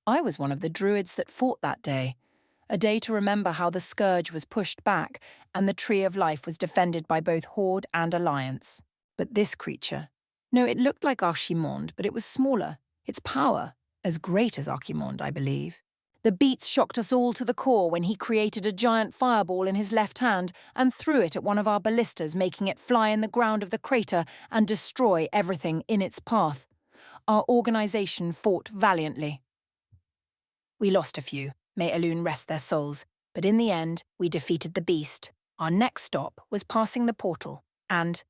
A: I was one of the druids that fought that day. A day to remember how the scourge was pushed back and the Tree of Life was defended by both Horde and Alliance. But this creature, no, it looked like Archimonde, but it was smaller. Its power, as great as Archimonde, I believe. The beats shocked us all to the core when he created a giant fireball in his left hand and threw it at one of our ballistas, making it fly in the ground of the crater and destroy everything in its path. Our organization fought valiantly. We lost a few. May Elune rest their souls, but in the end, we defeated the beast. Our next stop was passing the portal, and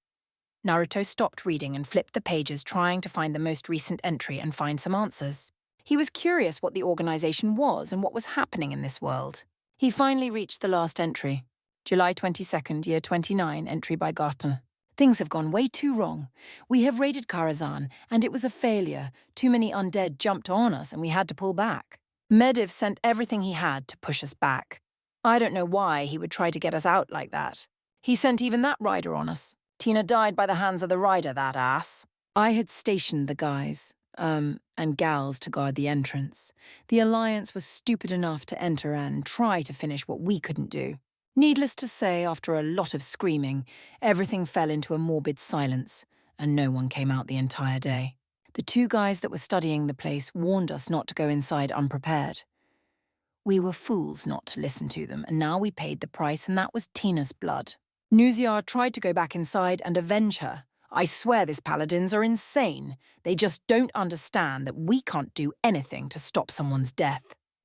A: Naruto stopped reading and flipped the pages, trying to find the most recent entry and find some answers. He was curious what the organization was and what was happening in this world. He finally reached the last entry. July 22nd, year 29, entry by Garton. Things have gone way too wrong. We have raided Karazhan, and it was a failure. Too many undead jumped on us, and we had to pull back. Mediv sent everything he had to push us back. I don't know why he would try to get us out like that. He sent even that rider on us. Tina died by the hands of the rider, that ass. I had stationed the guys, and gals to guard the entrance. The Alliance was stupid enough to enter and try to finish what we couldn't do. Needless to say, after a lot of screaming, everything fell into a morbid silence, and no one came out the entire day. The two guys that were studying the place warned us not to go inside unprepared. We were fools not to listen to them, and now we paid the price, and that was Tina's blood. Nuziar tried to go back inside and avenge her. I swear these paladins are insane. They just don't understand that we can't do anything to stop someone's death.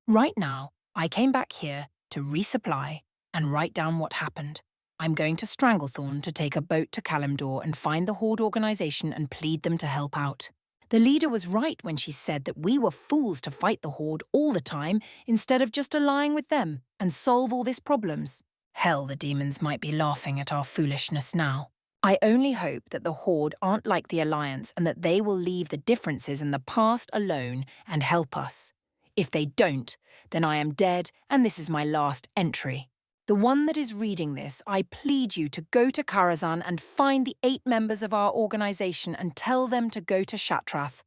A: Right now, I came back here to resupply and write down what happened. I'm going to Stranglethorn to take a boat to Kalimdor and find the Horde organization and plead them to help out. The leader was right when she said that we were fools to fight the Horde all the time instead of just allying with them and solve all these problems. Hell, the demons might be laughing at our foolishness now. I only hope that the Horde aren't like the Alliance and that they will leave the differences in the past alone and help us. If they don't, then I am dead and this is my last entry. The one that is reading this, I plead you to go to Karazhan and find the 8 members of our organization and tell them to go to Shatrath.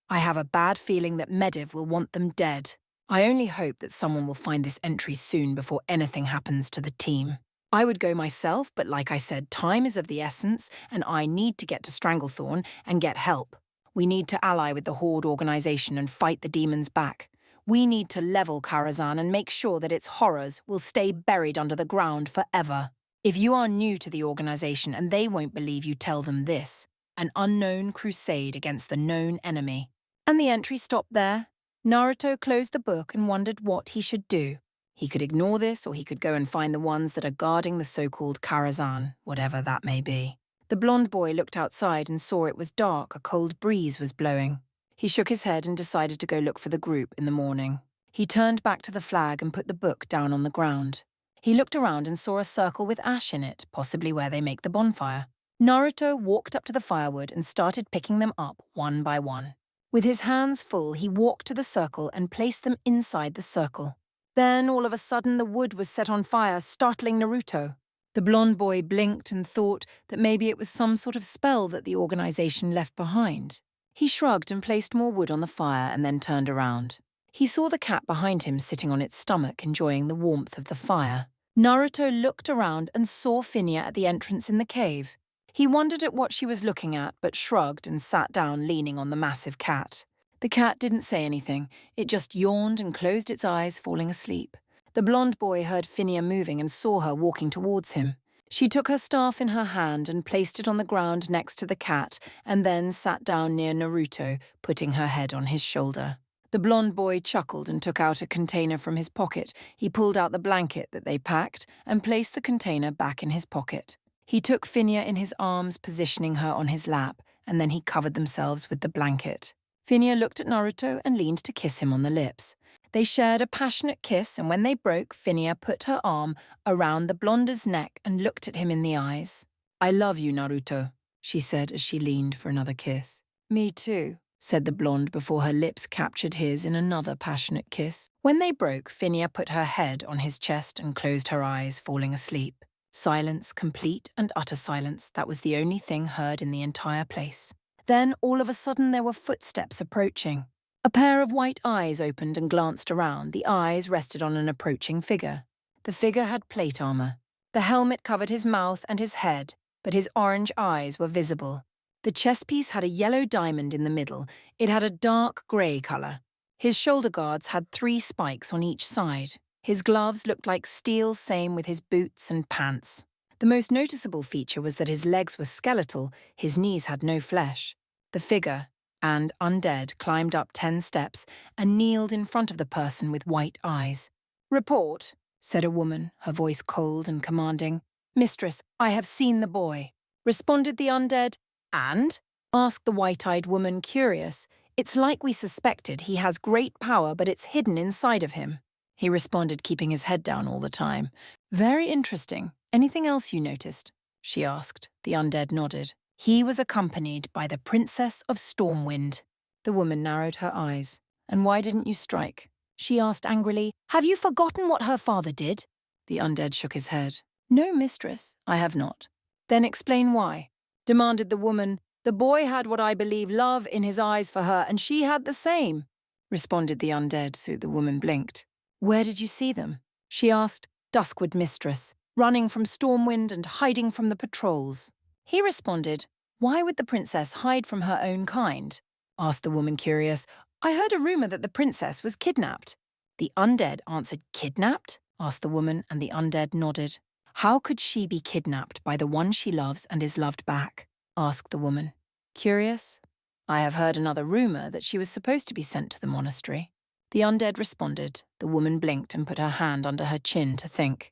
A: I have a bad feeling that Mediv will want them dead. I only hope that someone will find this entry soon before anything happens to the team. I would go myself, but like I said, time is of the essence, and I need to get to Stranglethorn and get help. We need to ally with the Horde organization and fight the demons back. We need to level Karazhan and make sure that its horrors will stay buried under the ground forever. If you are new to the organization and they won't believe you tell them this, an unknown crusade against the known enemy. And the entry stopped there. Naruto closed the book and wondered what he should do. He could ignore this, or he could go and find the ones that are guarding the so-called Karazhan, whatever that may be. The blonde boy looked outside and saw it was dark, a cold breeze was blowing. He shook his head and decided to go look for the group in the morning. He turned back to the flag and put the book down on the ground. He looked around and saw a circle with ash in it, possibly where they make the bonfire. Naruto walked up to the firewood and started picking them up one by one. With his hands full, he walked to the circle and placed them inside the circle. Then, all of a sudden, the wood was set on fire, startling Naruto. The blonde boy blinked and thought that maybe it was some sort of spell that the organization left behind. He shrugged and placed more wood on the fire and then turned around. He saw the cat behind him sitting on its stomach, enjoying the warmth of the fire. Naruto looked around and saw Phinia at the entrance in the cave. He wondered at what she was looking at, but shrugged and sat down, leaning on the massive cat. The cat didn't say anything. It just yawned and closed its eyes, falling asleep. The blonde boy heard Phinia moving and saw her walking towards him. She took her staff in her hand and placed it on the ground next to the cat, and then sat down near Naruto, putting her head on his shoulder. The blonde boy chuckled and took out a container from his pocket. He pulled out the blanket that they packed and placed the container back in his pocket. He took Phinia in his arms, positioning her on his lap, and then he covered themselves with the blanket. Phinia looked at Naruto and leaned to kiss him on the lips. They shared a passionate kiss, and when they broke, Phinia put her arm around the blonde's neck and looked at him in the eyes. "I love you, Naruto," she said as she leaned for another kiss. "Me too," said the blonde before her lips captured his in another passionate kiss. When they broke, Phinia put her head on his chest and closed her eyes, falling asleep. Silence, complete and utter silence, that was the only thing heard in the entire place. Then, all of a sudden, there were footsteps approaching. A pair of white eyes opened and glanced around. The eyes rested on an approaching figure. The figure had plate armor. The helmet covered his mouth and his head, but his orange eyes were visible. The chest piece had a yellow diamond in the middle. It had a dark grey color. His shoulder guards had 3 spikes on each side. His gloves looked like steel, same with his boots and pants. The most noticeable feature was that his legs were skeletal, his knees had no flesh. The figure, and undead, climbed up 10 steps and kneeled in front of the person with white eyes. "Report," said a woman, her voice cold and commanding. "Mistress, I have seen the boy," responded the undead. "And?" asked the white-eyed woman, curious. "It's like we suspected. He has great power, but it's hidden inside of him." He responded, keeping his head down all the time. "Very interesting. Anything else you noticed?" she asked. The undead nodded. "He was accompanied by the Princess of Stormwind." The woman narrowed her eyes. "And why didn't you strike?" she asked angrily. "Have you forgotten what her father did?" The undead shook his head. No, mistress, I have not. Then explain why, demanded the woman. The boy had what I believe love in his eyes for her, and she had the same, responded the undead, so the woman blinked. Where did you see them? She asked, Duskward mistress, running from Stormwind and hiding from the patrols. He responded, Why would the princess hide from her own kind? Asked the woman, curious. I heard a rumor that the princess was kidnapped. The undead answered, Kidnapped? Asked the woman, and the undead nodded. How could she be kidnapped by the one she loves and is loved back? Asked the woman. Curious? I have heard another rumor that she was supposed to be sent to the monastery. The undead responded. The woman blinked and put her hand under her chin to think.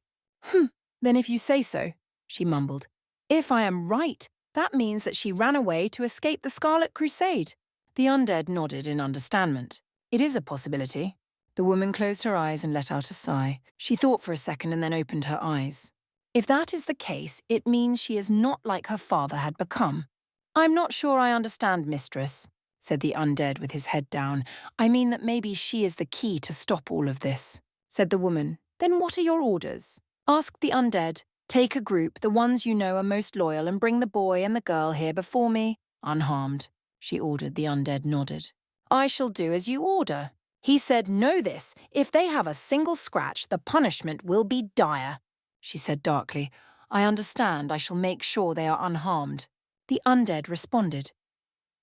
A: Then if you say so, she mumbled. If I am right, that means that she ran away to escape the Scarlet Crusade. The undead nodded in understandment. It is a possibility. The woman closed her eyes and let out a sigh. She thought for a second and then opened her eyes. If that is the case, it means she is not like her father had become. I'm not sure I understand, mistress, said the undead with his head down. I mean that maybe she is the key to stop all of this, said the woman. Then what are your orders? Asked the undead. Take a group, the ones you know are most loyal, and bring the boy and the girl here before me, unharmed, she ordered. The undead nodded. I shall do as you order. He said, know this, if they have a single scratch, the punishment will be dire, she said darkly. I understand, I shall make sure they are unharmed. The undead responded.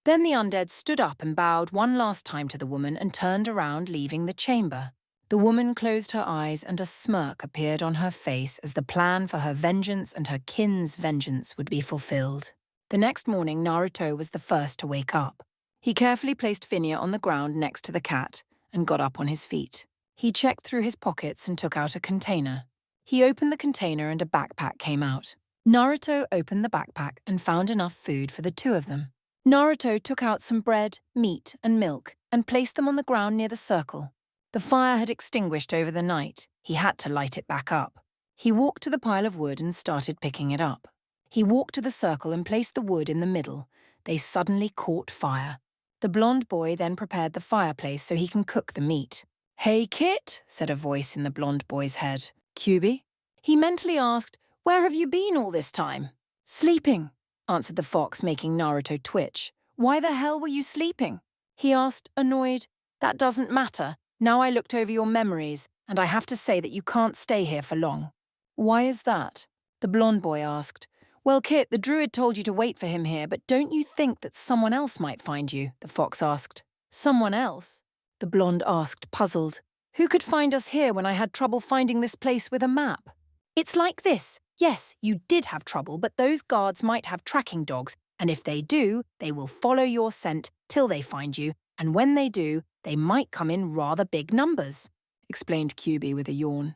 A: Then the undead stood up and bowed one last time to the woman and turned around, leaving the chamber. The woman closed her eyes and a smirk appeared on her face as the plan for her vengeance and her kin's vengeance would be fulfilled. The next morning, Naruto was the first to wake up. He carefully placed Phinia on the ground next to the cat and got up on his feet. He checked through his pockets and took out a container. He opened the container and a backpack came out. Naruto opened the backpack and found enough food for the two of them. Naruto took out some bread, meat, and milk and placed them on the ground near the circle. The fire had extinguished over the night. He had to light it back up. He walked to the pile of wood and started picking it up. He walked to the circle and placed the wood in the middle. They suddenly caught fire. The blonde boy then prepared the fireplace so he can cook the meat. Hey, Kit, said a voice in the blonde boy's head. Kyubi? He mentally asked, Where have you been all this time? Sleeping, answered the fox, making Naruto twitch. Why the hell were you sleeping? He asked, annoyed. That doesn't matter. Now I looked over your memories, and I have to say that you can't stay here for long. Why is that? The blonde boy asked. Well, Kit, the druid told you to wait for him here, but don't you think that someone else might find you? The fox asked. Someone else? The blonde asked, puzzled. Who could find us here when I had trouble finding this place with a map? It's like this. Yes, you did have trouble, but those guards might have tracking dogs, and if they do, they will follow your scent till they find you, and when they do, they might come in rather big numbers, explained Kyubi with a yawn.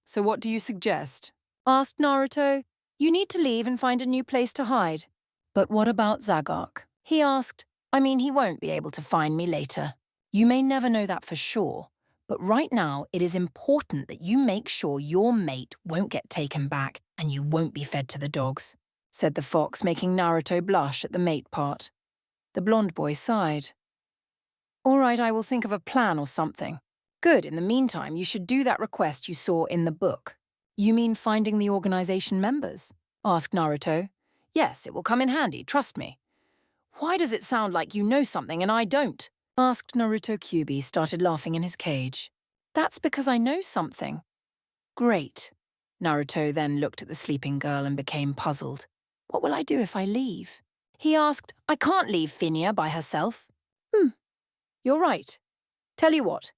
A: So what do you suggest? Asked Naruto. You need to leave and find a new place to hide. But what about Zagark? He asked. I mean, he won't be able to find me later. You may never know that for sure, but right now it is important that you make sure your mate won't get taken back and you won't be fed to the dogs, said the fox, making Naruto blush at the mate part. The blonde boy sighed. All right, I will think of a plan or something. Good, in the meantime, you should do that request you saw in the book. You mean finding the organization members? Asked Naruto. Yes, it will come in handy, trust me. Why does it sound like you know something and I don't? Asked Naruto. Kyubi started laughing in his cage. That's because I know something. Great. Naruto then looked at the sleeping girl and became puzzled. What will I do if I leave? He asked. I can't leave Phinia by herself. You're right. Tell you what.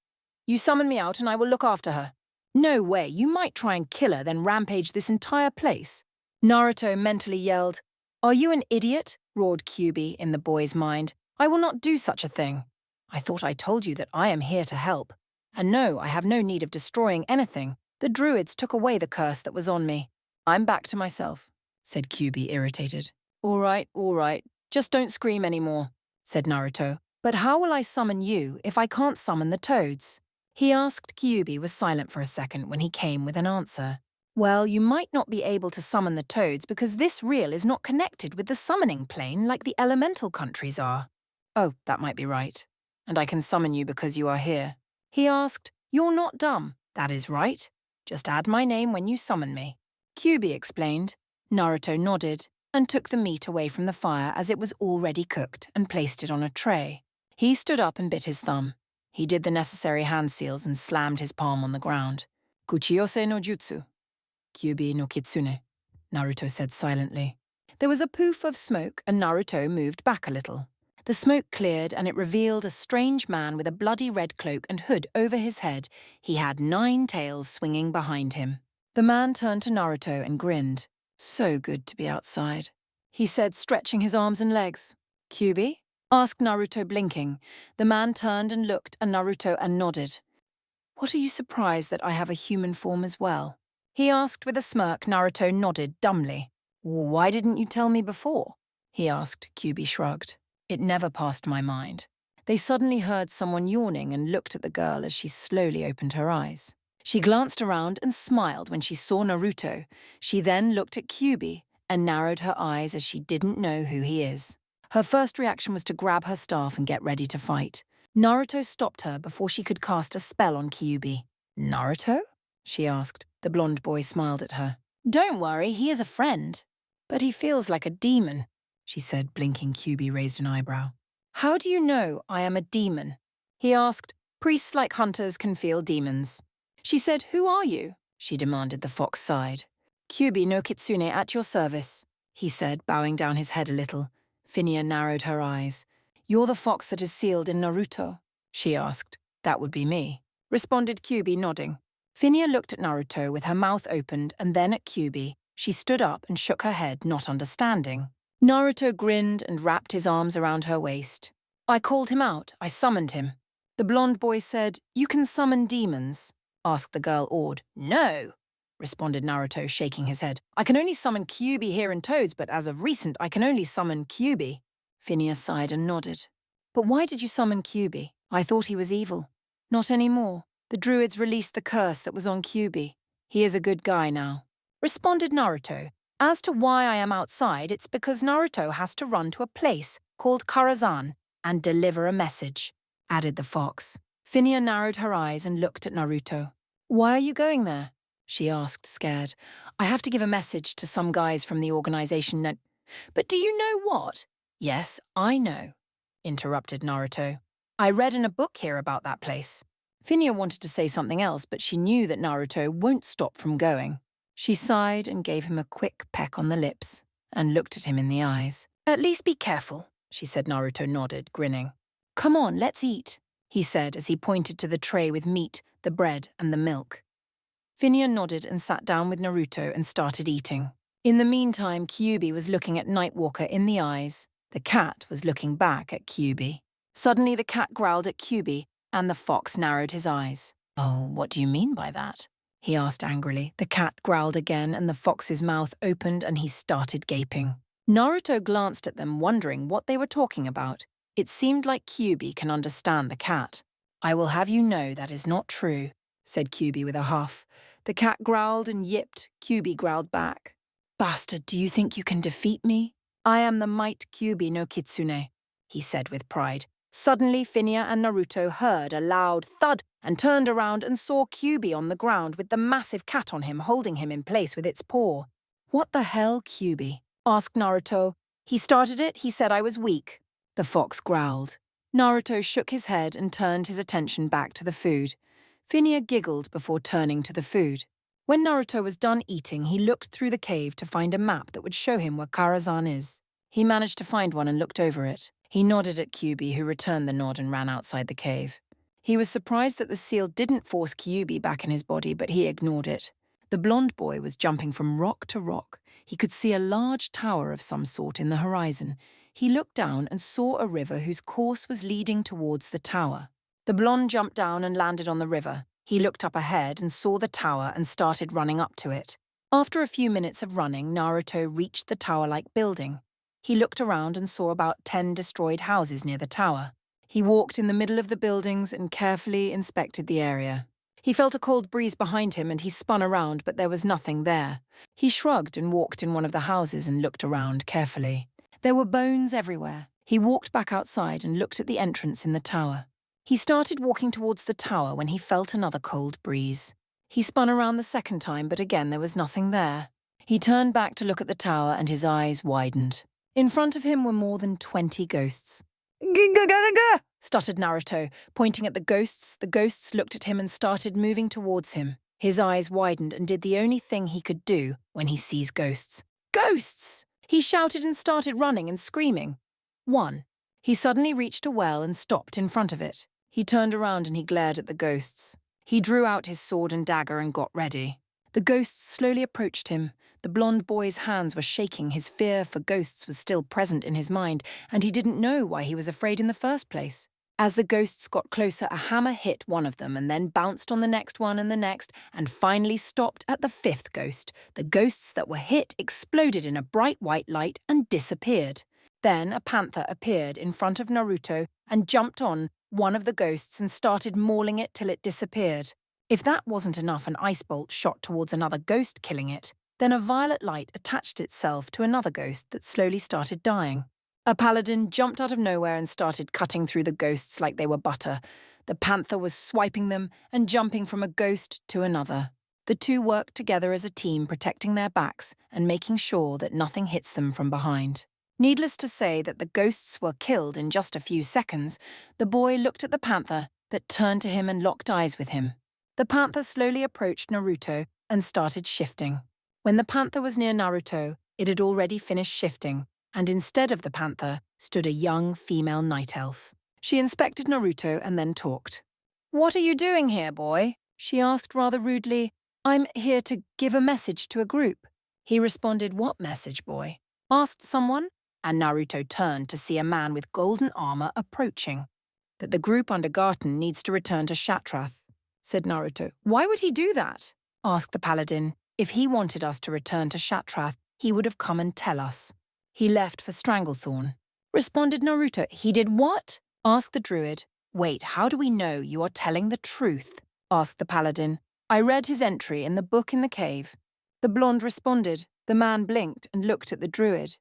A: You summon me out and I will look after her. No way, you might try and kill her, then rampage this entire place. Naruto mentally yelled. Are you an idiot? Roared Kyubi in the boy's mind. I will not do such a thing. I thought I told you that I am here to help. And no, I have no need of destroying anything. The druids took away the curse that was on me. I'm back to myself, said Kyubi, irritated. All right. Just don't scream anymore, said Naruto. But how will I summon you if I can't summon the toads? He asked. Kyubi was silent for a second when he came with an answer. Well, you might not be able to summon the toads because this reel is not connected with the summoning plane like the elemental countries are. Oh, that might be right. And I can summon you because you are here. He asked. You're not dumb. That is right. Just add my name when you summon me. Kyuubi explained. Naruto nodded and took the meat away from the fire as it was already cooked and placed it on a tray. He stood up and bit his thumb. He did the necessary hand seals and slammed his palm on the ground. Kuchiyose no jutsu. Kyuubi no kitsune, Naruto said silently. There was a poof of smoke and Naruto moved back a little. The smoke cleared and it revealed a strange man with a bloody red cloak and hood over his head. He had 9 tails swinging behind him. The man turned to Naruto and grinned. So good to be outside, he said, stretching his arms and legs. Kyuubi? Asked Naruto, blinking. The man turned and looked at Naruto and nodded. What, are you surprised that I have a human form as well? He asked with a smirk. Naruto nodded dumbly. Why didn't you tell me before? He asked. Kyuubi shrugged. It never passed my mind. They suddenly heard someone yawning and looked at the girl as she slowly opened her eyes. She glanced around and smiled when she saw Naruto. She then looked at Kyuubi and narrowed her eyes as she didn't know who he is. Her first reaction was to grab her staff and get ready to fight. Naruto stopped her before she could cast a spell on Kyuubi. Naruto? She asked. The blonde boy smiled at her. Don't worry, he is a friend. But he feels like a demon, she said, blinking. Kyuubi raised an eyebrow. How do you know I am a demon? He asked. Priests like hunters can feel demons. She said, who are you? She demanded. The fox sighed. Kyuubi no kitsune at your service, he said, bowing down his head a little. Phinia narrowed her eyes. You're the fox that is sealed in Naruto? She asked. That would be me, responded Kyuubi, nodding. Phinia looked at Naruto with her mouth opened and then at Kyuubi. She stood up and shook her head, not understanding. Naruto grinned and wrapped his arms around her waist. I called him out. I summoned him. The blonde boy said, You can summon demons? Asked the girl, awed. No, responded Naruto, shaking his head. I can only summon Kyuubi here in Toads, but as of recent, I can only summon Kyuubi. Phineas sighed and nodded. But why did you summon Kyuubi? I thought he was evil. Not anymore. The druids released the curse that was on Kyuubi. He is a good guy now. Responded Naruto. As to why I am outside, it's because Naruto has to run to a place called Karazhan and deliver a message, added the fox. Phinia narrowed her eyes and looked at Naruto. Why are you going there? She asked, scared. I have to give a message to some guys from the organization that... But do you know what? Yes, I know, interrupted Naruto. I read in a book here about that place. Phinia wanted to say something else, but she knew that Naruto won't stop from going. She sighed and gave him a quick peck on the lips and looked at him in the eyes. At least be careful, she said. Naruto nodded, grinning. Come on, let's eat, he said as he pointed to the tray with meat, the bread and the milk. Phinia nodded and sat down with Naruto and started eating. In the meantime, Kyuubi was looking at Nightwalker in the eyes. The cat was looking back at Kyuubi. Suddenly the cat growled at Kyuubi and the fox narrowed his eyes. Oh, what do you mean by that? He asked angrily. The cat growled again and the fox's mouth opened and he started gaping. Naruto glanced at them, wondering what they were talking about. It seemed like Kyuubi can understand the cat. I will have you know that is not true, said Kyuubi with a huff. The cat growled and yipped. Kyuubi growled back. Bastard, do you think you can defeat me? I am the might Kyuubi no kitsune, he said with pride. Suddenly, Phinia and Naruto heard a loud thud and turned around and saw Kyuubi on the ground with the massive cat on him, holding him in place with its paw. What the hell, Kyuubi? Asked Naruto. He started it. He said I was weak. The fox growled. Naruto shook his head and turned his attention back to the food. Phinia giggled before turning to the food. When Naruto was done eating, he looked through the cave to find a map that would show him where Karazhan is. He managed to find one and looked over it. He nodded at Kyuubi, who returned the nod and ran outside the cave. He was surprised that the seal didn't force Kyuubi back in his body, but he ignored it. The blonde boy was jumping from rock to rock. He could see a large tower of some sort in the horizon. He looked down and saw a river whose course was leading towards the tower. The blonde jumped down and landed on the river. He looked up ahead and saw the tower and started running up to it. After a few minutes of running, Naruto reached the tower-like building. He looked around and saw about 10 destroyed houses near the tower. He walked in the middle of the buildings and carefully inspected the area. He felt a cold breeze behind him and he spun around, but there was nothing there. He shrugged and walked in one of the houses and looked around carefully. There were bones everywhere. He walked back outside and looked at the entrance in the tower. He started walking towards the tower when he felt another cold breeze. He spun around the second time, but again there was nothing there. He turned back to look at the tower and his eyes widened. In front of him were more than 20 ghosts. "Gah!" stuttered Naruto, pointing at the ghosts. The ghosts looked at him and started moving towards him. His eyes widened and did the only thing he could do when he sees ghosts. "Ghosts!" He shouted and started running and screaming. 1. He suddenly reached a well and stopped in front of it. He turned around and he glared at the ghosts. He drew out his sword and dagger and got ready. The ghosts slowly approached him. The blonde boy's hands were shaking. His fear for ghosts was still present in his mind, and he didn't know why he was afraid in the first place. As the ghosts got closer, a hammer hit one of them and then bounced on the next one and the next, and finally stopped at the 5th ghost. The ghosts that were hit exploded in a bright white light and disappeared. Then a panther appeared in front of Naruto and jumped on one of the ghosts and started mauling it till it disappeared. If that wasn't enough, an ice bolt shot towards another ghost, killing it. Then a violet light attached itself to another ghost that slowly started dying. A paladin jumped out of nowhere and started cutting through the ghosts like they were butter. The panther was swiping them and jumping from a ghost to another. The two worked together as a team, protecting their backs and making sure that nothing hits them from behind. Needless to say that the ghosts were killed in just a few seconds. The boy looked at the panther that turned to him and locked eyes with him. The panther slowly approached Naruto and started shifting. When the panther was near Naruto, it had already finished shifting, and instead of the panther stood a young female night elf. She inspected Naruto and then talked. "What are you doing here, boy?" she asked rather rudely. "I'm here to give a message to a group." He responded, "What message, boy?" asked someone, and Naruto turned to see a man with golden armor approaching. "That the group under Garten needs to return to Shatrath," said Naruto. "Why would he do that?" asked the paladin. "If he wanted us to return to Shatrath, he would have come and tell us." "He left for Stranglethorn," responded Naruto. "He did what?" asked the druid. "Wait, how do we know you are telling the truth?" asked the paladin. "I read his entry in the book in the cave." The blonde responded. The man blinked and looked at the druid.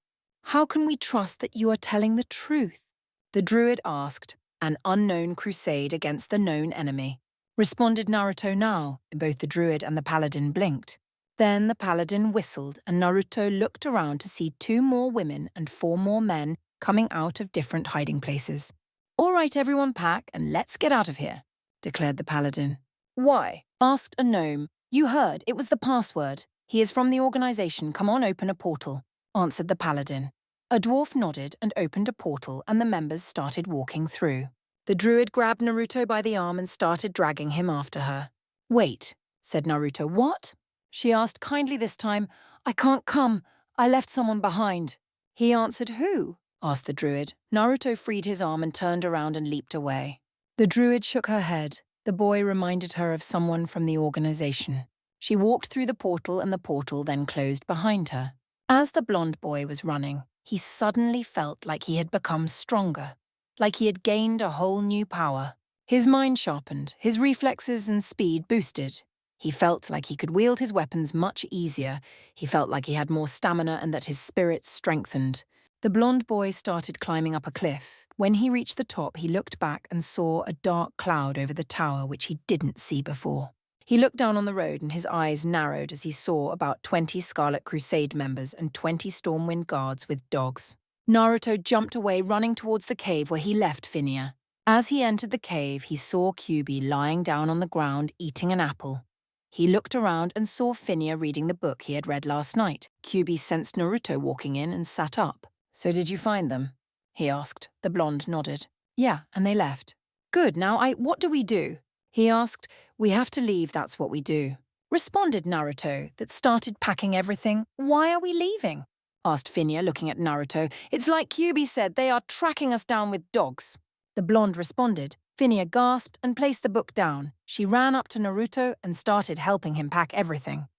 A: "How can we trust that you are telling the truth?" The druid asked. "An unknown crusade against the known enemy," responded Naruto now. Both the druid and the paladin blinked. Then the paladin whistled and Naruto looked around to see 2 more women and 4 more men coming out of different hiding places. "All right, everyone pack and let's get out of here," declared the paladin. "Why?" asked a gnome. "You heard, it was the password. He is from the organization. Come on, open a portal," answered the paladin. A dwarf nodded and opened a portal, and the members started walking through. The druid grabbed Naruto by the arm and started dragging him after her. "Wait," said Naruto. "What?" she asked kindly this time. "I can't come. I left someone behind." He answered. "Who?" asked the druid. Naruto freed his arm and turned around and leaped away. The druid shook her head. The boy reminded her of someone from the organization. She walked through the portal and the portal then closed behind her. As the blonde boy was running, he suddenly felt like he had become stronger, like he had gained a whole new power. His mind sharpened, his reflexes and speed boosted. He felt like he could wield his weapons much easier. He felt like he had more stamina and that his spirit strengthened. The blonde boy started climbing up a cliff. When he reached the top, he looked back and saw a dark cloud over the tower which he didn't see before. He looked down on the road and his eyes narrowed as he saw about 20 Scarlet Crusade members and 20 Stormwind guards with dogs. Naruto jumped away, running towards the cave where he left Phinia. As he entered the cave, he saw Kyubi lying down on the ground eating an apple. He looked around and saw Phinia reading the book he had read last night. Kyubi sensed Naruto walking in and sat up. "So did you find them?" he asked. The blonde nodded. "Yeah, and they left." "Good, now what do we do?" he asked. "We have to leave, that's what we do," responded Naruto, that started packing everything. "Why are we leaving?" asked Phinia, looking at Naruto. "It's like Kyubi said, they are tracking us down with dogs." The blonde responded. Phinia gasped and placed the book down. She ran up to Naruto and started helping him pack everything.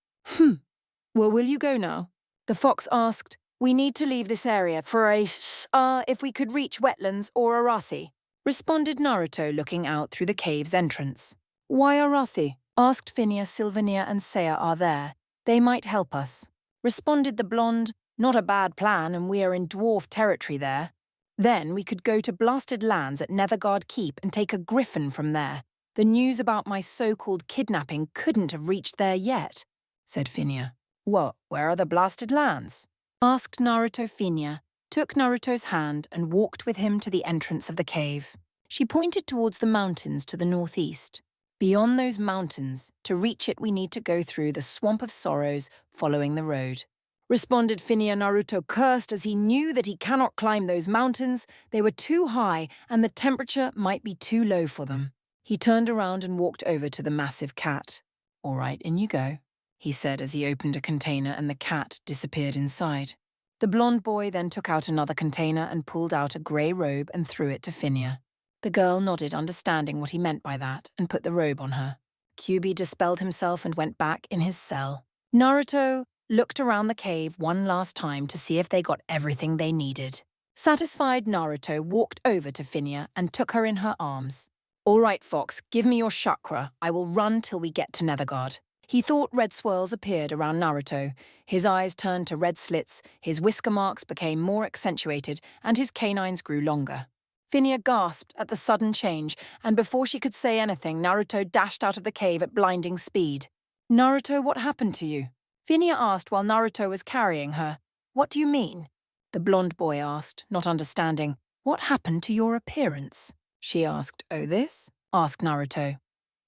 A: Well, will you go now?" The fox asked. "We need to leave this area for if we could reach wetlands or Arathi," responded Naruto, looking out through the cave's entrance. "Why Arathi?" asked Phinia. "Sylvania and Saya are there. They might help us," responded the blonde. "Not a bad plan, and we are in dwarf territory there. Then we could go to Blasted Lands at Netherguard Keep and take a griffin from there. The news about my so-called kidnapping couldn't have reached there yet, said Finia. What, where are the blasted lands? Asked Naruto. Finia took Naruto's hand and walked with him to the entrance of the cave. She pointed towards the mountains to the northeast. Beyond those mountains, to reach it we need to go through the Swamp of Sorrows, following the road. Responded Finia. Naruto cursed as he knew that he cannot climb those mountains. They were too high and the temperature might be too low for them. He turned around and walked over to the massive cat. All right, in you go, he said as he opened a container and the cat disappeared inside. The blonde boy then took out another container and pulled out a grey robe and threw it to Finia. The girl nodded, understanding what he meant by that, and put the robe on her. Kyuubi dispelled himself and went back in his cell. Naruto looked around the cave one last time to see if they got everything they needed. Satisfied, Naruto walked over to Finia and took her in her arms. All right, Fox, give me your chakra. I will run till we get to Nethergard. He thought red swirls appeared around Naruto. His eyes turned to red slits, his whisker marks became more accentuated, and his canines grew longer. Finia gasped at the sudden change, and before she could say anything, Naruto dashed out of the cave at blinding speed. Naruto, what happened to you? Finia asked while Naruto was carrying her. What do you mean? The blonde boy asked, not understanding. What happened to your appearance? She asked. Oh, this? Asked Naruto.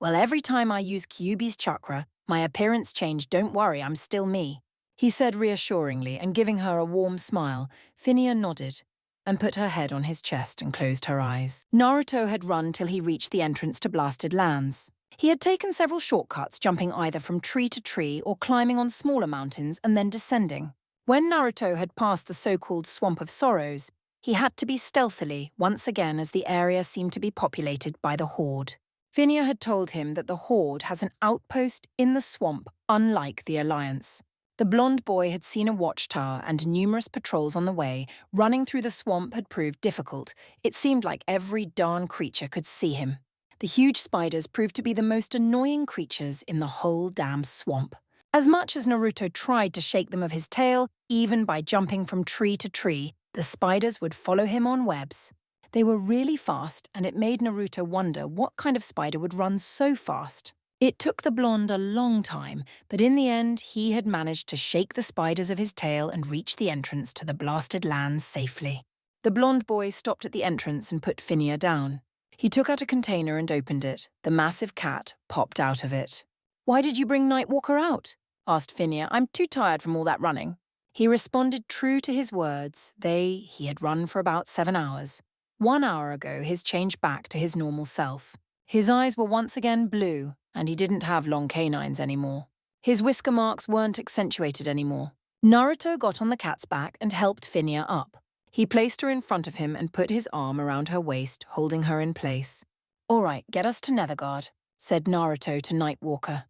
A: Well, every time I use Kyuubi's chakra, my appearance changed. Don't worry, I'm still me, he said reassuringly, and giving her a warm smile, Finia nodded and put her head on his chest and closed her eyes. Naruto had run till he reached the entrance to Blasted Lands. He had taken several shortcuts, jumping either from tree to tree or climbing on smaller mountains and then descending. When Naruto had passed the so-called Swamp of Sorrows, he had to be stealthily once again as the area seemed to be populated by the Horde. Finia had told him that the Horde has an outpost in the swamp, unlike the Alliance. The blonde boy had seen a watchtower and numerous patrols on the way. Running through the swamp had proved difficult. It seemed like every darn creature could see him. The huge spiders proved to be the most annoying creatures in the whole damn swamp. As much as Naruto tried to shake them of his tail, even by jumping from tree to tree, the spiders would follow him on webs. They were really fast, and it made Naruto wonder what kind of spider would run so fast. It took the blonde a long time, but in the end he had managed to shake the spiders of his tail and reach the entrance to the Blasted Lands safely. The blonde boy stopped at the entrance and put Finia down. He took out a container and opened it. The massive cat popped out of it. Why did you bring Nightwalker out? Asked Finia. I'm too tired from all that running. He responded true to his words. He had run for about 7 hours. 1 hour ago, his changed back to his normal self. His eyes were once again blue, and he didn't have long canines anymore. His whisker marks weren't accentuated anymore. Naruto got on the cat's back and helped Finia up. He placed her in front of him and put his arm around her waist, holding her in place. All right, get us to Nethergard, said Naruto to Nightwalker.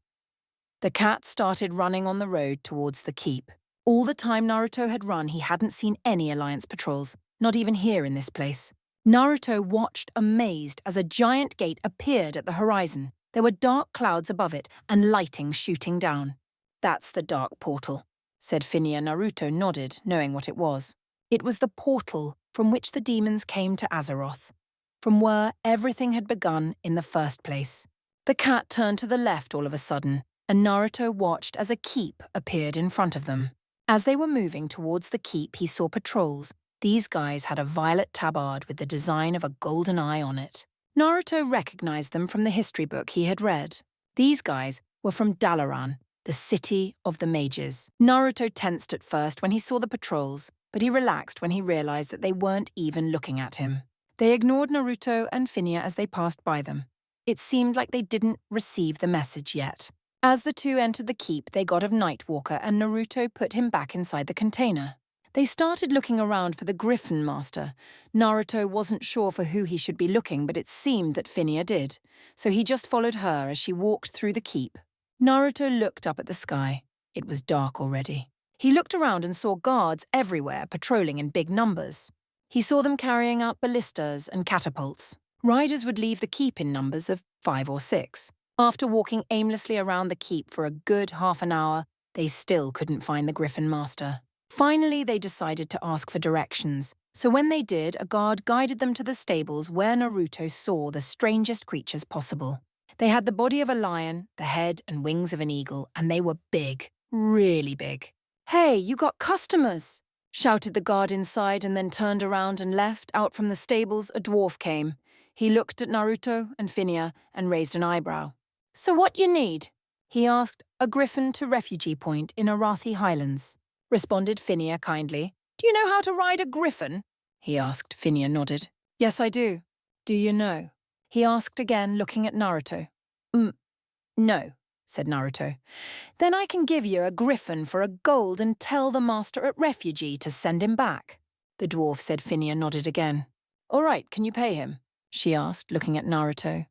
A: The cat started running on the road towards the keep. All the time Naruto had run, he hadn't seen any Alliance patrols, not even here in this place. Naruto watched amazed as a giant gate appeared at the horizon. There were dark clouds above it and lighting shooting down. That's the dark portal, said Finia. Naruto nodded, knowing what it was. It was the portal from which the demons came to Azeroth, from where everything had begun in the first place. The cat turned to the left all of a sudden, and Naruto watched as a keep appeared in front of them. As they were moving towards the keep, he saw patrols. These guys had a violet tabard with the design of a golden eye on it. Naruto recognized them from the history book he had read. These guys were from Dalaran, the city of the mages. Naruto tensed at first when he saw the patrols, but he relaxed when he realized that they weren't even looking at him. They ignored Naruto and Finia as they passed by them. It seemed like they didn't receive the message yet. As the two entered the keep, they got of Nightwalker and Naruto put him back inside the container. They started looking around for the Griffin Master. Naruto wasn't sure for who he should be looking, but it seemed that Finia did, so he just followed her as she walked through the keep. Naruto looked up at the sky. It was dark already. He looked around and saw guards everywhere patrolling in big numbers. He saw them carrying out ballistas and catapults. Riders would leave the keep in numbers of 5 or 6. After walking aimlessly around the keep for a good half an hour, they still couldn't find the Griffin Master. Finally, they decided to ask for directions, so when they did, a guard guided them to the stables where Naruto saw the strangest creatures possible. They had the body of a lion, the head and wings of an eagle, and they were big, really big. "Hey, you got customers!" shouted the guard inside, and then turned around and left. Out from the stables, a dwarf came. He looked at Naruto and Phinia and raised an eyebrow. "So what you need?" he asked. "A griffin to Refugee Point in Arathi Highlands," responded Phinia kindly. "Do you know how to ride a griffin?" he asked. Phinia nodded. "Yes, I do." "Do you know?" he asked again, looking at Naruto. No," said Naruto. "Then I can give you a griffin for a gold and tell the master at Refugee to send him back." The dwarf said. Phinia nodded again. "All right, can you pay him?" she asked, looking at Naruto.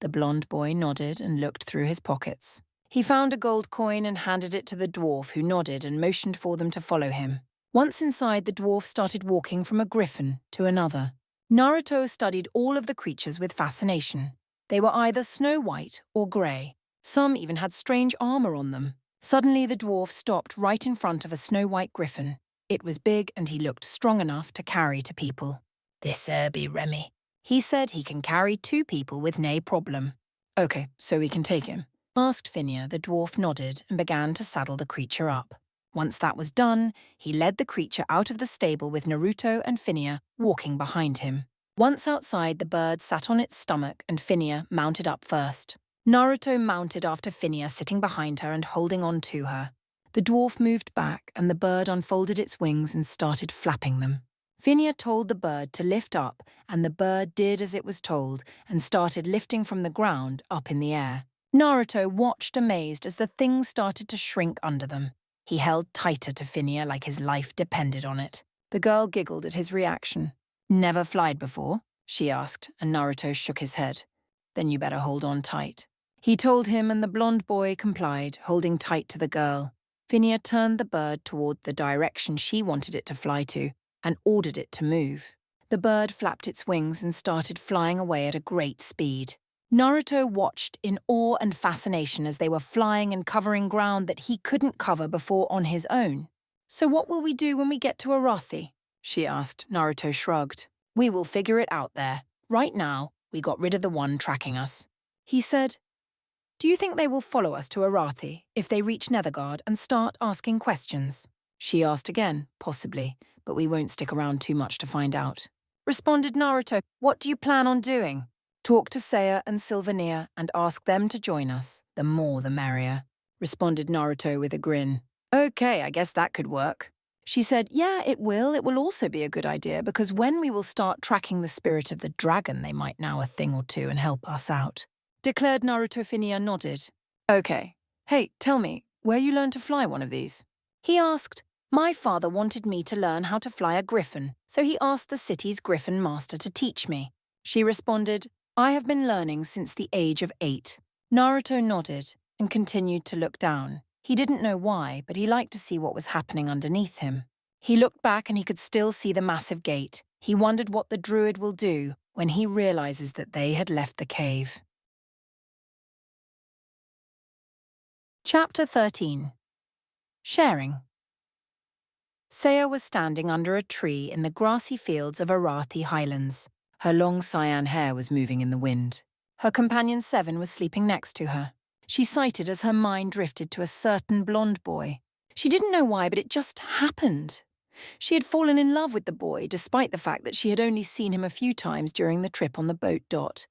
A: The blonde boy nodded and looked through his pockets. He found a gold coin and handed it to the dwarf, who nodded and motioned for them to follow him. Once inside, the dwarf started walking from a griffin to another. Naruto studied all of the creatures with fascination. They were either snow-white or grey. Some even had strange armor on them. Suddenly, the dwarf stopped right in front of a snow-white griffin. It was big and he looked strong enough to carry to people. "This be Remy. He said he can carry 2 people with nae problem." "Okay, so we can take him?" asked Phinia. The dwarf nodded and began to saddle the creature up. Once that was done, he led the creature out of the stable with Naruto and Phinia walking behind him. Once outside, the bird sat on its stomach and Phinia mounted up first. Naruto mounted after Phinia, sitting behind her and holding on to her. The dwarf moved back and the bird unfolded its wings and started flapping them. Phinia told the bird to lift up, and the bird did as it was told and started lifting from the ground up in the air. Naruto watched amazed as the thing started to shrink under them. He held tighter to Phinia like his life depended on it. The girl giggled at his reaction. "Never flied before?" she asked, and Naruto shook his head. "Then you better hold on tight." He told him, and the blonde boy complied, holding tight to the girl. Phinia turned the bird toward the direction she wanted it to fly to and ordered it to move. The bird flapped its wings and started flying away at a great speed. Naruto watched in awe and fascination as they were flying and covering ground that he couldn't cover before on his own. "So what will we do when we get to Arathi?" she asked. Naruto shrugged. "We will figure it out there. Right now, we got rid of the one tracking us." He said, "Do you think they will follow us to Arathi if they reach Nethergard and start asking questions?" She asked again, "Possibly, but we won't stick around too much to find out." Responded Naruto, "What do you plan on doing?" "Talk to Seiya and Sylvania and ask them to join us. The more the merrier," responded Naruto with a grin. "Okay, I guess that could work." She said, "Yeah, it will. It will also be a good idea because when we will start tracking the spirit of the dragon, they might know a thing or two and help us out." Declared Naruto. Phinia nodded. "Okay. Hey, tell me, where you learned to fly one of these?" He asked. "My father wanted me to learn how to fly a griffin, so he asked the city's griffin master to teach me." She responded, "I have been learning since the age of 8. Naruto nodded and continued to look down. He didn't know why, but he liked to see what was happening underneath him. He looked back and he could still see the massive gate. He wondered what the druid will do when he realizes that they had left the cave. Chapter 13. Sharing. Seiya was standing under a tree in the grassy fields of Arathi Highlands. Her long cyan hair was moving in the wind. Her companion Seven was sleeping next to her. She sighed as her mind drifted to a certain blonde boy. She didn't know why, but it just happened. She had fallen in love with the boy, despite the fact that she had only seen him a few times during the trip on the boat.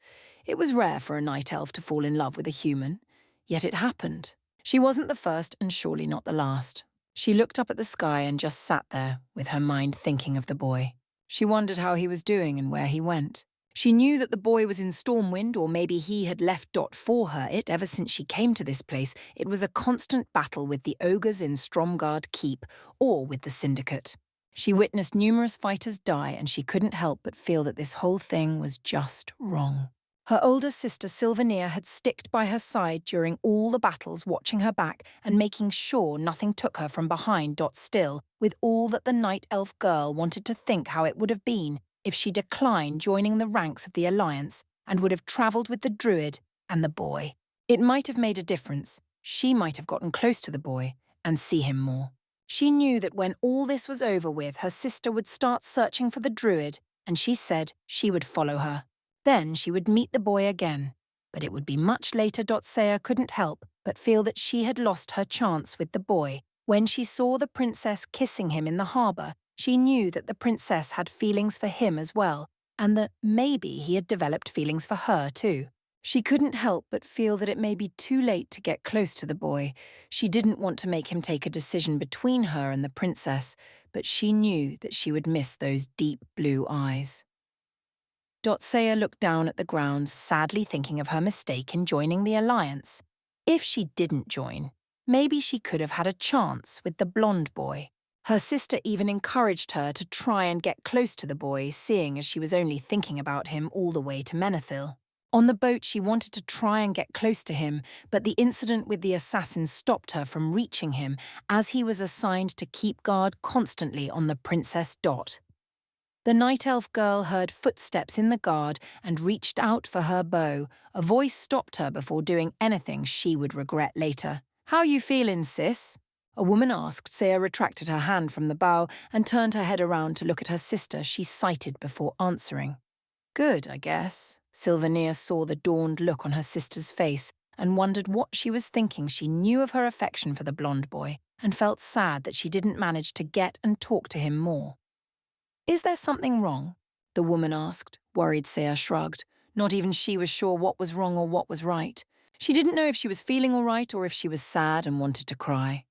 A: It was rare for a night elf to fall in love with a human, yet it happened. She wasn't the first and surely not the last. She looked up at the sky and just sat there, with her mind thinking of the boy. She wondered how he was doing and where he went. She knew that the boy was in Stormwind, or maybe he had left for her. Ever since she came to this place, it was a constant battle with the ogres in Stromgard Keep, or with the Syndicate. She witnessed numerous fighters die, and she couldn't help but feel that this whole thing was just wrong. Her older sister Sylvania had sticked by her side during all the battles, watching her back and making sure nothing took her from behind. Still, with all that, the night elf girl wanted to think how it would have been if she declined joining the ranks of the Alliance and would have travelled with the druid and the boy. It might have made a difference. She might have gotten close to the boy and see him more. She knew that when all this was over with, her sister would start searching for the druid, and she said she would follow her. Then she would meet the boy again. But it would be much later. Saya couldn't help but feel that she had lost her chance with the boy. When she saw the princess kissing him in the harbour, she knew that the princess had feelings for him as well, and that maybe he had developed feelings for her too. She couldn't help but feel that it may be too late to get close to the boy. She didn't want to make him take a decision between her and the princess, but she knew that she would miss those deep blue eyes. Saya looked down at the ground, sadly thinking of her mistake in joining the alliance. If she didn't join, maybe she could have had a chance with the blonde boy. Her sister even encouraged her to try and get close to the boy, seeing as she was only thinking about him all the way to Menethil. On the boat, she wanted to try and get close to him, but the incident with the assassin stopped her from reaching him, as he was assigned to keep guard constantly on the Princess Dot. The night elf girl heard footsteps in the guard and reached out for her bow. A voice stopped her before doing anything she would regret later. "How you feelin', sis?" a woman asked. Saya retracted her hand from the bow and turned her head around to look at her sister she sighted before answering. "Good, I guess." Sylvania saw the dawned look on her sister's face and wondered what she was thinking. She knew of her affection for the blonde boy and felt sad that she didn't manage to get and talk to him more. "Is there something wrong?" the woman asked. Worried Saya shrugged. Not even she was sure what was wrong or what was right. She didn't know if she was feeling all right or if she was sad and wanted to cry.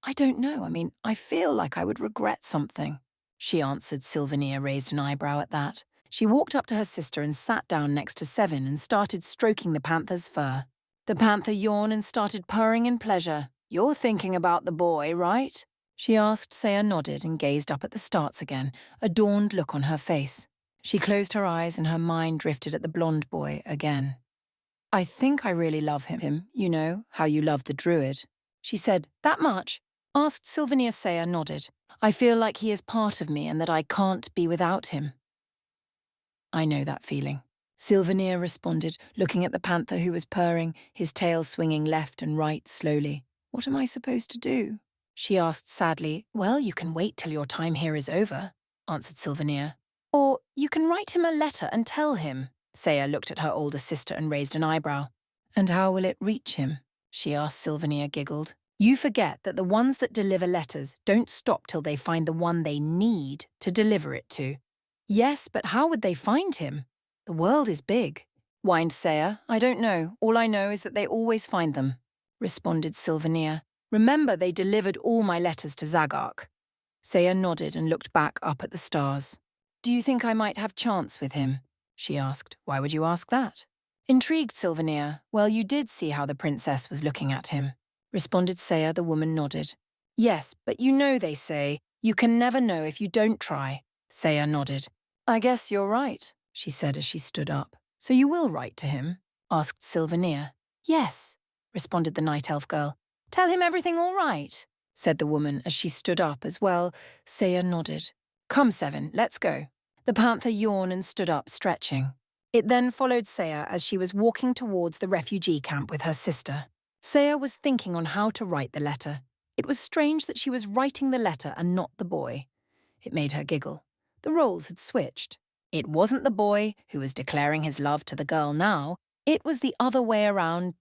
A: "I don't know. I feel like I would regret something," she answered. Sylvania raised an eyebrow at that. She walked up to her sister and sat down next to Seven and started stroking the panther's fur. The panther yawned and started purring in pleasure. "You're thinking about the boy, right?" she asked. Saya nodded and gazed up at the stars again, a dawned look on her face. She closed her eyes and her mind drifted at the blonde boy again. "I think I really love him, you know, how you love the druid," she said. "That much?" asked Sylvania. Saya nodded. "I feel like he is part of me and that I can't be without him." "I know that feeling," Sylvania responded, looking at the panther who was purring, his tail swinging left and right slowly. "What am I supposed to do?" she asked sadly. "Well, you can wait till your time here is over," answered Sylvania. "Or you can write him a letter and tell him." Saya looked at her older sister and raised an eyebrow. "And how will it reach him?" she asked. Sylvania giggled. "You forget that the ones that deliver letters don't stop till they find the one they need to deliver it to." "Yes, but how would they find him? The world is big," whined Saya. "I don't know. All I know is that they always find them," responded Sylvania. "Remember, they delivered all my letters to Zagark." Saya nodded and looked back up at the stars. "Do you think I might have chance with him?" she asked. "Why would you ask that?" Intrigued Sylvania. "Well, you did see how the princess was looking at him," responded Saya. The woman nodded. "Yes, but you know they say, you can never know if you don't try." Saya nodded. "I guess you're right," she said as she stood up. "So you will write to him?" asked Sylvania. "Yes," responded the night elf girl. "Tell him everything all right," said the woman as she stood up as well. Saya nodded. "Come, Seven, let's go." The panther yawned and stood up, stretching. It then followed Saya as she was walking towards the refugee camp with her sister. Saya was thinking on how to write the letter. It was strange that she was writing the letter and not the boy. It made her giggle. The roles had switched. It wasn't the boy who was declaring his love to the girl now. It was the other way around.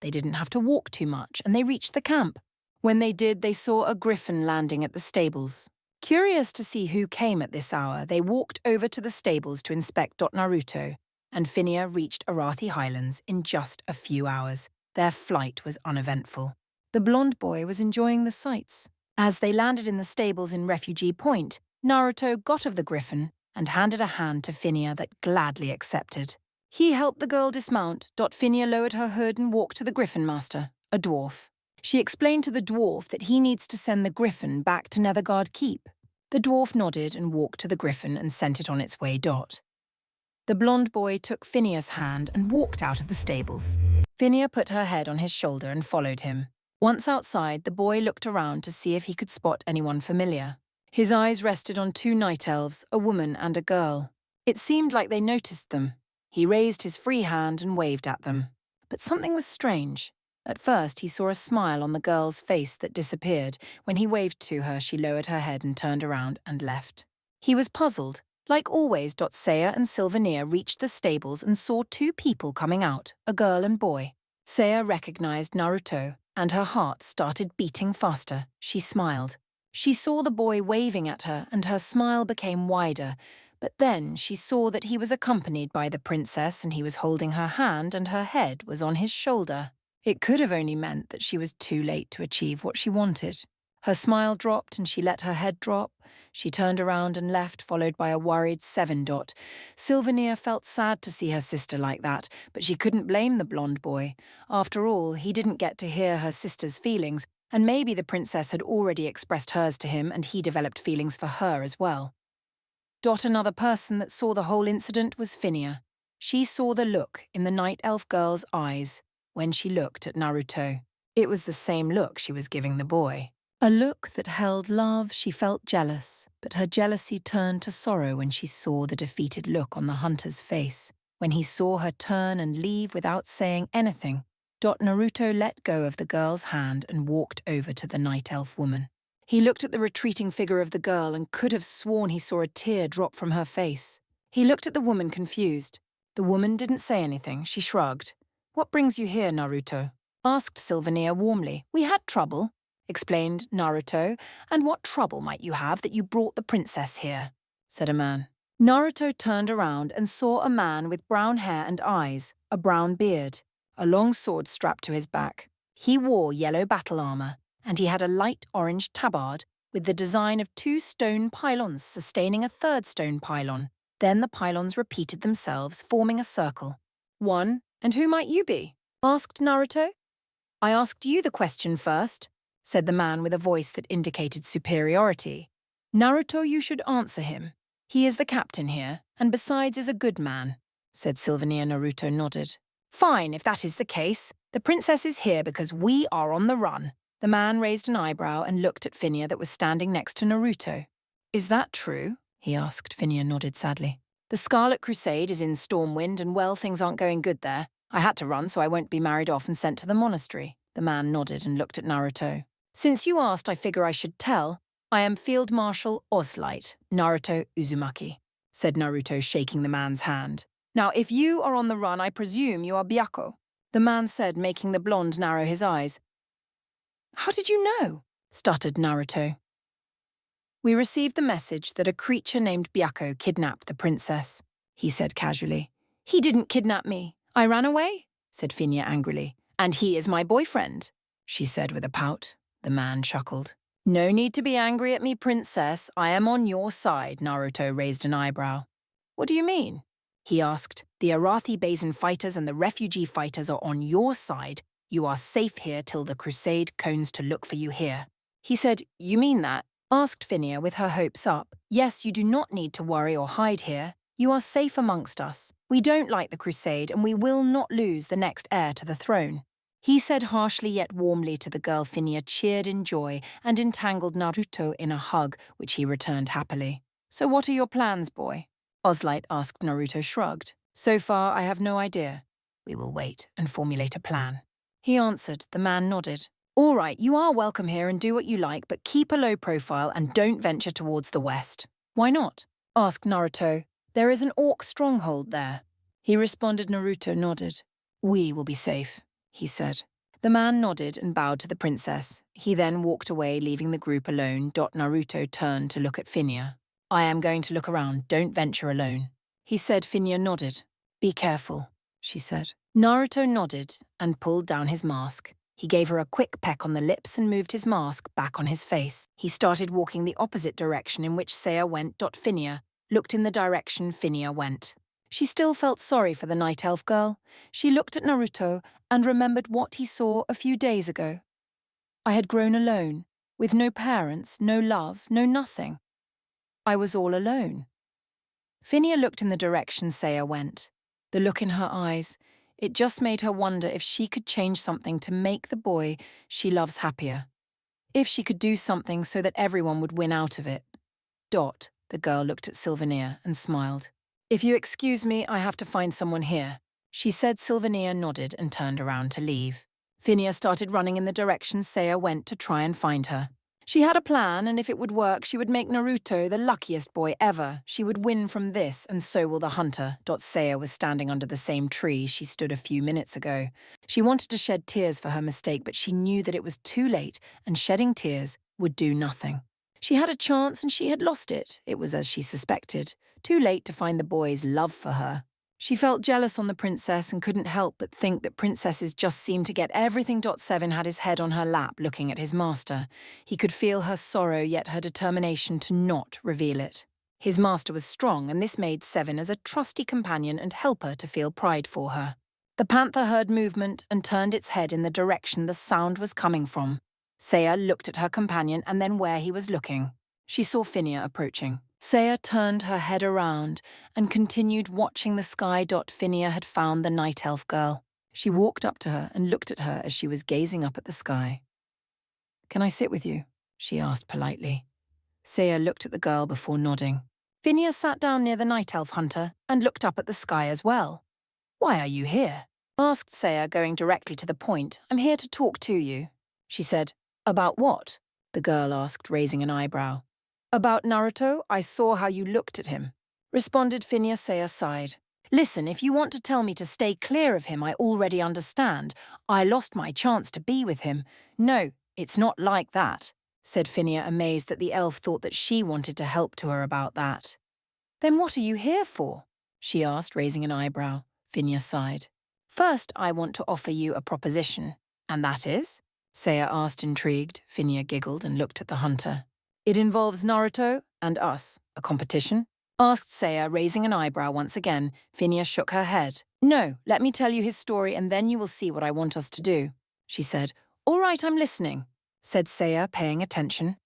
A: They didn't have to walk too much, and they reached the camp. When they did, they saw a griffin landing at the stables. Curious to see who came at this hour, they walked over to the stables to inspect Naruto, and Phinia reached Arathi Highlands in just a few hours. Their flight was uneventful. The blonde boy was enjoying the sights. As they landed in the stables in Refugee Point, Naruto got of the griffin and handed a hand to Phinia that gladly accepted. He helped the girl dismount. Phinia lowered her hood and walked to the griffin master, a dwarf. She explained to the dwarf that he needs to send the griffin back to Netherguard Keep. The dwarf nodded and walked to the griffin and sent it on its way. The blonde boy took Phinia's hand and walked out of the stables. Phinia put her head on his shoulder and followed him. Once outside, the boy looked around to see if he could spot anyone familiar. His eyes rested on two night elves, a woman and a girl. It seemed like they noticed them. He raised his free hand and waved at them. But something was strange. At first, he saw a smile on the girl's face that disappeared. When he waved to her, she lowered her head and turned around and left. He was puzzled. Like always, Saya and Sylvania reached the stables and saw two people coming out, a girl and boy. Saya recognized Naruto, and her heart started beating faster. She smiled. She saw the boy waving at her, and her smile became wider, but then she saw that he was accompanied by the princess and he was holding her hand and her head was on his shoulder. It could have only meant that she was too late to achieve what she wanted. Her smile dropped and she let her head drop. She turned around and left, followed by a worried 7. Sylvania felt sad to see her sister like that, but she couldn't blame the blonde boy. After all, he didn't get to hear her sister's feelings, and maybe the princess had already expressed hers to him and he developed feelings for her as well. Another person that saw the whole incident was Phinia. She saw the look in the night elf girl's eyes when she looked at Naruto. It was the same look she was giving the boy. A look that held love. She felt jealous, but her jealousy turned to sorrow when she saw the defeated look on the hunter's face. When he saw her turn and leave without saying anything, Naruto let go of the girl's hand and walked over to the night elf woman. He looked at the retreating figure of the girl and could have sworn he saw a tear drop from her face. He looked at the woman confused. The woman didn't say anything. She shrugged. "What brings you here, Naruto?" asked Sylvania warmly. "We had trouble," explained Naruto. "And what trouble might you have that you brought the princess here?" said a man. Naruto turned around and saw a man with brown hair and eyes, a brown beard, a long sword strapped to his back. He wore yellow battle armor, and he had a light orange tabard with the design of 2 stone pylons sustaining a 3rd stone pylon. Then the pylons repeated themselves, forming a circle. "One, and who might you be?" asked Naruto. "I asked you the question first," said the man with a voice that indicated superiority. "Naruto, you should answer him. He is the captain here, and besides is a good man," said Sylvania. Naruto nodded. "Fine, if that is the case. The princess is here because we are on the run." The man raised an eyebrow and looked at Phinia that was standing next to Naruto. "Is that true?" he asked. Phinia nodded sadly. "The Scarlet Crusade is in Stormwind and, well, things aren't going good there. I had to run so I won't be married off and sent to the monastery." The man nodded and looked at Naruto. "Since you asked, I figure I should tell. I am Field Marshal Oslight, Naruto Uzumaki," said Naruto, shaking the man's hand. "Now, if you are on the run, I presume you are Byakko," the man said, making the blonde narrow his eyes. "How did you know?" stuttered Naruto. "We received the message that a creature named Byakko kidnapped the princess," he said casually. "He didn't kidnap me. I ran away," said Phinia angrily. "And he is my boyfriend," she said with a pout. The man chuckled. "No need to be angry at me, princess. I am on your side." Naruto raised an eyebrow. "What do you mean?" he asked. "The Arathi Basin fighters and the refugee fighters are on your side. You are safe here till the Crusade cones to look for you here." He said, "You mean that?" asked Phinia with her hopes up. "Yes, you do not need to worry or hide here. You are safe amongst us. We don't like the Crusade and we will not lose the next heir to the throne." He said harshly yet warmly to the girl. Phinia cheered in joy and entangled Naruto in a hug, which he returned happily. "So what are your plans, boy?" Oslight asked. Naruto shrugged. "So far, I have no idea. We will wait and formulate a plan." He answered. The man nodded. "All right, you are welcome here and do what you like, but keep a low profile and don't venture towards the west." "Why not?" asked Naruto. "There is an orc stronghold there." He responded. Naruto nodded. "We will be safe," he said. The man nodded and bowed to the princess. He then walked away, leaving the group alone. Naruto turned to look at Phinia. "I am going to look around. Don't venture alone," he said. Phinia nodded. "Be careful," she said. Naruto nodded and pulled down his mask. He gave her a quick peck on the lips and moved his mask back on his face. He started walking the opposite direction in which Saya went. Phinia looked in the direction Phinia went. She still felt sorry for the night elf girl. She looked at Naruto and remembered what he saw a few days ago. "I had grown alone, with no parents, no love, no nothing. I was all alone." Phinia looked in the direction Saya went. The look in her eyes, it just made her wonder if she could change something to make the boy she loves happier. If she could do something so that everyone would win out of it. The girl looked at Sylvania and smiled. "If you excuse me, I have to find someone here," she said. Sylvania nodded and turned around to leave. Phinia started running in the direction Saya went to try and find her. She had a plan, and if it would work, she would make Naruto the luckiest boy ever. She would win from this, and so will the hunter. Seiya was standing under the same tree she stood a few minutes ago. She wanted to shed tears for her mistake, but she knew that it was too late, and shedding tears would do nothing. She had a chance, and she had lost it. It was as she suspected. Too late to find the boy's love for her. She felt jealous on the princess and couldn't help but think that princesses just seemed to get everything. Seven had his head on her lap looking at his master. He could feel her sorrow, yet her determination to not reveal it. His master was strong, and this made Seven as a trusty companion and helper to feel pride for her. The panther heard movement and turned its head in the direction the sound was coming from. Seiya looked at her companion and then where he was looking. She saw Phineas approaching. Seiya turned her head around and continued watching the sky. Phineas had found the night elf girl. She walked up to her and looked at her as she was gazing up at the sky. "Can I sit with you?" she asked politely. Seiya looked at the girl before nodding. Phineas sat down near the night elf hunter and looked up at the sky as well. "Why are you here?" asked Seiya, going directly to the point. "I'm here to talk to you," she said. "About what?" the girl asked, raising an eyebrow. "About Naruto. I saw how you looked at him," responded Phineas. Seiya sighed. "Listen, if you want to tell me to stay clear of him, I already understand. I lost my chance to be with him. No, it's not like that," said Phineas, amazed that the elf thought that she wanted to help to her about that. "Then what are you here for?" she asked, raising an eyebrow. Phineas sighed. "First, I want to offer you a proposition." "And that is?" Seiya asked, intrigued. Phineas giggled and looked at the hunter. "It involves Naruto and us. A competition?" asked Seiya, raising an eyebrow once again. Phineas shook her head. "No, let me tell you his story and then you will see what I want us to do," she said. "All right, I'm listening," said Seiya, paying attention.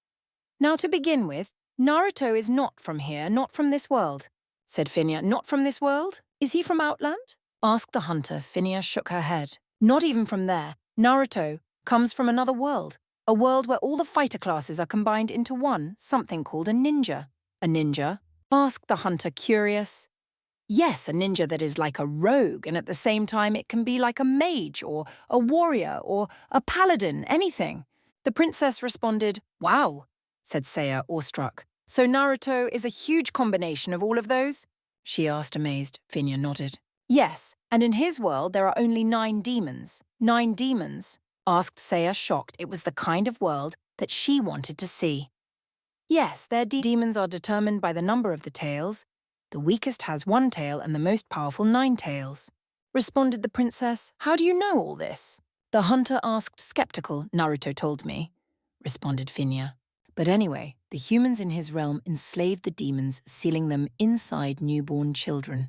A: "Now to begin with, Naruto is not from here, not from this world," said Phineas. "Not from this world? Is he from Outland?" asked the hunter. Phineas shook her head. "Not even from there. Naruto comes from another world. A world where all the fighter classes are combined into one, something called a ninja." "A ninja?" asked the hunter, curious. "Yes, a ninja that is like a rogue, and at the same time it can be like a mage or a warrior or a paladin, anything." The princess responded. "Wow," said Seiya, awestruck. "So Naruto is a huge combination of all of those?" she asked, amazed. Phineas nodded. "Yes, and in his world there are only 9 demons." "9 demons?" asked Seiya, shocked. It was the kind of world that she wanted to see. "Yes, their demons are determined by the number of the tails. The weakest has 1 tail and the most powerful 9 tails," responded the princess. "How do you know all this?" The hunter asked, skeptical. "Naruto told me," responded Phineas. But anyway, the humans in his realm enslaved the demons, sealing them inside newborn children.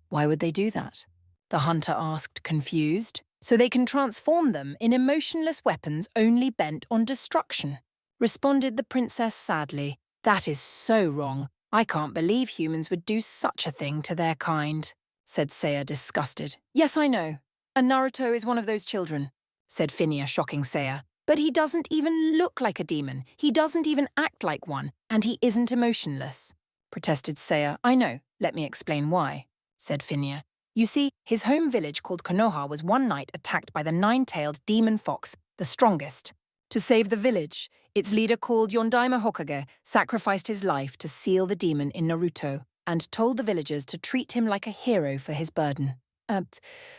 A: "Why would they do that?" the hunter asked, confused. "So they can transform them in emotionless weapons only bent on destruction," responded the princess sadly. "That is so wrong. I can't believe humans would do such a thing to their kind," said Seiya, disgusted. "Yes, I know. And Naruto is one of those children," said Phineas, shocking Seiya. "But he doesn't even look like a demon. He doesn't even act like one. And he isn't emotionless," protested Seiya. "I know. Let me explain why," said Phineas. "You see, his home village called Konoha was one night attacked by the 9-tailed demon fox, the strongest. To save the village, its leader called Yondaima Hokage sacrificed his life to seal the demon in Naruto and told the villagers to treat him like a hero for his burden.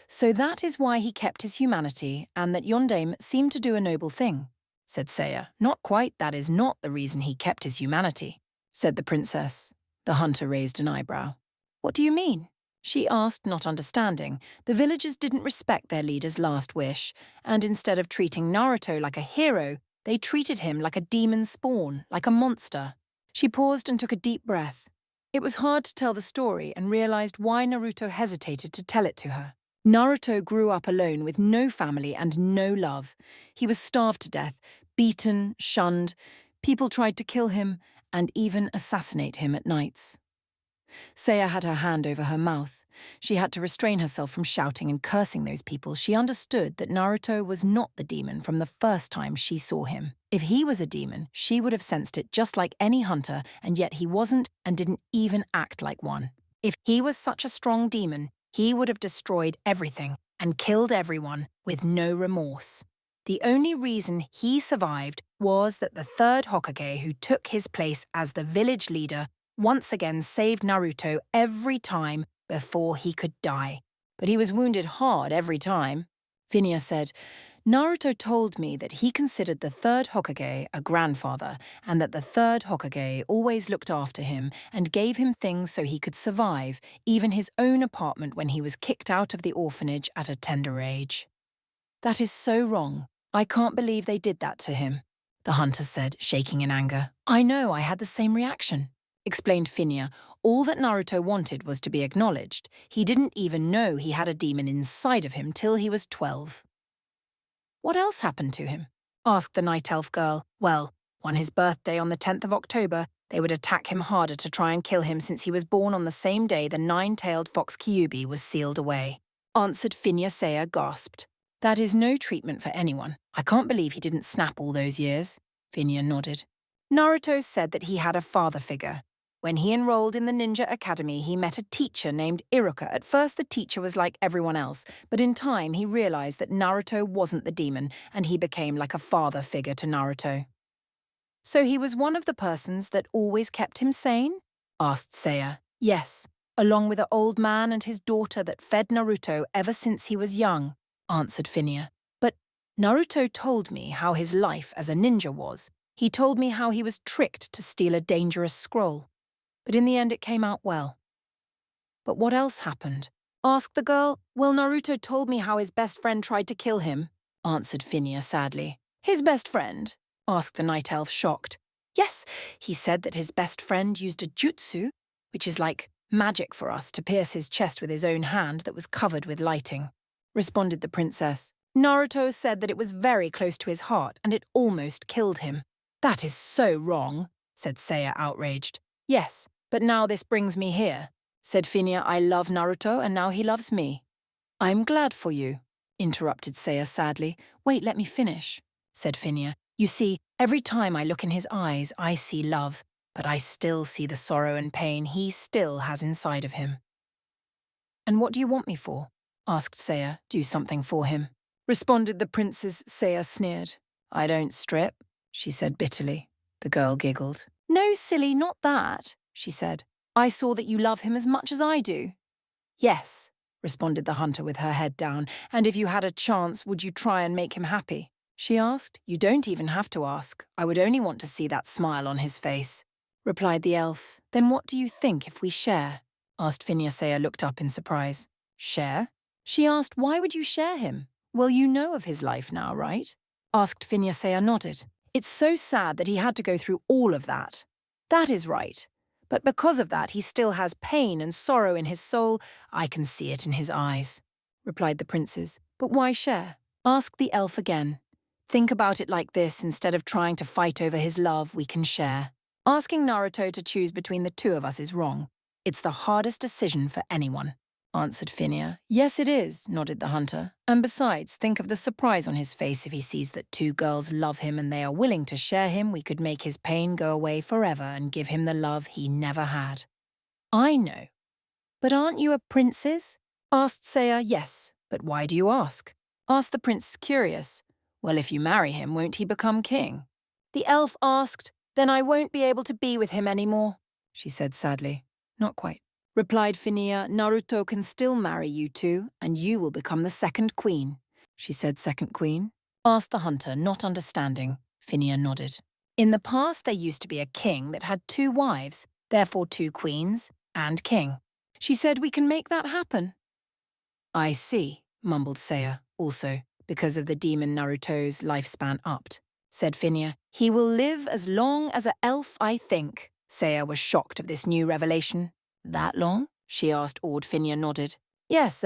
A: So that is why he kept his humanity and that Yondaime seemed to do a noble thing," said Seiya. "Not quite. That is not the reason he kept his humanity," said the princess. The hunter raised an eyebrow. "What do you mean?" she asked, not understanding. The villagers didn't respect their leader's last wish, and instead of treating Naruto like a hero, they treated him like a demon spawn, like a monster. She paused and took a deep breath. It was hard to tell the story and realized why Naruto hesitated to tell it to her. Naruto grew up alone with no family and no love. He was starved to death, beaten, shunned. People tried to kill him and even assassinate him at nights. Seiya had her hand over her mouth. She had to restrain herself from shouting and cursing those people. She understood that Naruto was not the demon from the first time she saw him. If he was a demon, she would have sensed it just like any hunter, and yet he wasn't and didn't even act like one. If he was such a strong demon, he would have destroyed everything and killed everyone with no remorse. The only reason he survived was that the third Hokage who took his place as the village leader once again saved Naruto every time before he could die. But he was wounded hard every time. Phineas said, Naruto told me that he considered the third Hokage a grandfather and that the third Hokage always looked after him and gave him things so he could survive, even his own apartment when he was kicked out of the orphanage at a tender age. That is so wrong. I can't believe they did that to him, the hunter said, shaking in anger. I know, I had the same reaction, explained Phineas. All that Naruto wanted was to be acknowledged. He didn't even know he had a demon inside of him till he was 12. What else happened to him? Asked the Night Elf girl. Well, on his birthday on the 10th of October, they would attack him harder to try and kill him since he was born on the same day the nine-tailed fox Kyuubi was sealed away. Answered Phineas gasped. That is no treatment for anyone. I can't believe he didn't snap all those years. Phineas nodded. Naruto said that he had a father figure. When he enrolled in the ninja academy, he met a teacher named Iruka. At first, the teacher was like everyone else, but in time he realized that Naruto wasn't the demon, and he became like a father figure to Naruto. So he was one of the persons that always kept him sane? Asked Seiya. Yes, along with an old man and his daughter that fed Naruto ever since he was young, answered Phineas. But Naruto told me how his life as a ninja was. He told me how he was tricked to steal a dangerous scroll. But in the end it came out well. But what else happened? Asked the girl. Well, Naruto told me how his best friend tried to kill him, answered Phineas sadly. His best friend? Asked the Night Elf, shocked. Yes, he said that his best friend used a jutsu, which is like magic for us, to pierce his chest with his own hand that was covered with lighting, responded the princess. Naruto said that it was very close to his heart and it almost killed him. That is so wrong, said Seiya, outraged. Yes, but now this brings me here, said Phineas. I love Naruto and now he loves me. I'm glad for you, interrupted Seiya sadly. Wait, let me finish, said Phineas. You see, every time I look in his eyes, I see love, but I still see the sorrow and pain he still has inside of him. And what do you want me for? Asked Seiya. Do something for him, responded the princess. Seiya sneered. I don't strip, she said bitterly. The girl giggled. No, silly, not that, she said. I saw that you love him as much as I do. Yes, responded the hunter with her head down. And if you had a chance, would you try and make him happy? She asked. You don't even have to ask. I would only want to see that smile on his face, replied the elf. Then what do you think if we share? Asked Phineas. Seiya looked up in surprise. Share? She asked, why would you share him? Well, you know of his life now, right? Asked Phineas. Seiya nodded. It's so sad that he had to go through all of that. That is right. But because of that, he still has pain and sorrow in his soul. I can see it in his eyes, replied the princes. But why share? Asked the elf again. Think about it like this. Instead of trying to fight over his love, we can share. Asking Naruto to choose between the two of us is wrong. It's the hardest decision for anyone, answered Phineas. Yes, it is, nodded the hunter. And besides, think of the surprise on his face if he sees that two girls love him and they are willing to share him. We could make his pain go away forever and give him the love he never had. I know. But aren't you a princess? Asked Seiya. Yes, but why do you ask? Asked the prince, curious. Well, if you marry him, won't he become king? The elf asked. Then I won't be able to be with him anymore, she said sadly. Not quite, replied Phineas. Naruto can still marry you two, and you will become the second queen. She said second queen? Asked the hunter, not understanding. Phineas nodded. In the past there used to be a king that had two wives, therefore two queens and king. She said we can make that happen. I see, mumbled Seiya, also, because of the demon Naruto's lifespan upped. Said Phineas, he will live as long as an elf, I think. Seiya was shocked of this new revelation. That long? She asked, awed. Phineas nodded. Yes,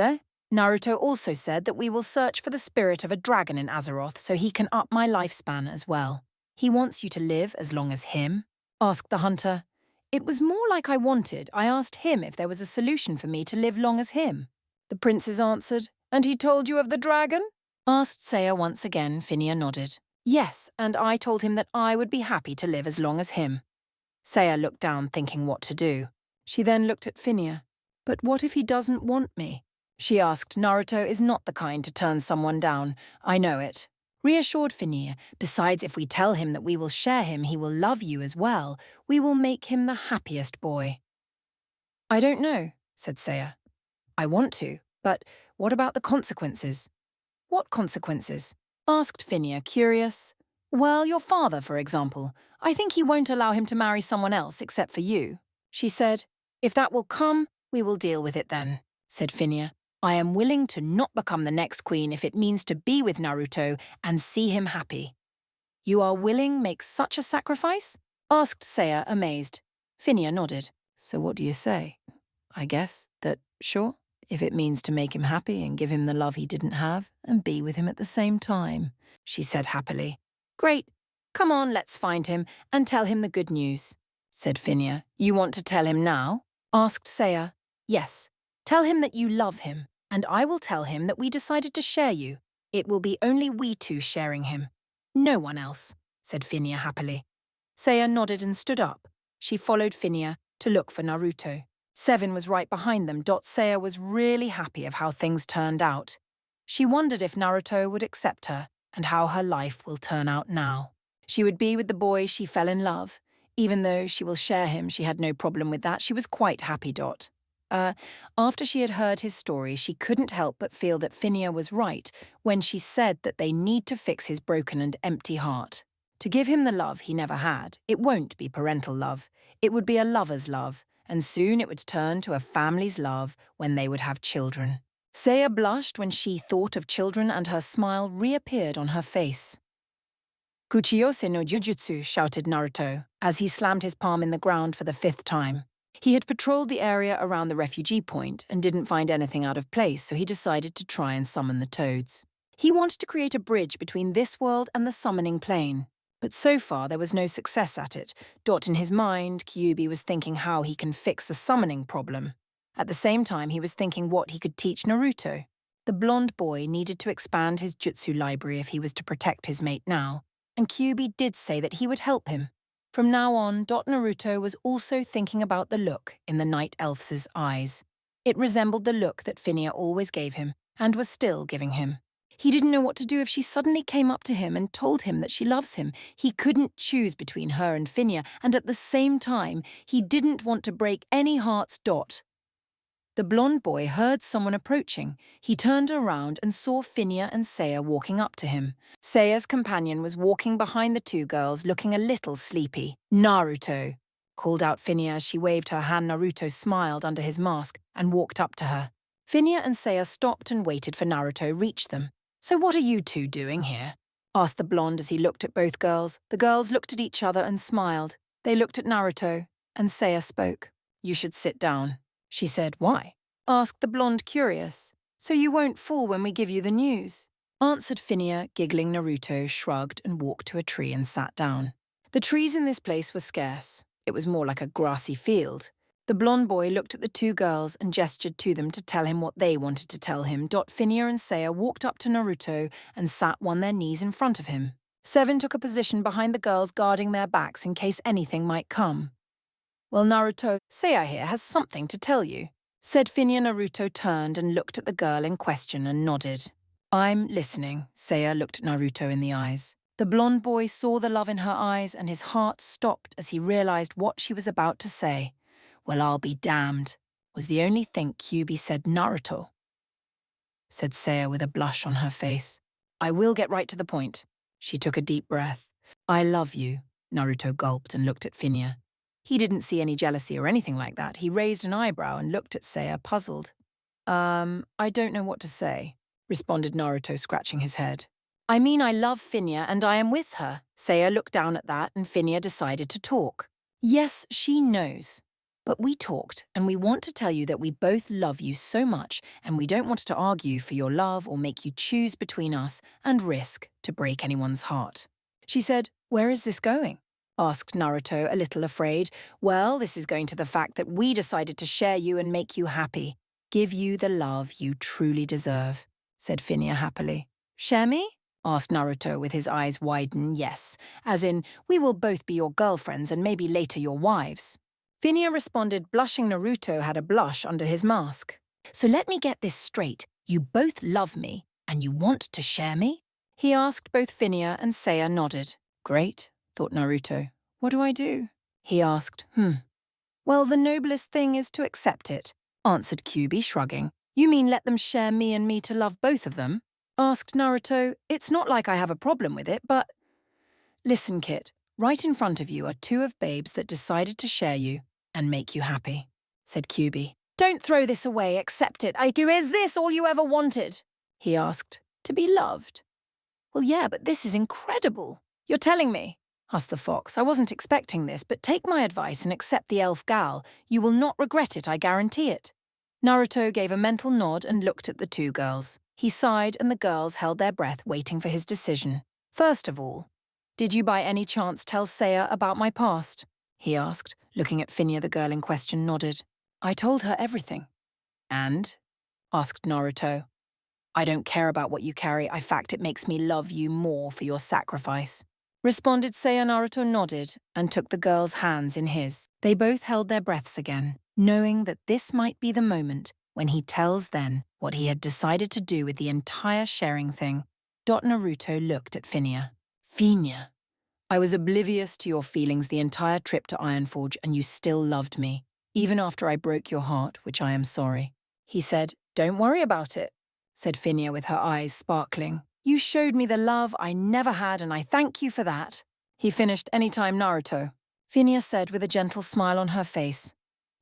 A: Naruto also said that we will search for the spirit of a dragon in Azeroth so he can up my lifespan as well. He wants you to live as long as him? Asked the hunter. It was more like I asked him if there was a solution for me to live long as him. The princes answered. And he told you of the dragon? Asked Seiya once again. Phineas nodded. Yes, and I told him that I would be happy to live as long as him. Seiya looked down, thinking what to do. She then looked at Phineas. But what if he doesn't want me? She asked. Naruto is not the kind to turn someone down. I know it, reassured Finir. Besides, if we tell him that we will share him, he will love you as well. We will make him the happiest boy. I don't know, said Saya. I want to, but what about the consequences? What consequences? Asked Finir, curious. Well, your father, for example. I think he won't allow him to marry someone else except for you. She said, if that will come, we will deal with it then, said Finir. I am willing to not become the next queen if it means to be with Naruto and see him happy. You are willing make such a sacrifice? Asked Saya, amazed. Finir nodded. So what do you say? I guess that, sure, if it means to make him happy and give him the love he didn't have and be with him at the same time, she said happily. Great. Come on, let's find him and tell him the good news, said Finir. You want to tell him now? Asked Saya. Yes. Tell him that you love him, and I will tell him that we decided to share you. It will be only we two sharing him. No one else, said Finir happily. Saya nodded and stood up. She followed Finir to look for Naruto. Seven was right behind them. Saya was really happy of how things turned out. She wondered if Naruto would accept her and how her life will turn out now. She would be with the boy she fell in love. Even though she will share him, she had no problem with that. She was quite happy. After she had heard his story, she couldn't help but feel that Finir was right when she said that they need to fix his broken and empty heart. To give him the love he never had, it won't be parental love. It would be a lover's love, and soon it would turn to a family's love when they would have children. Saya blushed when she thought of children, and her smile reappeared on her face. Kuchiyose no Jujutsu, shouted Naruto, as he slammed his palm in the ground for the 5th time. He had patrolled the area around the refugee point and didn't find anything out of place, so he decided to try and summon the toads. He wanted to create a bridge between this world and the summoning plane. But so far there was no success at it. In his mind, Kyuubi was thinking how he can fix the summoning problem. At the same time, he was thinking what he could teach Naruto. The blonde boy needed to expand his jutsu library if he was to protect his mate now, and Kyuubi did say that he would help him. From now on, Naruto was also thinking about the look in the night elf's eyes. It resembled the look that Finir always gave him, and was still giving him. He didn't know what to do if she suddenly came up to him and told him that she loves him. He couldn't choose between her and Finir, and at the same time, he didn't want to break any hearts. The blonde boy heard someone approaching. He turned around and saw Finir and Saya walking up to him. Saya's companion was walking behind the two girls, looking a little sleepy. Naruto, called out Finir as she waved her hand. Naruto smiled under his mask and walked up to her. Finir and Saya stopped and waited for Naruto to reach them. So what are you two doing here? Asked the blonde as he looked at both girls. The girls looked at each other and smiled. They looked at Naruto, and Saya spoke. You should sit down, she said. Why? Asked the blonde, curious. So you won't fall when we give you the news, answered Finir, giggling. Naruto shrugged and walked to a tree and sat down. The trees in this place were scarce. It was more like a grassy field. The blonde boy looked at the two girls and gestured to them to tell him what they wanted to tell him. Finir and Saya walked up to Naruto and sat on their knees in front of him. Seven took a position behind the girls, guarding their backs in case anything might come. Well, Naruto, Saya here has something to tell you, said Finir. Naruto turned and looked at the girl in question and nodded. I'm listening. Saya looked at Naruto in the eyes. The blonde boy saw the love in her eyes, and his heart stopped as he realized what she was about to say. Well, I'll be damned, was the only thing Kyuubi said. Naruto, said Saya with a blush on her face. I will get right to the point. She took a deep breath. I love you, Naruto gulped and looked at Finir. He didn't see any jealousy or anything like that. He raised an eyebrow and looked at Saya, puzzled. I don't know what to say, responded Naruto, scratching his head. I mean, I love Finir and I am with her. Saya looked down at that and Finir decided to talk. Yes, she knows. But we talked, and we want to tell you that we both love you so much, and we don't want to argue for your love or make you choose between us and risk to break anyone's heart. She said, Where is this going? Asked Naruto, a little afraid. Well, this is going to the fact that we decided to share you and make you happy. Give you the love you truly deserve, said Finir happily. Share me? Asked Naruto with his eyes widen. Yes, as in, we will both be your girlfriends and maybe later your wives. Finir responded, blushing. Naruto had a blush under his mask. So let me get this straight. You both love me, and you want to share me? He asked. Both Finja and Seiya nodded. Great, thought Naruto. What do I do? He asked. Well, the noblest thing is to accept it, answered Kyuubi, shrugging. You mean let them share me and me to love both of them? Asked Naruto. It's not like I have a problem with it, but… Listen, Kit, right in front of you are two of babes that decided to share you and make you happy, said Kyuubi. Don't throw this away, accept it. Is this all you ever wanted? He asked. To be loved. Well, yeah, but this is incredible. You're telling me? Asked the fox. I wasn't expecting this, but take my advice and accept the elf gal. You will not regret it, I guarantee it. Naruto gave a mental nod and looked at the two girls. He sighed and the girls held their breath waiting for his decision. First of all, did you by any chance tell Seiya about my past? He asked, looking at Finja. The girl in question nodded. I told her everything. And? Asked Naruto. I don't care about what you carry. In fact, it makes me love you more for your sacrifice. Responded Seiya. Naruto nodded and took the girl's hands in his. They both held their breaths again, knowing that this might be the moment when he tells them what he had decided to do with the entire sharing thing. Naruto looked at Finja. Finja, I was oblivious to your feelings the entire trip to Ironforge and you still loved me, even after I broke your heart, which I am sorry. He said, Don't worry about it, said Finja with her eyes sparkling. You showed me the love I never had and I thank you for that. He finished anytime, Naruto, Finja said with a gentle smile on her face.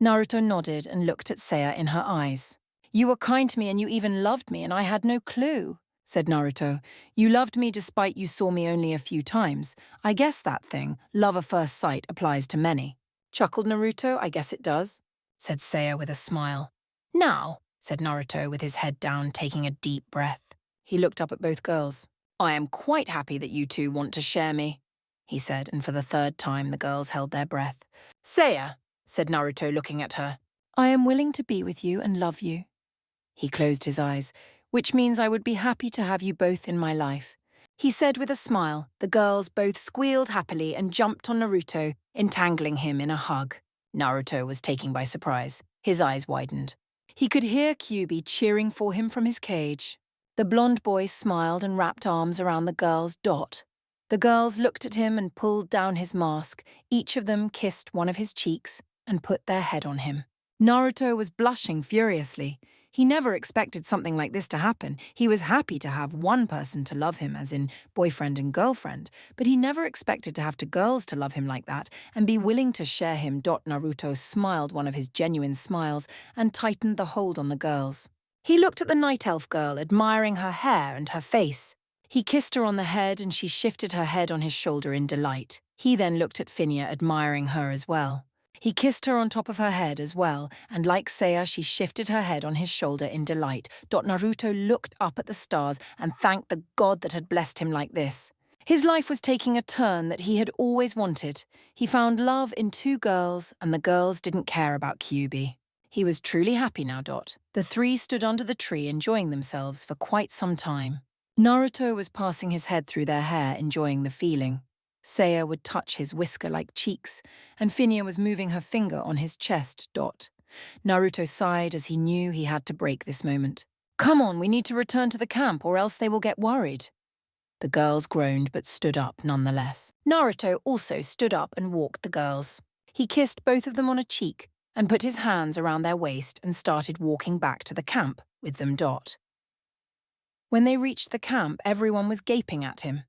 A: Naruto nodded and looked at Seiya in her eyes. You were kind to me and you even loved me and I had no clue, said Naruto. You loved me despite you saw me only a few times. I guess that thing, love at first sight, applies to many. Chuckled Naruto. I guess it does, said Seiya with a smile. Now, said Naruto with his head down, taking a deep breath. He looked up at both girls. I am quite happy that you two want to share me, he said, and for the third time the girls held their breath. Seiya, said Naruto looking at her. I am willing to be with you and love you. He closed his eyes, which means I would be happy to have you both in my life. He said with a smile. The girls both squealed happily and jumped on Naruto, entangling him in a hug. Naruto was taken by surprise. His eyes widened. He could hear Kyuubi cheering for him from his cage. The blonde boy smiled and wrapped arms around the girls. The girls looked at him and pulled down his mask. Each of them kissed one of his cheeks and put their head on him. Naruto was blushing furiously. He never expected something like this to happen. He was happy to have one person to love him, as in boyfriend and girlfriend, but he never expected to have two girls to love him like that and be willing to share him. Naruto smiled one of his genuine smiles and tightened the hold on the girls. He looked at the night elf girl, admiring her hair and her face. He kissed her on the head and she shifted her head on his shoulder in delight. He then looked at Finja, admiring her as well. He kissed her on top of her head as well, and like Seiya, she shifted her head on his shoulder in delight. Naruto looked up at the stars and thanked the god that had blessed him like this. His life was taking a turn that he had always wanted. He found love in two girls, and the girls didn't care about Kyuubi. He was truly happy now. The three stood under the tree enjoying themselves for quite some time. Naruto was passing his head through their hair, enjoying the feeling. Seiya would touch his whisker-like cheeks, and Finja was moving her finger on his chest. Naruto sighed as he knew he had to break this moment. Come on, we need to return to the camp or else they will get worried. The girls groaned but stood up nonetheless. Naruto also stood up and walked the girls. He kissed both of them on a cheek and put his hands around their waist and started walking back to the camp with them. When they reached the camp, everyone was gaping at him.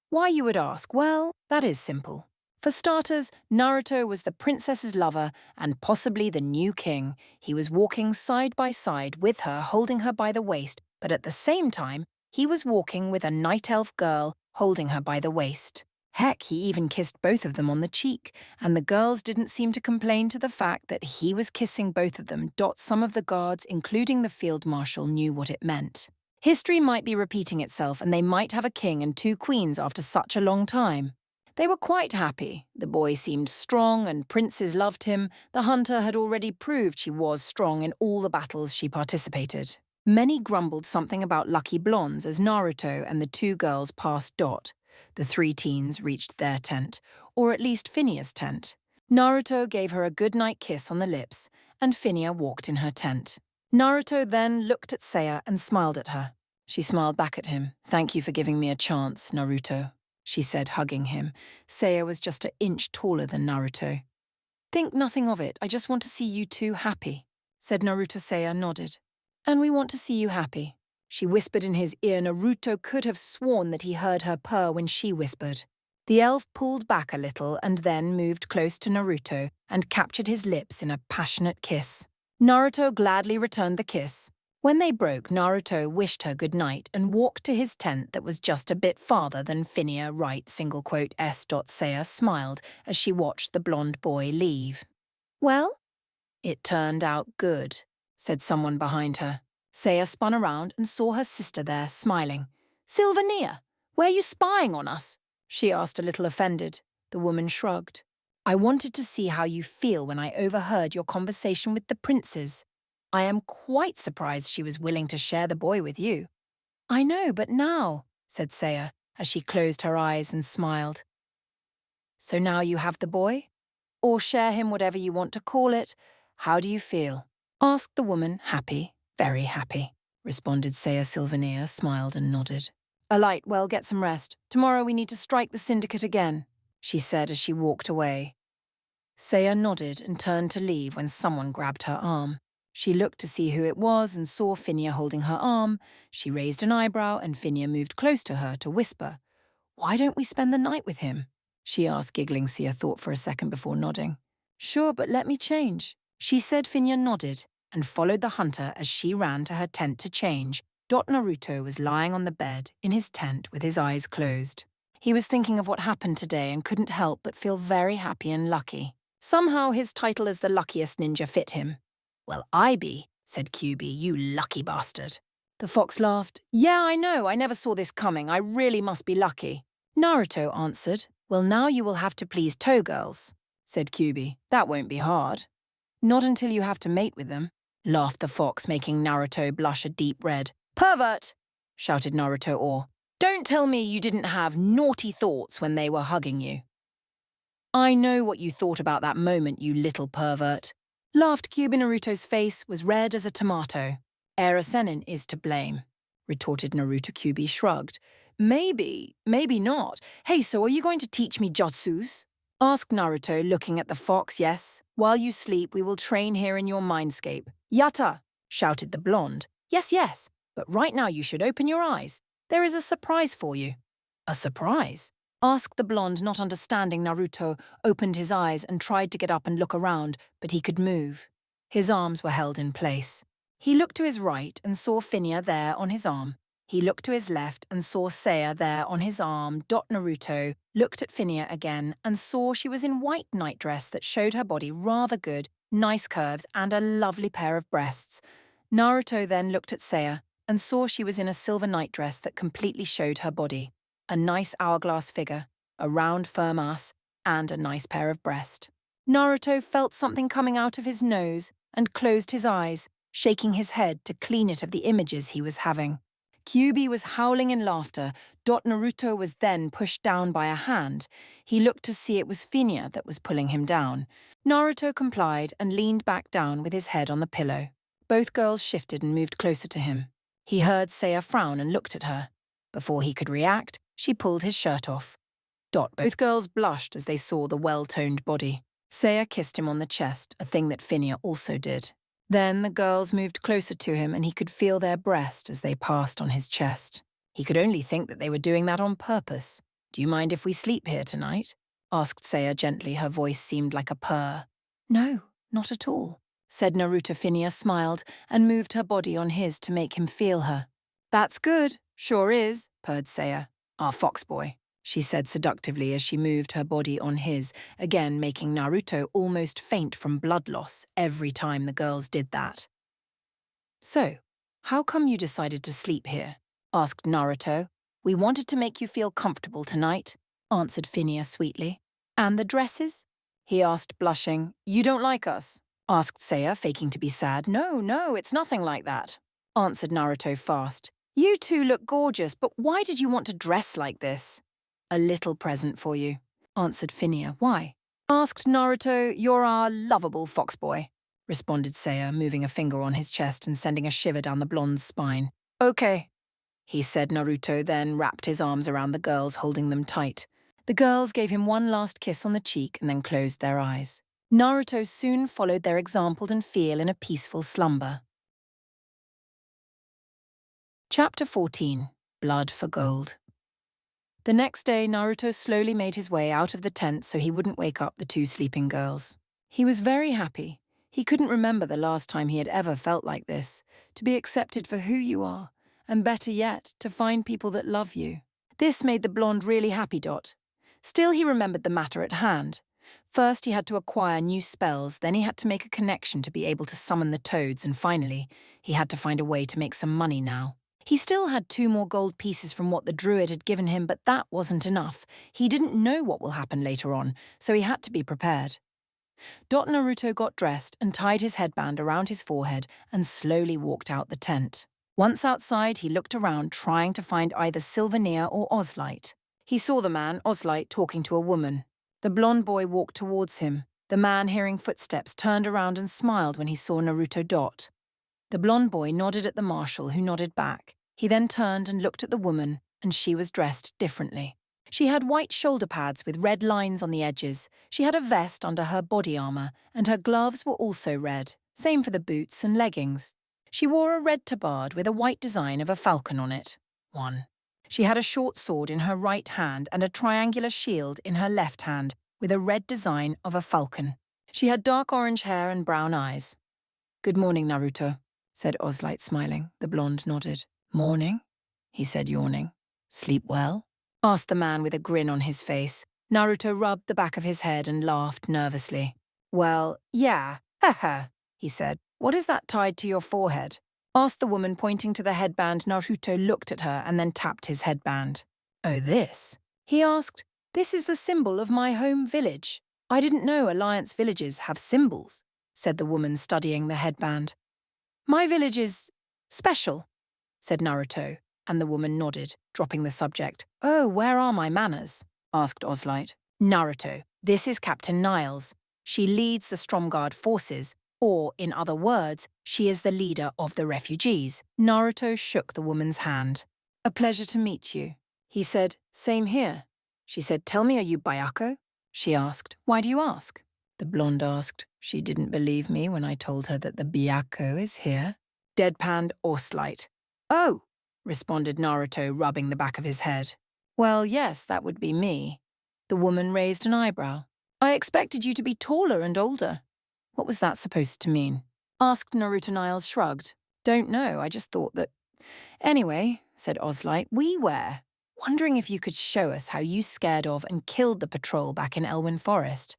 A: Why, you would ask? Well, that is simple. For starters, Naruto was the princess's lover and possibly the new king. He was walking side by side with her, holding her by the waist, but at the same time, he was walking with a night elf girl, holding her by the waist. Heck, he even kissed both of them on the cheek, and the girls didn't seem to complain to the fact that he was kissing both of them. Some of the guards, including the field marshal, knew what it meant. History might be repeating itself and they might have a king and two queens after such a long time. They were quite happy. The boy seemed strong and princes loved him. The hunter had already proved she was strong in all the battles she participated. Many grumbled something about lucky blondes as Naruto and the two girls passed. The three teens reached their tent, or at least Finja's tent. Naruto gave her a goodnight kiss on the lips, and Finja walked in her tent. Naruto then looked at Seiya and smiled at her. She smiled back at him. Thank you for giving me a chance, Naruto, she said, hugging him. Seiya was just an inch taller than Naruto. Think nothing of it, I just want to see you two happy, said Naruto. Seiya nodded. And we want to see you happy. She whispered in his ear. Naruto could have sworn that he heard her purr when she whispered. The elf pulled back a little and then moved close to Naruto and captured his lips in a passionate kiss. Naruto gladly returned the kiss. When they broke, Naruto wished her good night and walked to his tent that was just a bit farther than Phineas right S. Seiya smiled as she watched the blonde boy leave. Well? It turned out good, said someone behind her. Seiya spun around and saw her sister there, smiling. Sylvania, were you spying on us? She asked, a little offended. The woman shrugged. I wanted to see how you feel when I overheard your conversation with the princes. I am quite surprised she was willing to share the boy with you. I know, but now, said Seiya, as she closed her eyes and smiled. So now you have the boy? Or share him, whatever you want to call it. How do you feel? Asked the woman, happy, very happy, responded Seiya. Sylvania smiled and nodded. Alight, well, get some rest. Tomorrow we need to strike the syndicate again, she said as she walked away. Seiya nodded and turned to leave when someone grabbed her arm. She looked to see who it was and saw Phineas holding her arm. She raised an eyebrow and Phineas moved close to her to whisper. Why don't we spend the night with him? She asked, giggling. Seiya thought for a second before nodding. Sure, but let me change, she said. Phineas nodded and followed the hunter as she ran to her tent to change. Naruto was lying on the bed in his tent with his eyes closed. He was thinking of what happened today and couldn't help but feel very happy and lucky. Somehow his title as the luckiest ninja fit him. Well, I be, said QB, you lucky bastard. The fox laughed. Yeah, I know, I never saw this coming. I really must be lucky. Naruto answered. Well, now you will have to please toe girls, said QB. That won't be hard. Not until you have to mate with them, laughed the fox, making Naruto blush a deep red. Pervert, shouted Naruto. Don't tell me you didn't have naughty thoughts when they were hugging you. I know what you thought about that moment, you little pervert, laughed QB. Naruto's face was red as a tomato. Erasenin is to blame, retorted Naruto. QB shrugged. Maybe not. Hey, so are you going to teach me jutsus? Asked Naruto, looking at the fox. Yes. While you sleep, we will train here in your mindscape. Yatta, shouted the blonde. Yes, but right now you should open your eyes. There is a surprise for you. A surprise? Asked the blonde, not understanding. Naruto opened his eyes and tried to get up and look around, but he could move. His arms were held in place. He looked to his right and saw Phineas there on his arm. He looked to his left and saw Seiya there on his arm. Naruto looked at Phineas again and saw she was in white nightdress that showed her body rather good, nice curves and a lovely pair of breasts. Naruto then looked at Seiya and saw she was in a silver nightdress that completely showed her body. A nice hourglass figure, a round firm ass, and a nice pair of breasts. Naruto felt something coming out of his nose and closed his eyes, shaking his head to clean it of the images he was having. QB was howling in laughter. Naruto was then pushed down by a hand. He looked to see it was Phineas that was pulling him down. Naruto complied and leaned back down with his head on the pillow. Both girls shifted and moved closer to him. He heard Seiya frown and looked at her. Before he could react, she pulled his shirt off. Both girls blushed as they saw the well-toned body. Seiya kissed him on the chest, a thing that Phineas also did. Then the girls moved closer to him and he could feel their breast as they passed on his chest. He could only think that they were doing that on purpose. Do you mind if we sleep here tonight? Asked Seiya gently. Her voice seemed like a purr. No, not at all, said Naruto. Phineas smiled and moved her body on his to make him feel her. That's good, sure is, purred Seiya. Our fox boy, she said seductively as she moved her body on his, again making Naruto almost faint from blood loss every time the girls did that. So, how come you decided to sleep here? Asked Naruto. We wanted to make you feel comfortable tonight, answered Phineas sweetly. And the dresses? He asked, blushing. You don't like us? Asked Seiya, faking to be sad. No, it's nothing like that, answered Naruto fast. You two look gorgeous, but why did you want to dress like this? A little present for you, answered Phineas. Why? Asked Naruto. You're our lovable fox boy, responded Seiya, moving a finger on his chest and sending a shiver down the blonde's spine. Okay. he said. Naruto then wrapped his arms around the girls, holding them tight. The girls gave him one last kiss on the cheek and then closed their eyes. Naruto soon followed their example and fell in a peaceful slumber. Chapter 14. Blood for Gold. The next day, Naruto slowly made his way out of the tent so he wouldn't wake up the two sleeping girls. He was very happy. He couldn't remember the last time he had ever felt like this, to be accepted for who you are, and better yet, to find people that love you. This made the blonde really happy. Still, he remembered the matter at hand. First, he had to acquire new spells, then he had to make a connection to be able to summon the toads, and finally, he had to find a way to make some money now. He still had 2 more gold pieces from what the druid had given him, but that wasn't enough. He didn't know what will happen later on, so he had to be prepared. Naruto got dressed and tied his headband around his forehead and slowly walked out the tent. Once outside, he looked around, trying to find either Sylvania or Ozlight. He saw the man, Ozlight, talking to a woman. The blonde boy walked towards him. The man, hearing footsteps, turned around and smiled when he saw Naruto. The blonde boy nodded at the marshal, who nodded back. He then turned and looked at the woman, and she was dressed differently. She had white shoulder pads with red lines on the edges. She had a vest under her body armor, and her gloves were also red, same for the boots and leggings. She wore a red tabard with a white design of a falcon on it. 1. She had a short sword in her right hand and a triangular shield in her left hand with a red design of a falcon. She had dark orange hair and brown eyes. "Good morning, Naruto," said Ozlight, smiling. The blonde nodded. "Morning," he said, yawning. "Sleep well?" asked the man with a grin on his face. Naruto rubbed the back of his head and laughed nervously. "Well, yeah, haha," he said. "What is that tied to your forehead?" asked the woman, pointing to the headband. Naruto looked at her and then tapped his headband. "Oh, this?" he asked. "This is the symbol of my home village. I didn't know Alliance villages have symbols," said the woman, studying the headband. "My village is special," said Naruto, and the woman nodded, dropping the subject. "Oh, where are my manners?" asked Ozlight. "Naruto, this is Captain Niles. She leads the Stromguard forces, or, in other words, she is the leader of the refugees." Naruto shook the woman's hand. "A pleasure to meet you," he said. "Same here." She said, "Tell me, are you Byako?" She asked. "Why do you ask?" The blonde asked. She didn't believe me when I told her that the Byako is here. Deadpanned Ozlight. "Oh," responded Naruto, rubbing the back of his head. "Well, yes, that would be me." The woman raised an eyebrow. "I expected you to be taller and older." "What was that supposed to mean?" asked Naruto. Niles shrugged. "Don't know, I just thought that—" "Anyway," said Ozlight, "we were wondering if you could show us how you scared of and killed the patrol back in Elwyn Forest."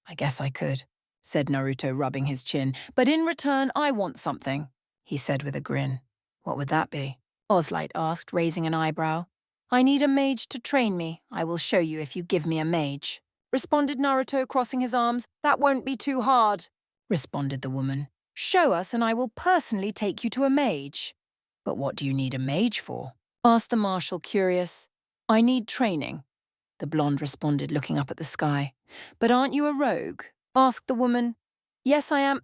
A: "I guess I could," said Naruto, rubbing his chin. "But in return, I want something," he said with a grin. "What would that be?" Ozlight asked, raising an eyebrow. "I need a mage to train me. I will show you if you give me a mage," responded Naruto, crossing his arms. "That won't be too hard," responded the woman. "Show us and I will personally take you to a mage." "But what do you need a mage for?" asked the marshal, curious. "I need training," the blonde responded, looking up at the sky. "But aren't you a rogue?" asked the woman. "Yes, I am,"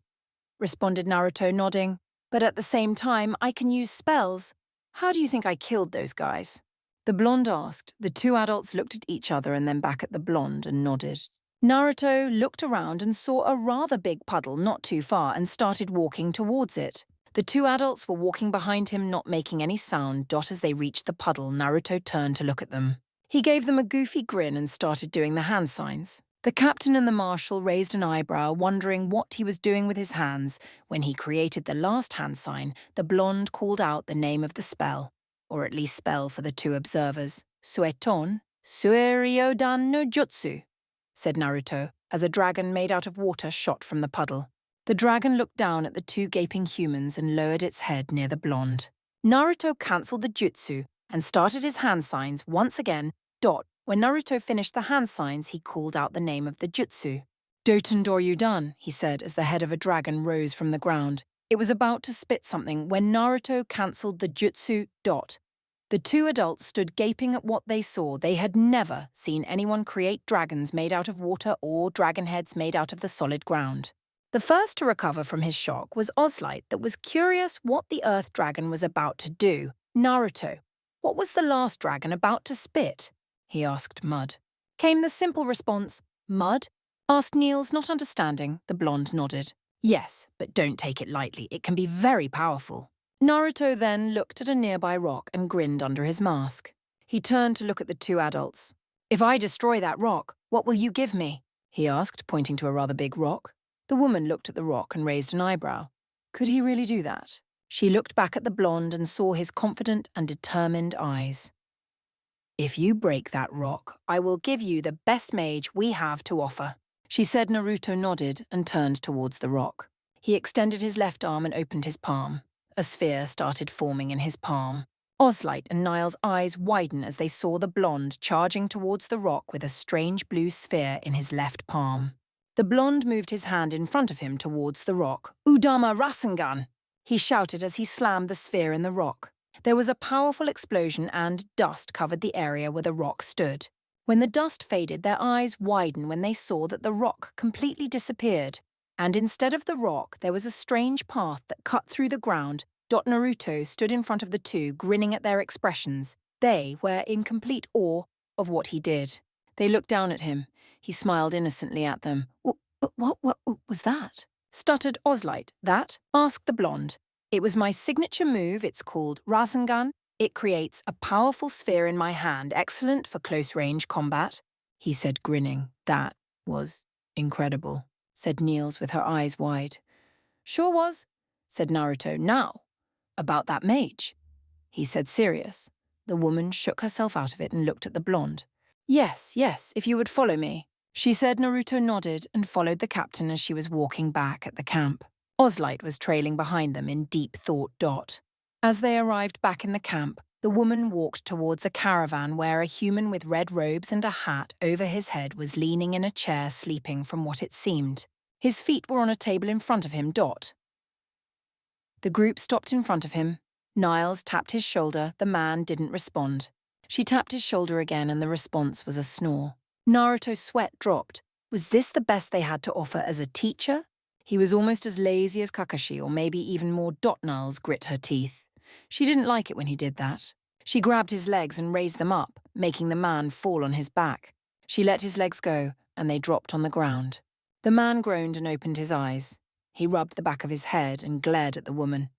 A: responded Naruto, nodding. "But at the same time, I can use spells. How do you think I killed those guys?" The blonde asked. The two adults looked at each other and then back at the blonde and nodded. Naruto looked around and saw a rather big puddle not too far and started walking towards it. The two adults were walking behind him, not making any sound. As they reached the puddle, Naruto turned to look at them. He gave them a goofy grin and started doing the hand signs. The captain and the marshal raised an eyebrow, wondering what he was doing with his hands. When he created the last hand sign, the blonde called out the name of the spell, or at least spell for the two observers. "Sueton Sueryodan no Jutsu," said Naruto, as a dragon made out of water shot from the puddle. The dragon looked down at the two gaping humans and lowered its head near the blonde. Naruto cancelled the jutsu and started his hand signs once again. When Naruto finished the hand signs, he called out the name of the jutsu. "Doten Doryudan," he said as the head of a dragon rose from the ground. It was about to spit something when Naruto cancelled the jutsu. The two adults stood gaping at what they saw. They had never seen anyone create dragons made out of water or dragon heads made out of the solid ground. The first to recover from his shock was Ozlight, that was curious what the earth dragon was about to do. Naruto. "What was the last dragon about to spit?" he asked Mud. Came the simple response, "Mud?" asked Niels, not understanding. The blonde nodded. "Yes, but don't take it lightly. It can be very powerful." Naruto then looked at a nearby rock and grinned under his mask. He turned to look at the two adults. "If I destroy that rock, what will you give me?" he asked, pointing to a rather big rock. The woman looked at the rock and raised an eyebrow. Could he really do that? She looked back at the blonde and saw his confident and determined eyes. "If you break that rock, I will give you the best mage we have to offer," she said. Naruto nodded and turned towards the rock. He extended his left arm and opened his palm. A sphere started forming in his palm. Ozlight and Niall's eyes widened as they saw the blonde charging towards the rock with a strange blue sphere in his left palm. The blonde moved his hand in front of him towards the rock. "Udama Rasengan!" he shouted as he slammed the sphere in the rock. There was a powerful explosion and dust covered the area where the rock stood. When the dust faded, their eyes widened when they saw that the rock completely disappeared, and instead of the rock, there was a strange path that cut through the ground. Naruto stood in front of the two, grinning at their expressions. They were in complete awe of what he did. They looked down at him. He smiled innocently at them. What was that?" stuttered Ozlight. "That?" asked the blonde. "It was my signature move. It's called Rasengan. It creates a powerful sphere in my hand, excellent for close-range combat," he said, grinning. "That was incredible," said Niels with her eyes wide. "Sure was," said Naruto. "Now, about that mage," he said, serious. The woman shook herself out of it and looked at the blonde. Yes, if you would follow me," she said. Naruto nodded and followed the captain as she was walking back at the camp. Ozlight was trailing behind them in deep thought. As they arrived back in the camp, the woman walked towards a caravan where a human with red robes and a hat over his head was leaning in a chair, sleeping from what it seemed. His feet were on a table in front of him. The group stopped in front of him. Niles tapped his shoulder. The man didn't respond. She tapped his shoulder again and the response was a snore. Naruto's sweat dropped. Was this the best they had to offer as a teacher? He was almost as lazy as Kakashi, or maybe even more. Niles grit her teeth. She didn't like it when he did that. She grabbed his legs and raised them up, making the man fall on his back. She let his legs go, and they dropped on the ground. The man groaned and opened his eyes. He rubbed the back of his head and glared at the woman.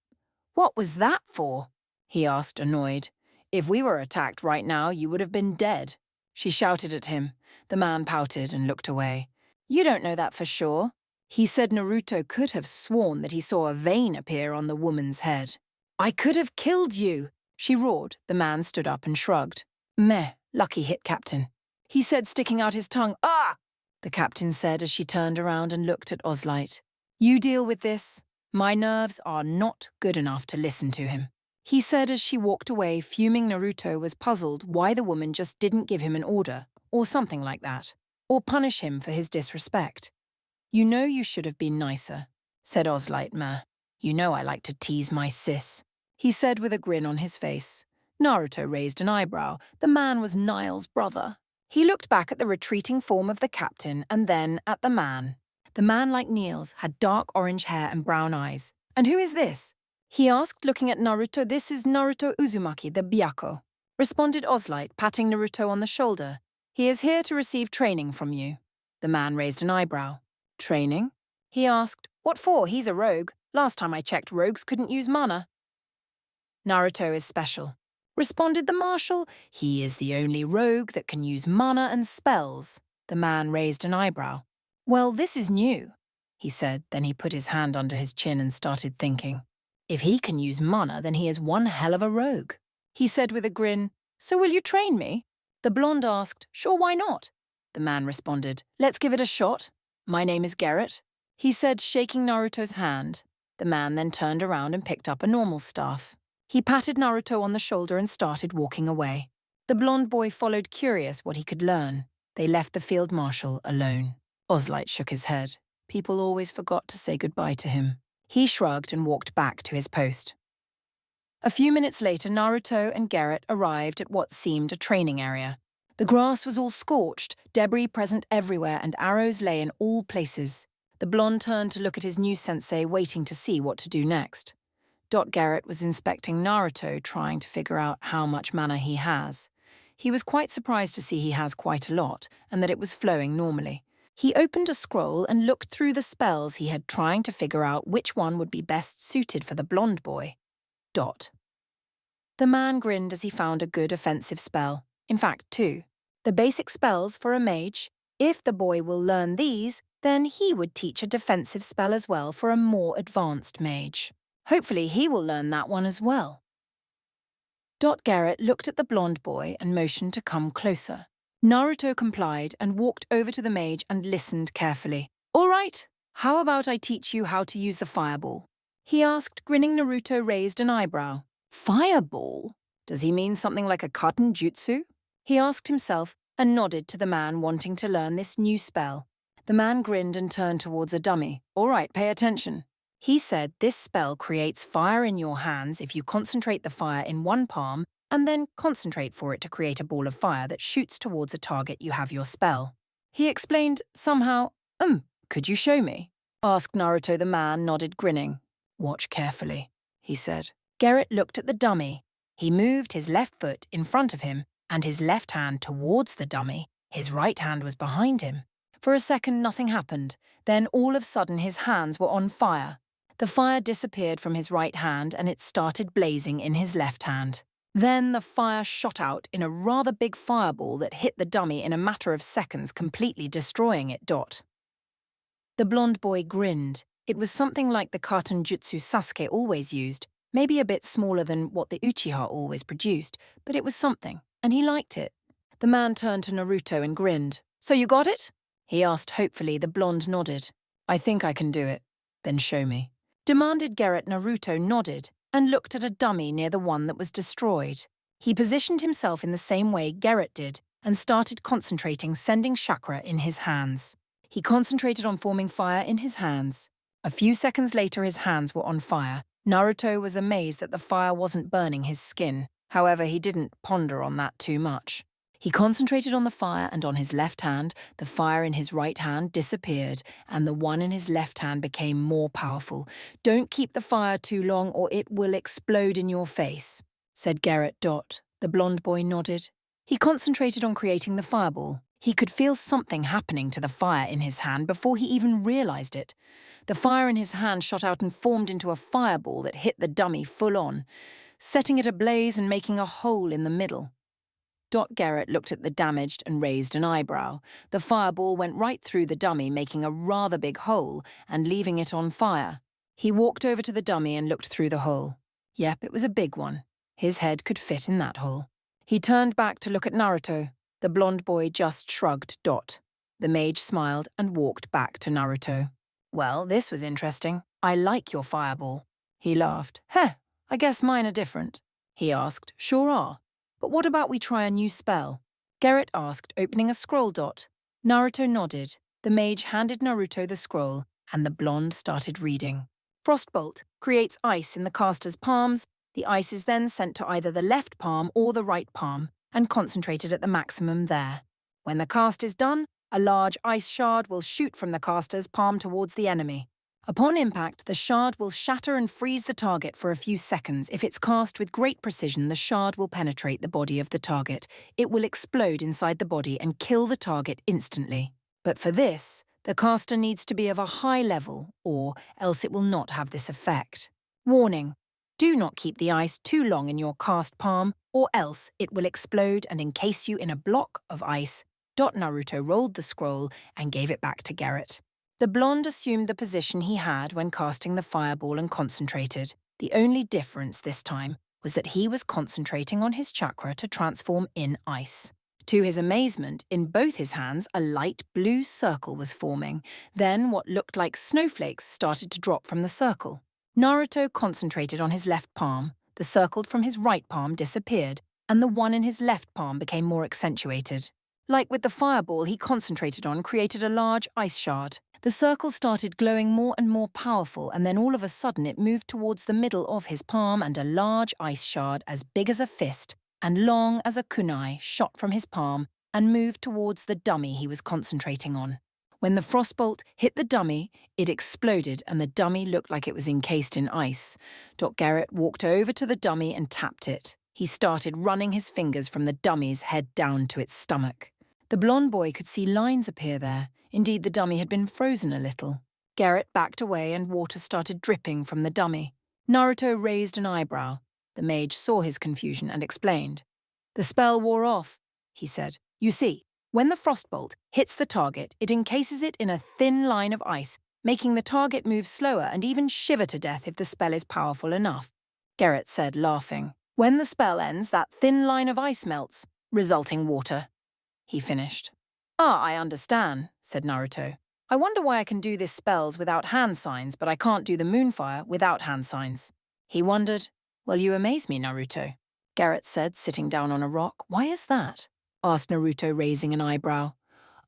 A: "What was that for?" he asked, annoyed. "If we were attacked right now, you would have been dead," she shouted at him. The man pouted and looked away. "You don't know that for sure," he said. Naruto could have sworn that he saw a vein appear on the woman's head. "I could have killed you," she roared. The man stood up and shrugged. "Meh, lucky hit, Captain," he said, sticking out his tongue. "Ah!" the captain said as she turned around and looked at Ozlight. "You deal with this. My nerves are not good enough to listen to him," he said as she walked away, fuming. Naruto was puzzled why the woman just didn't give him an order, or something like that, or punish him for his disrespect. "You know you should have been nicer," said Ozlight. "Meh. You know I like to tease my sis," he said with a grin on his face. Naruto raised an eyebrow. The man was Niall's brother. He looked back at the retreating form of the captain and then at the man. The man, like Niels, had dark orange hair and brown eyes. "And who is this?" he asked, looking at Naruto. "This is Naruto Uzumaki, the Byakko," responded Ozlight, patting Naruto on the shoulder. "He is here to receive training from you." The man raised an eyebrow. "Training?" he asked. "What for? He's a rogue. Last time I checked, rogues couldn't use mana." "Naruto is special," responded the marshal. "He is the only rogue that can use mana and spells." The man raised an eyebrow. "Well, this is new," he said. Then he put his hand under his chin and started thinking. "If he can use mana, then he is one hell of a rogue," he said with a grin. "So will you train me?" The blonde asked. "Sure, why not?" The man responded. "Let's give it a shot. My name is Garrett," he said, shaking Naruto's hand. The man then turned around and picked up a normal staff. He patted Naruto on the shoulder and started walking away. The blonde boy followed, curious what he could learn. They left the field marshal alone. Ozlight shook his head. People always forgot to say goodbye to him. He shrugged and walked back to his post. A few minutes later, Naruto and Garrett arrived at what seemed a training area. The grass was all scorched, debris present everywhere, and arrows lay in all places. The blonde turned to look at his new sensei, waiting to see what to do next. Garrett was inspecting Naruto, trying to figure out how much mana he has. He was quite surprised to see he has quite a lot, and that it was flowing normally. He opened a scroll and looked through the spells he had, trying to figure out which one would be best suited for the blonde boy. The man grinned as he found a good offensive spell. In fact, two. The basic spells for a mage. If the boy will learn these, then he would teach a defensive spell as well for a more advanced mage. Hopefully he will learn that one as well. Garrett looked at the blonde boy and motioned to come closer. Naruto complied and walked over to the mage and listened carefully. "All right, how about I teach you how to use the fireball?" he asked, grinning. Naruto raised an eyebrow. Fireball? Does he mean something like a cotton jutsu? He asked himself and nodded to the man wanting to learn this new spell. The man grinned and turned towards a dummy. "All right, pay attention." He said this spell creates fire in your hands if you concentrate the fire in one palm and then concentrate for it to create a ball of fire that shoots towards a target you have your spell. He explained somehow. Could you show me?" asked Naruto. The man nodded, grinning. "Watch carefully," he said. Garrett looked at the dummy. He moved his left foot in front of him and his left hand towards the dummy. His right hand was behind him. For a second, nothing happened. Then all of a sudden, his hands were on fire. The fire disappeared from his right hand and it started blazing in his left hand. Then the fire shot out in a rather big fireball that hit the dummy in a matter of seconds, completely destroying it. The blonde boy grinned. It was something like the carton jutsu Sasuke always used, maybe a bit smaller than what the Uchiha always produced, but it was something, and he liked it. The man turned to Naruto and grinned. "So you got it?" he asked hopefully. The blonde nodded. "I think I can do it." "Then show me," demanded Garrett. Naruto nodded and looked at a dummy near the one that was destroyed. He positioned himself in the same way Garrett did and started concentrating, sending chakra in his hands. He concentrated on forming fire in his hands. A few seconds later, his hands were on fire. Naruto was amazed that the fire wasn't burning his skin. However, he didn't ponder on that too much. He concentrated on the fire, and on his left hand, the fire in his right hand disappeared, and the one in his left hand became more powerful. "Don't keep the fire too long or it will explode in your face," said Garrett. The blonde boy nodded. He concentrated on creating the fireball. He could feel something happening to the fire in his hand before he even realized it. The fire in his hand shot out and formed into a fireball that hit the dummy full on, setting it ablaze and making a hole in the middle. Garrett looked at the damaged and raised an eyebrow. The fireball went right through the dummy, making a rather big hole and leaving it on fire. He walked over to the dummy and looked through the hole. Yep, it was a big one. His head could fit in that hole. He turned back to look at Naruto. The blonde boy just shrugged. The mage smiled and walked back to Naruto. "Well, this was interesting. I like your fireball." He laughed. I guess mine are different." He asked. "Sure are. But what about we try a new spell?" Garrett asked, opening a scroll. Naruto nodded. The mage handed Naruto the scroll, and the blonde started reading. "Frostbolt creates ice in the caster's palms. The ice is then sent to either the left palm or the right palm, and concentrated at the maximum there. When the cast is done, a large ice shard will shoot from the caster's palm towards the enemy. Upon impact, the shard will shatter and freeze the target for a few seconds. If it's cast with great precision, the shard will penetrate the body of the target. It will explode inside the body and kill the target instantly. But for this, the caster needs to be of a high level, or else it will not have this effect. Warning: do not keep the ice too long in your cast palm, or else it will explode and encase you in a block of ice. Naruto rolled the scroll and gave it back to Garrett. The blonde assumed the position he had when casting the fireball and concentrated. The only difference this time was that he was concentrating on his chakra to transform in ice. To his amazement, in both his hands, a light blue circle was forming. Then what looked like snowflakes started to drop from the circle. Naruto concentrated on his left palm. The circle from his right palm disappeared, and the one in his left palm became more accentuated. Like with the fireball he concentrated on created a large ice shard. The circle started glowing more and more powerful, and then all of a sudden it moved towards the middle of his palm, and a large ice shard as big as a fist and long as a kunai shot from his palm and moved towards the dummy he was concentrating on. When the frostbolt hit the dummy, it exploded and the dummy looked like it was encased in ice. Doc Garrett walked over to the dummy and tapped it. He started running his fingers from the dummy's head down to its stomach. The blonde boy could see lines appear there. Indeed, the dummy had been frozen a little. Garrett backed away and water started dripping from the dummy. Naruto raised an eyebrow. The mage saw his confusion and explained. "The spell wore off," he said. "You see, when the frostbolt hits the target, it encases it in a thin line of ice, making the target move slower and even shiver to death if the spell is powerful enough." Garrett said, laughing. "When the spell ends, that thin line of ice melts, resulting water," he finished. "Ah, I understand," said Naruto. "I wonder why I can do this spells without hand signs, but I can't do the moonfire without hand signs." He wondered. "Well, you amaze me, Naruto," Garrett said, sitting down on a rock. "Why is that?" asked Naruto, raising an eyebrow.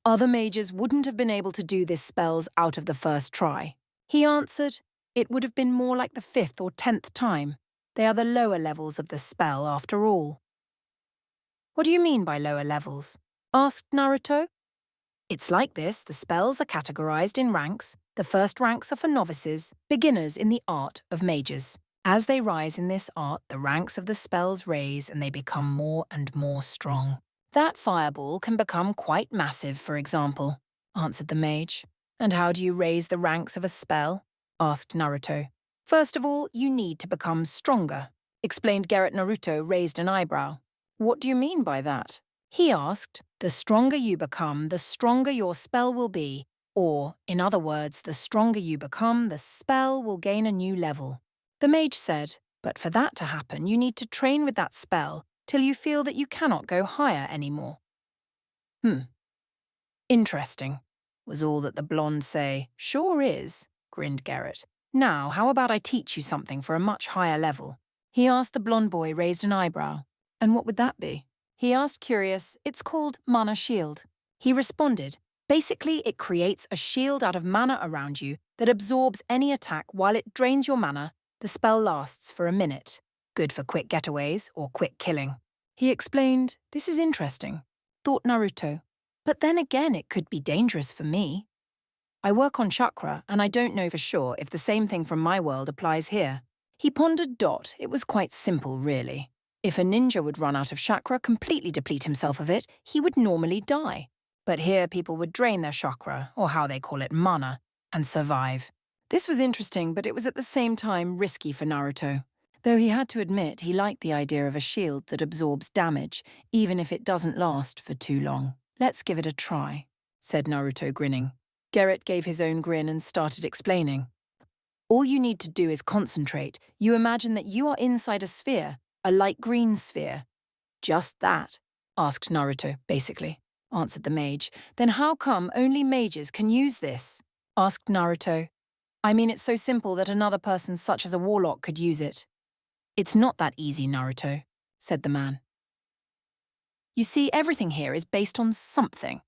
A: "Other mages wouldn't have been able to do this spells out of the first try." He answered, "It would have been more like the 5th or 10th time. They are the lower levels of the spell, after all." "What do you mean by lower levels?" asked Naruto. "It's like this. The spells are categorized in ranks. The first ranks are for novices, beginners in the art of mages. As they rise in this art, the ranks of the spells raise and they become more and more strong. That fireball can become quite massive, for example," answered the mage. "And how do you raise the ranks of a spell?" asked Naruto. "First of all, you need to become stronger," explained Garrett. Naruto raised an eyebrow. "What do you mean by that?" he asked. "The stronger you become, the stronger your spell will be. Or, in other words, the stronger you become, the spell will gain a new level." The mage said, "But for that to happen, you need to train with that spell till you feel that you cannot go higher anymore." "Interesting," was all that the blonde say. "Sure is," grinned Garrett. "Now, how about I teach you something for a much higher level?" He asked. The blonde boy raised an eyebrow. "And what would that be?" he asked, curious. "It's called Mana Shield." He responded, "Basically, it creates a shield out of mana around you that absorbs any attack while it drains your mana. The spell lasts for a minute. Good for quick getaways or quick killing." He explained, "This is interesting," thought Naruto. "But then again, it could be dangerous for me. I work on chakra, and I don't know for sure if the same thing from my world applies here." He pondered. It was quite simple, really. If a ninja would run out of chakra, completely deplete himself of it, he would normally die. But here people would drain their chakra, or how they call it, mana, and survive. This was interesting, but it was at the same time risky for Naruto. Though he had to admit he liked the idea of a shield that absorbs damage, even if it doesn't last for too long. "Let's give it a try," said Naruto, grinning. Garrett gave his own grin and started explaining. "All you need to do is concentrate. You imagine that you are inside a sphere, a light green sphere." "Just that?" asked Naruto, basically, answered the mage. "Then how come only mages can use this?" asked Naruto. "I mean, it's so simple that another person such as a warlock could use it." "It's not that easy, Naruto," said the man. "You see, everything here is based on something.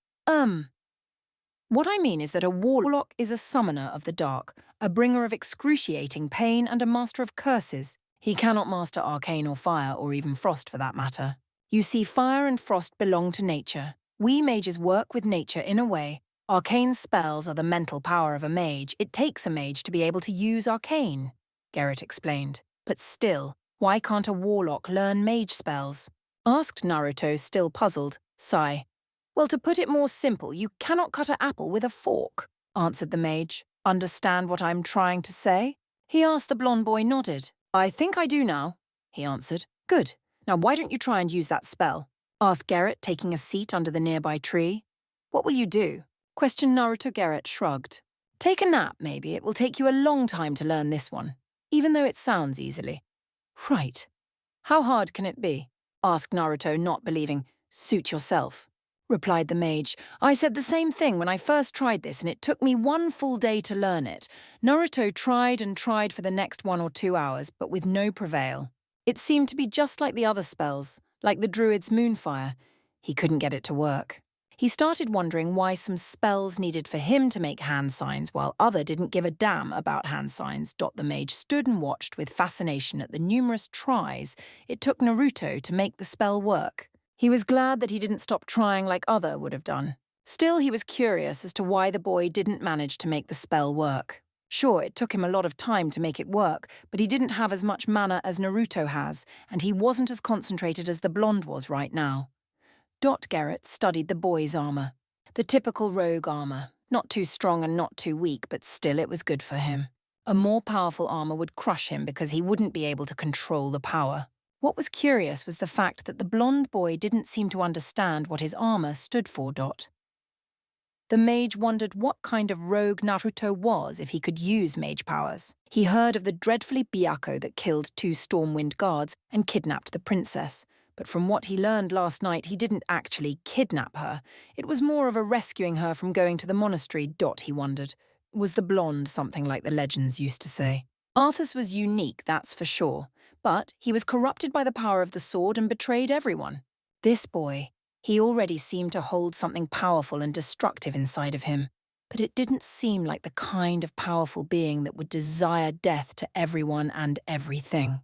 A: What I mean is that a warlock is a summoner of the dark, a bringer of excruciating pain and a master of curses. He cannot master arcane or fire, or even frost for that matter. You see, fire and frost belong to nature. We mages work with nature in a way. Arcane spells are the mental power of a mage. It takes a mage to be able to use arcane," Garrett explained. "But still, why can't a warlock learn mage spells?" asked Naruto, still puzzled. Sigh. "Well, to put it more simple, you cannot cut an apple with a fork," answered the mage. "Understand what I'm trying to say?" he asked. The blonde boy nodded. "I think I do now," he answered. "Good. Now why don't you try and use that spell?" asked Garrett, taking a seat under the nearby tree. "What will you do?" questioned Naruto. Garrett shrugged. "Take a nap, maybe. It will take you a long time to learn this one, even though it sounds easily." "Right. How hard can it be?" asked Naruto, not believing. "Suit yourself," replied the mage. "I said the same thing when I first tried this, and it took me 1 full day to learn it." Naruto tried and tried for the next 1 or 2 hours, but with no prevail. It seemed to be just like the other spells, like the druid's moonfire. He couldn't get it to work. He started wondering why some spells needed for him to make hand signs while other didn't give a damn about hand signs. The mage stood and watched with fascination at the numerous tries it took Naruto to make the spell work. He was glad that he didn't stop trying like other would have done. Still, he was curious as to why the boy didn't manage to make the spell work. Sure, it took him a lot of time to make it work, but he didn't have as much mana as Naruto has, and he wasn't as concentrated as the blonde was right now. Garrett studied the boy's armor. The typical rogue armor, not too strong and not too weak, but still it was good for him. A more powerful armor would crush him because he wouldn't be able to control the power. What was curious was the fact that the blonde boy didn't seem to understand what his armor stood for. The mage wondered what kind of rogue Naruto was if he could use mage powers. He heard of the dreadfully Byakuya that killed 2 Stormwind guards and kidnapped the princess. But from what he learned last night, he didn't actually kidnap her. It was more of a rescuing her from going to the monastery. He wondered. Was the blonde something like the legends used to say? Arthas was unique, that's for sure. But he was corrupted by the power of the sword and betrayed everyone. This boy, he already seemed to hold something powerful and destructive inside of him. But it didn't seem like the kind of powerful being that would desire death to everyone and everything.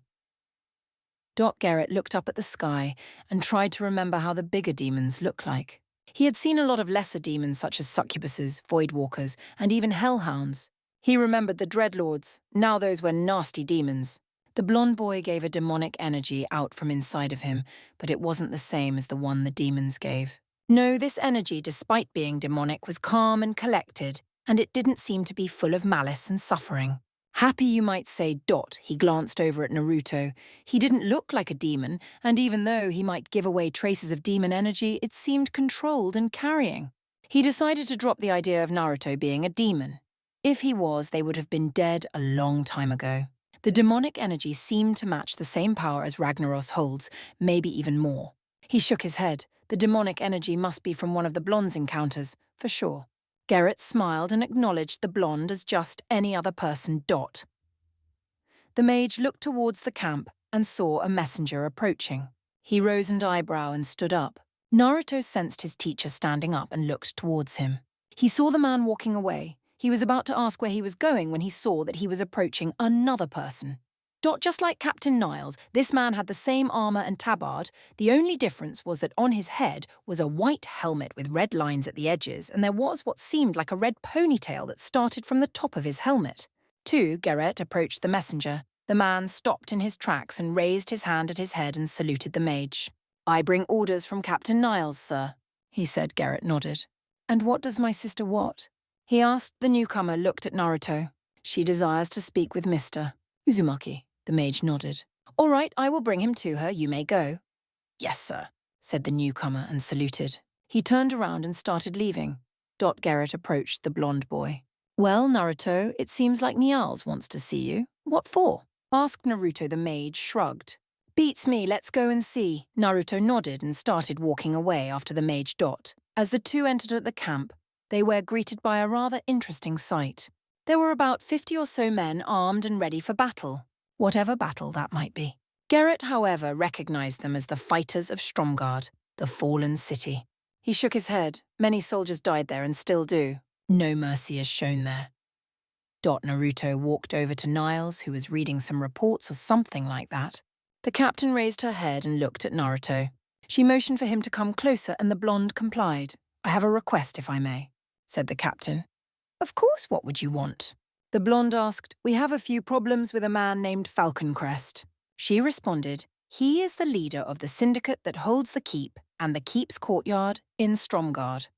A: Garrett looked up at the sky and tried to remember how the bigger demons look like. He had seen a lot of lesser demons such as succubuses, voidwalkers, and even hellhounds. He remembered the dreadlords. Now those were nasty demons. The blonde boy gave a demonic energy out from inside of him, but it wasn't the same as the one the demons gave. No, this energy, despite being demonic, was calm and collected, and it didn't seem to be full of malice and suffering. Happy, you might say. He glanced over at Naruto. He didn't look like a demon, and even though he might give away traces of demon energy, it seemed controlled and carrying. He decided to drop the idea of Naruto being a demon. If he was, they would have been dead a long time ago. The demonic energy seemed to match the same power as Ragnaros holds, maybe even more. He shook his head. The demonic energy must be from one of the blonde's encounters, for sure. Garrett smiled and acknowledged the blonde as just any other person. The mage looked towards the camp and saw a messenger approaching. He rose an eyebrow and stood up. Naruto sensed his teacher standing up and looked towards him. He saw the man walking away. He was about to ask where he was going when he saw that he was approaching another person. Just like Captain Niles, this man had the same armor and tabard. The only difference was that on his head was a white helmet with red lines at the edges, and there was what seemed like a red ponytail that started from the top of his helmet. Garrett approached the messenger. The man stopped in his tracks and raised his hand at his head and saluted the mage. "I bring orders from Captain Niles, sir," he said. Garrett nodded. "And what does my sister what?" he asked. The newcomer looked at Naruto. "She desires to speak with Mr. Uzumaki." The mage nodded. "All right, I will bring him to her. You may go." "Yes, sir," said the newcomer and saluted. He turned around and started leaving. Garrett approached the blonde boy. "Well, Naruto, it seems like Nials wants to see you. What for?" asked Naruto. The mage shrugged. "Beats me, let's go and see." Naruto nodded and started walking away after the mage. As the two entered at the camp, they were greeted by a rather interesting sight. There were about 50 or so men armed and ready for battle. Whatever battle that might be. Garrett, however, recognized them as the fighters of Stromgarde, the fallen city. He shook his head. Many soldiers died there and still do. No mercy is shown there. Naruto walked over to Niles, who was reading some reports or something like that. The captain raised her head and looked at Naruto. She motioned for him to come closer, and the blonde complied. "I have a request, if I may," said the captain. "Of course, what would you want?" The blonde asked. "We have a few problems with a man named Falconcrest." She responded, "He is the leader of the syndicate that holds the keep and the keep's courtyard in Stromgarde."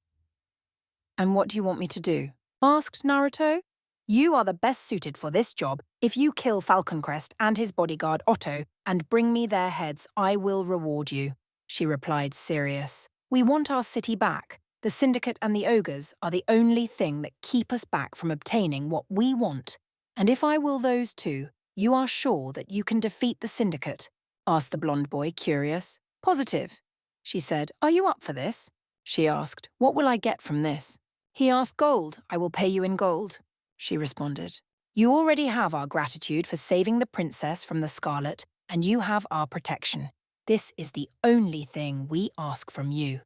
A: "And what do you want me to do?" asked Naruto. "You are the best suited for this job. If you kill Falconcrest and his bodyguard Otto and bring me their heads, I will reward you," she replied, serious. "We want our city back. The syndicate and the ogres are the only thing that keep us back from obtaining what we want. And if I will those two, you are sure that you can defeat the syndicate?" asked the blonde boy, curious. "Positive," she said. "Are you up for this?" she asked. "What will I get from this?" He asked. "Gold. I will pay you in gold," she responded. "You already have our gratitude for saving the princess from the Scarlet, and you have our protection. This is the only thing we ask from you."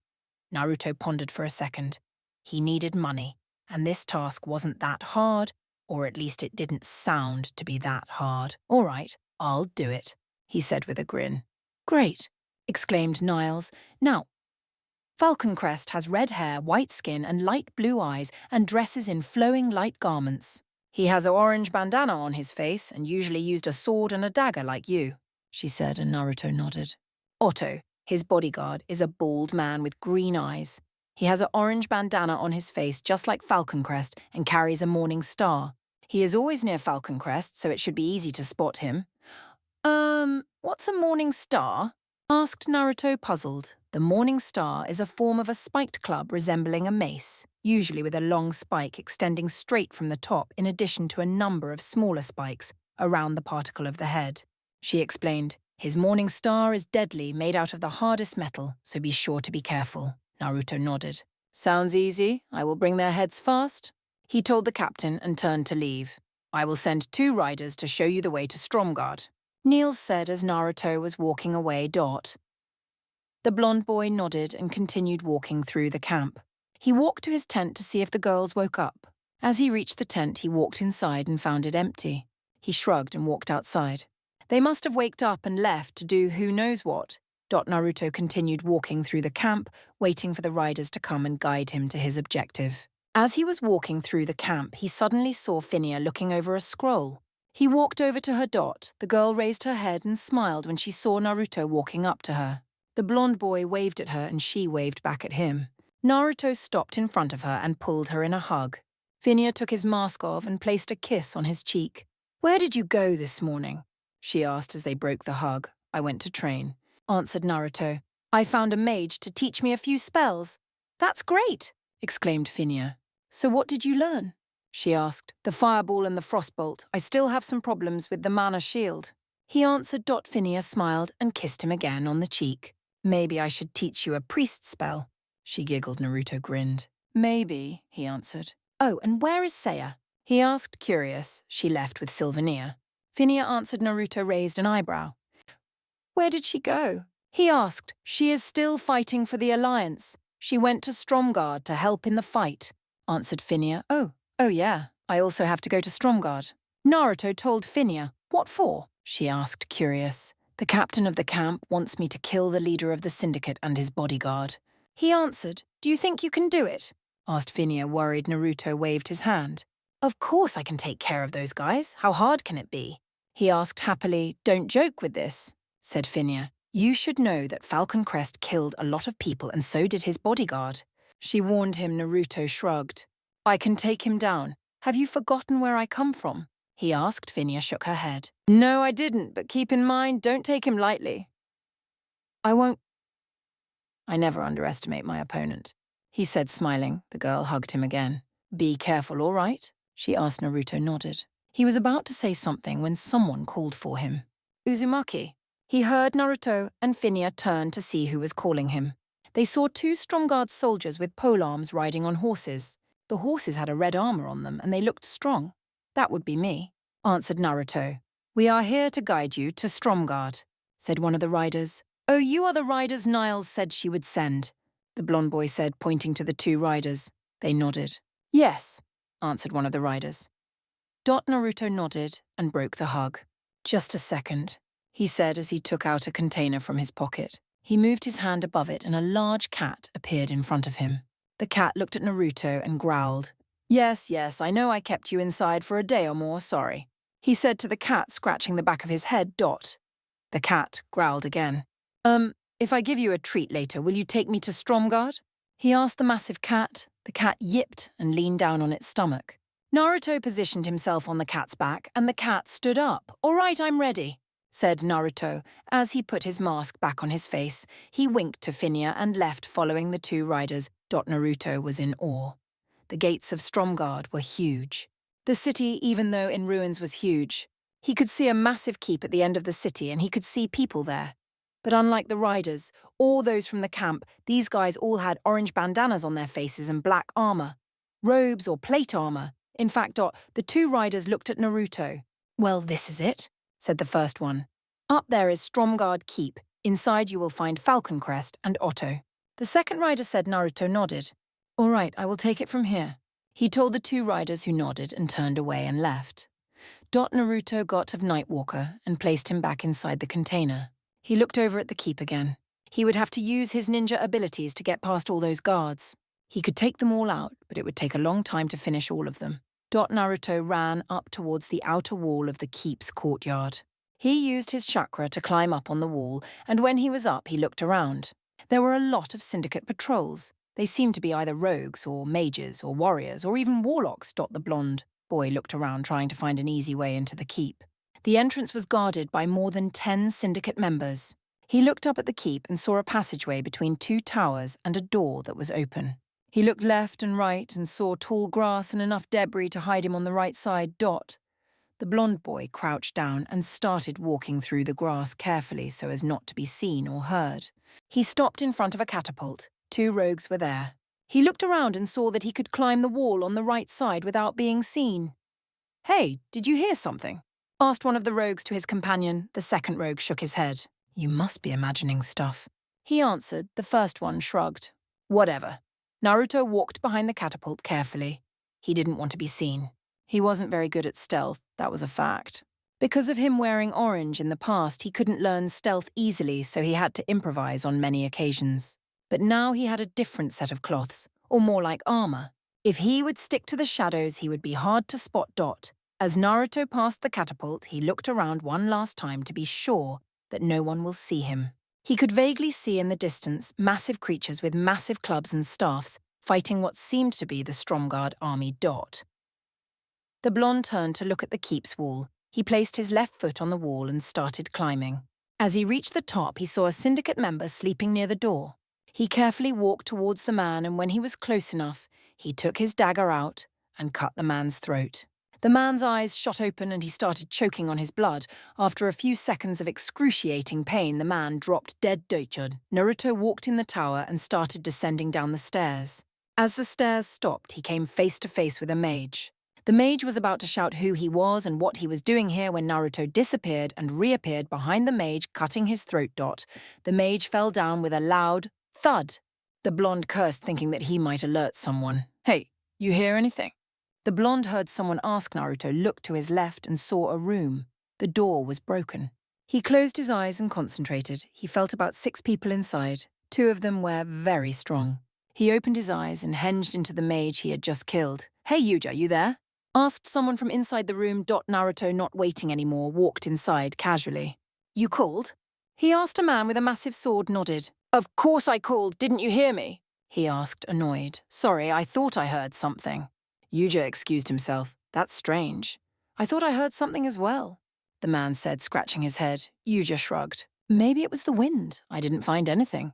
A: Naruto pondered for a second. He needed money, and this task wasn't that hard, or at least it didn't sound to be that hard. "All right, I'll do it," he said with a grin. "Great," exclaimed Niles. "Now, Falcon Crest has red hair, white skin, and light blue eyes, and dresses in flowing light garments. He has an orange bandana on his face and usually used a sword and a dagger like you, she said, and Naruto nodded. Otto, his bodyguard, is a bald man with green eyes. He has an orange bandana on his face just like Falcon Crest and carries a morning star. He is always near Falcon Crest, so it should be easy to spot him. What's a morning star? Asked Naruto, puzzled. The morning star is a form of a spiked club resembling a mace, usually with a long spike extending straight from the top in addition to a number of smaller spikes around the particle of the head. She explained, his morning star is deadly, made out of the hardest metal, so be sure to be careful. Naruto nodded. Sounds easy. I will bring their heads fast. He told the captain and turned to leave. I will send 2 riders to show you the way to Stromgard. Niels said as Naruto was walking away. The blonde boy nodded and continued walking through the camp. He walked to his tent to see if the girls woke up. As he reached the tent, he walked inside and found it empty. He shrugged and walked outside. They must have waked up and left to do who knows what. Naruto continued walking through the camp, waiting for the riders to come and guide him to his objective. As he was walking through the camp, he suddenly saw Phinia looking over a scroll. He walked over to her. The girl raised her head and smiled when she saw Naruto walking up to her. The blonde boy waved at her and she waved back at him. Naruto stopped in front of her and pulled her in a hug. Phinia took his mask off and placed a kiss on his cheek. Where did you go this morning? She asked as they broke the hug. I went to train, answered Naruto. I found a mage to teach me a few spells. That's great, exclaimed Phinia. So what did you learn? She asked. The fireball and the frostbolt. I still have some problems with the mana shield. He answered. Phinia smiled and kissed him again on the cheek. Maybe I should teach you a priest spell. She giggled. Naruto grinned. Maybe, he answered. Oh, and where is Seiya? He asked, curious. She left with Sylvania. Phinia answered. Naruto raised an eyebrow. Where did she go? He asked. She is still fighting for the Alliance. She went to Stromgard to help in the fight, answered Phinia. Oh yeah, I also have to go to Stromgard. Naruto told Phinia. What for? She asked, curious. The captain of the camp wants me to kill the leader of the syndicate and his bodyguard. He answered. Do you think you can do it? Asked Phinia, worried. Naruto waved his hand. Of course I can take care of those guys. How hard can it be? He asked happily. Don't joke with this, said Phinia. You should know that Falcon Crest killed a lot of people and so did his bodyguard. She warned him. Naruto shrugged. I can take him down. Have you forgotten where I come from? He asked. Phinia shook her head. No, I didn't, but keep in mind, don't take him lightly. I won't. I never underestimate my opponent, he said, smiling. The girl hugged him again. Be careful, all right? She asked. Naruto nodded. He was about to say something when someone called for him. Uzumaki. He heard Naruto and Phinia turned to see who was calling him. They saw 2 Stromgard soldiers with polearms riding on horses. The horses had a red armor on them and they looked strong. That would be me, answered Naruto. We are here to guide you to Stromgard, said one of the riders. Oh, you are the riders Niles said she would send, the blonde boy said, pointing to the 2 riders. They nodded. Yes, answered one of the riders. Naruto nodded and broke the hug. Just a second, he said as he took out a container from his pocket. He moved his hand above it and a large cat appeared in front of him. The cat looked at Naruto and growled. Yes, I know I kept you inside for a day or more, sorry, he said to the cat, scratching the back of his head. The cat growled again. If I give you a treat later, will you take me to Stromgard? He asked the massive cat. The cat yipped and leaned down on its stomach. Naruto positioned himself on the cat's back and the cat stood up. All right, I'm ready, said Naruto. As he put his mask back on his face, he winked to Phinia and left following the 2 riders. Naruto was in awe. The gates of Stromgard were huge. The city, even though in ruins, was huge. He could see a massive keep at the end of the city and he could see people there. But unlike the riders, or those from the camp, these guys all had orange bandanas on their faces and black armor. Robes or plate armor. In fact, the 2 riders looked at Naruto. Well, this is it, said the first one. Up there is Stromgard Keep. Inside you will find Falcon Crest and Otto. The second rider said. Naruto nodded. All right, I will take it from here. He told the 2 riders who nodded and turned away and left. Naruto got of Nightwalker and placed him back inside the container. He looked over at the keep again. He would have to use his ninja abilities to get past all those guards. He could take them all out, but it would take a long time to finish all of them. Naruto ran up towards the outer wall of the keep's courtyard. He used his chakra to climb up on the wall, and when he was up, he looked around. There were a lot of syndicate patrols. They seemed to be either rogues or mages or warriors or even warlocks. The blonde boy looked around trying to find an easy way into the keep. The entrance was guarded by more than 10 syndicate members. He looked up at the keep and saw a passageway between 2 towers and a door that was open. He looked left and right and saw tall grass and enough debris to hide him on the right side. The blonde boy crouched down and started walking through the grass carefully so as not to be seen or heard. He stopped in front of a catapult. 2 rogues were there. He looked around and saw that he could climb the wall on the right side without being seen. "Hey, did you hear something?" asked one of the rogues to his companion. The second rogue shook his head. "You must be imagining stuff." He answered. The first one shrugged. "Whatever." Naruto walked behind the catapult carefully. He didn't want to be seen. He wasn't very good at stealth, that was a fact. Because of him wearing orange in the past, he couldn't learn stealth easily, so he had to improvise on many occasions. But now he had a different set of cloths, or more like armor. If he would stick to the shadows, he would be hard to spot. As Naruto passed the catapult, he looked around one last time to be sure that no one will see him. He could vaguely see in the distance massive creatures with massive clubs and staffs fighting what seemed to be the Stromguard army. The blonde turned to look at the keep's wall. He placed his left foot on the wall and started climbing. As he reached the top, he saw a syndicate member sleeping near the door. He carefully walked towards the man, and when he was close enough, he took his dagger out and cut the man's throat. The man's eyes shot open and he started choking on his blood. After a few seconds of excruciating pain, the man dropped dead. Naruto walked in the tower and started descending down the stairs. As the stairs stopped, he came face to face with a mage. The mage was about to shout who he was and what he was doing here when Naruto disappeared and reappeared behind the mage, cutting his throat. The mage fell down with a loud thud. The blonde cursed, thinking that he might alert someone. "Hey, you hear anything?" The blonde heard someone ask. Naruto looked to his left and saw a room. The door was broken. He closed his eyes and concentrated. He felt about 6 people inside. 2 of them were very strong. He opened his eyes and hinged into the mage he had just killed. "Hey, Yuja, you there?" asked someone from inside the room. Naruto, not waiting anymore, walked inside casually. "You called?" he asked. A man with a massive sword nodded. "Of course I called. Didn't you hear me?" he asked, annoyed. "Sorry, I thought I heard something." Yuja excused himself. "That's strange. I thought I heard something as well," the man said, scratching his head. Yuja shrugged. "Maybe it was the wind. I didn't find anything."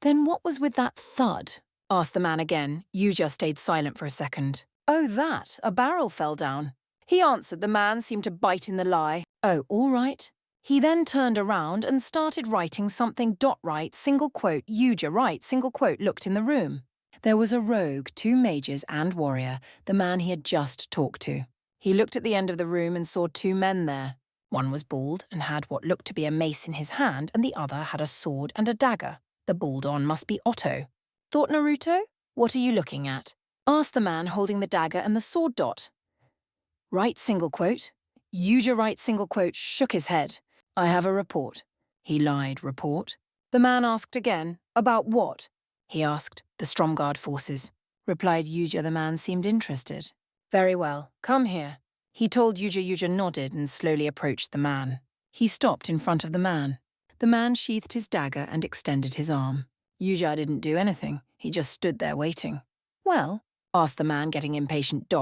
A: "Then what was with that thud?" asked the man again. Yuja stayed silent for a second. "Oh, that. A barrel fell down," he answered. The man seemed to bite in the lie. "Oh, all right." He then turned around and started writing something. Right, single quote, Yuja, right, single quote, looked in the room. There was a rogue, 2 mages and warrior, the man he had just talked to. He looked at the end of the room and saw 2 men there. One was bald and had what looked to be a mace in his hand, and the other had a sword and a dagger. The bald one must be Otto. "Thought Naruto? What are you looking at?" asked the man holding the dagger and the sword. Right, single quote. Yuja, right, single quote, shook his head. "I have a report." He lied. "Report?" The man asked again. "About what?" he asked. "The Stromguard forces," replied Yuja. The man seemed interested. "Very well, come here," he told Yuja. Yuja nodded and slowly approached the man. He stopped in front of the man. The man sheathed his dagger and extended his arm. Yuja didn't do anything. He just stood there waiting. "Well?" asked the man, getting impatient.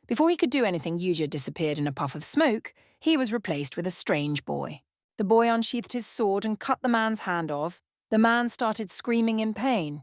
A: Before he could do anything, Yuja disappeared in a puff of smoke. He was replaced with a strange boy. The boy unsheathed his sword and cut the man's hand off. The man started screaming in pain.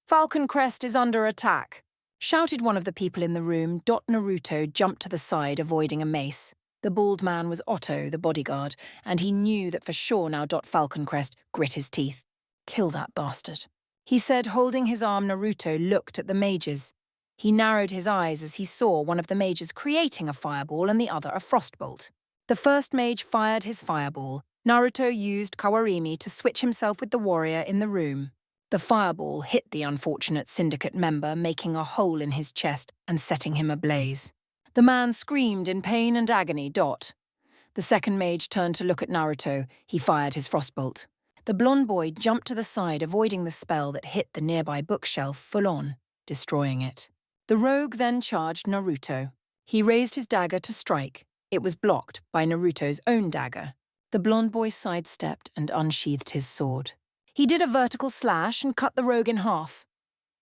A: "Falcon Crest is under attack," shouted one of the people in the room. Naruto jumped to the side, avoiding a mace. The bald man was Otto, the bodyguard, and he knew that for sure now. Falcon Crest grit his teeth. "Kill that bastard," he said, holding his arm. Naruto looked at the mages. He narrowed his eyes as he saw one of the mages creating a fireball and the other a frostbolt. The first mage fired his fireball. Naruto used Kawarimi to switch himself with the warrior in the room. The fireball hit the unfortunate syndicate member, making a hole in his chest and setting him ablaze. The man screamed in pain and agony. The second mage turned to look at Naruto. He fired his frostbolt. The blonde boy jumped to the side, avoiding the spell that hit the nearby bookshelf full on, destroying it. The rogue then charged Naruto. He raised his dagger to strike. It was blocked by Naruto's own dagger. The blonde boy sidestepped and unsheathed his sword. He did a vertical slash and cut the rogue in half.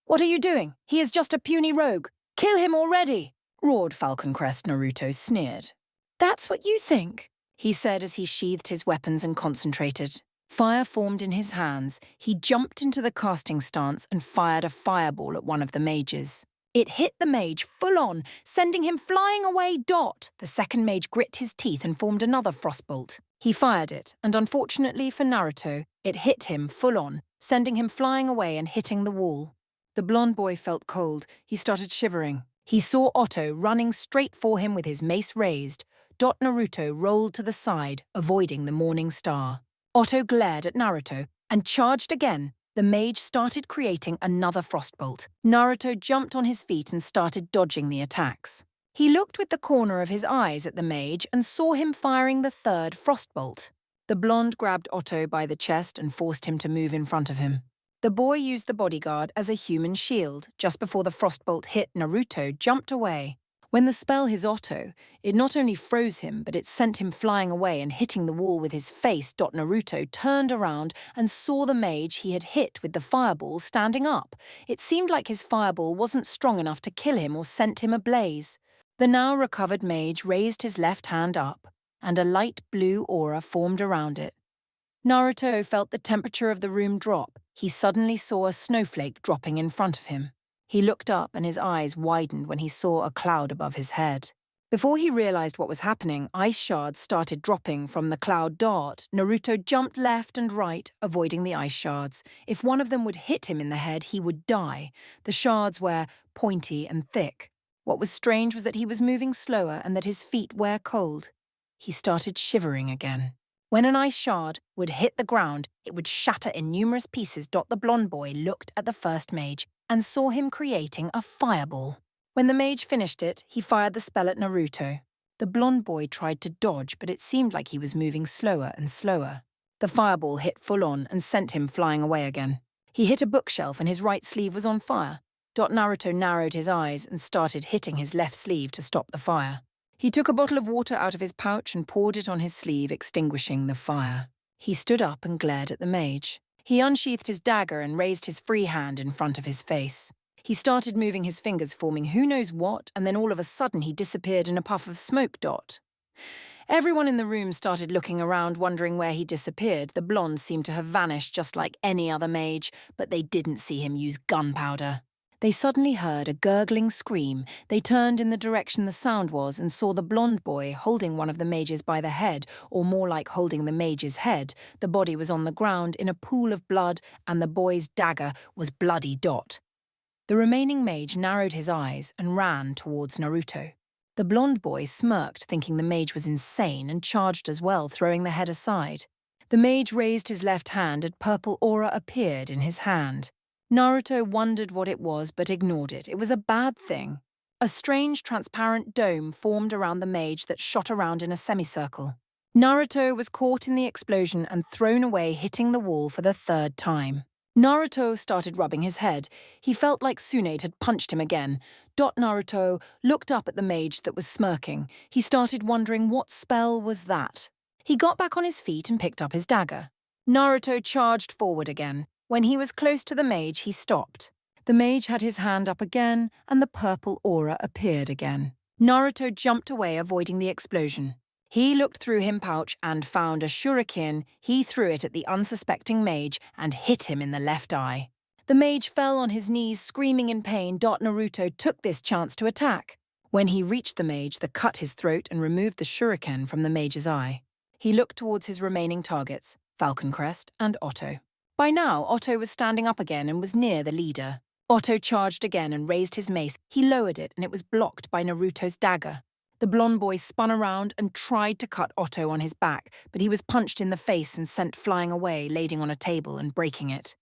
A: "What are you doing? He is just a puny rogue. Kill him already!" roared Falcon Crest. Naruto sneered. "That's what you think," he said as he sheathed his weapons and concentrated. Fire formed in his hands. He jumped into the casting stance and fired a fireball at one of the mages. It hit the mage full on, sending him flying away. The second mage grit his teeth and formed another frostbolt. He fired it, and unfortunately for Naruto, it hit him full on, sending him flying away and hitting the wall. The blonde boy felt cold. He started shivering. He saw Otto running straight for him with his mace raised. Naruto rolled to the side, avoiding the morning star. Otto glared at Naruto and charged again. The mage started creating another frostbolt. Naruto jumped on his feet and started dodging the attacks. He looked with the corner of his eyes at the mage and saw him firing the third frostbolt. The blonde grabbed Otto by the chest and forced him to move in front of him. The boy used the bodyguard as a human shield. Just before the frostbolt hit, Naruto jumped away. When the spell hit Otto, it not only froze him, but it sent him flying away and hitting the wall with his face. Naruto turned around and saw the mage he had hit with the fireball standing up. It seemed like his fireball wasn't strong enough to kill him or sent him ablaze. The now recovered mage raised his left hand up, and a light blue aura formed around it. Naruto felt the temperature of the room drop. He suddenly saw a snowflake dropping in front of him. He looked up and his eyes widened when he saw a cloud above his head. Before he realized what was happening, ice shards started dropping from the cloud. Naruto jumped left and right, avoiding the ice shards. If one of them would hit him in the head, he would die. The shards were pointy and thick. What was strange was that he was moving slower and that his feet were cold. He started shivering again. When an ice shard would hit the ground, it would shatter in numerous pieces. The blonde boy looked at the first mage and saw him creating a fireball. When the mage finished it, he fired the spell at Naruto. The blonde boy tried to dodge, but it seemed like he was moving slower and slower. The fireball hit full on and sent him flying away again. He hit a bookshelf and his right sleeve was on fire. Naruto narrowed his eyes and started hitting his left sleeve to stop the fire. He took a bottle of water out of his pouch and poured it on his sleeve, extinguishing the fire. He stood up and glared at the mage. He unsheathed his dagger and raised his free hand in front of his face. He started moving his fingers, forming who knows what, and then all of a sudden he disappeared in a puff of smoke. Everyone in the room started looking around, wondering where he disappeared. The blonde seemed to have vanished just like any other mage, but they didn't see him use gunpowder. They suddenly heard a gurgling scream. They turned in the direction the sound was and saw the blonde boy holding one of the mages by the head, or more like holding the mage's head. The body was on the ground in a pool of blood, and the boy's dagger was bloody. The remaining mage narrowed his eyes and ran towards Naruto. The blonde boy smirked, thinking the mage was insane, and charged as well, throwing the head aside. The mage raised his left hand and purple aura appeared in his hand. Naruto wondered what it was but ignored it. It was a bad thing. A strange transparent dome formed around the mage that shot around in a semicircle. Naruto was caught in the explosion and thrown away, hitting the wall for the third time. Naruto started rubbing his head. He felt like Tsunade had punched him again. Naruto looked up at the mage that was smirking. He started wondering what spell was that. He got back on his feet and picked up his dagger. Naruto charged forward again. When he was close to the mage, he stopped. The mage had his hand up again, and the purple aura appeared again. Naruto jumped away, avoiding the explosion. He looked through his pouch and found a shuriken. He threw it at the unsuspecting mage and hit him in the left eye. The mage fell on his knees, screaming in pain. Naruto took this chance to attack. When he reached the mage, he cut his throat and removed the shuriken from the mage's eye. He looked towards his remaining targets, Falcon Crest and Otto. By now, Otto was standing up again and was near the leader. Otto charged again and raised his mace. He lowered it and it was blocked by Naruto's dagger. The blonde boy spun around and tried to cut Otto on his back, but he was punched in the face and sent flying away, landing on a table and breaking it.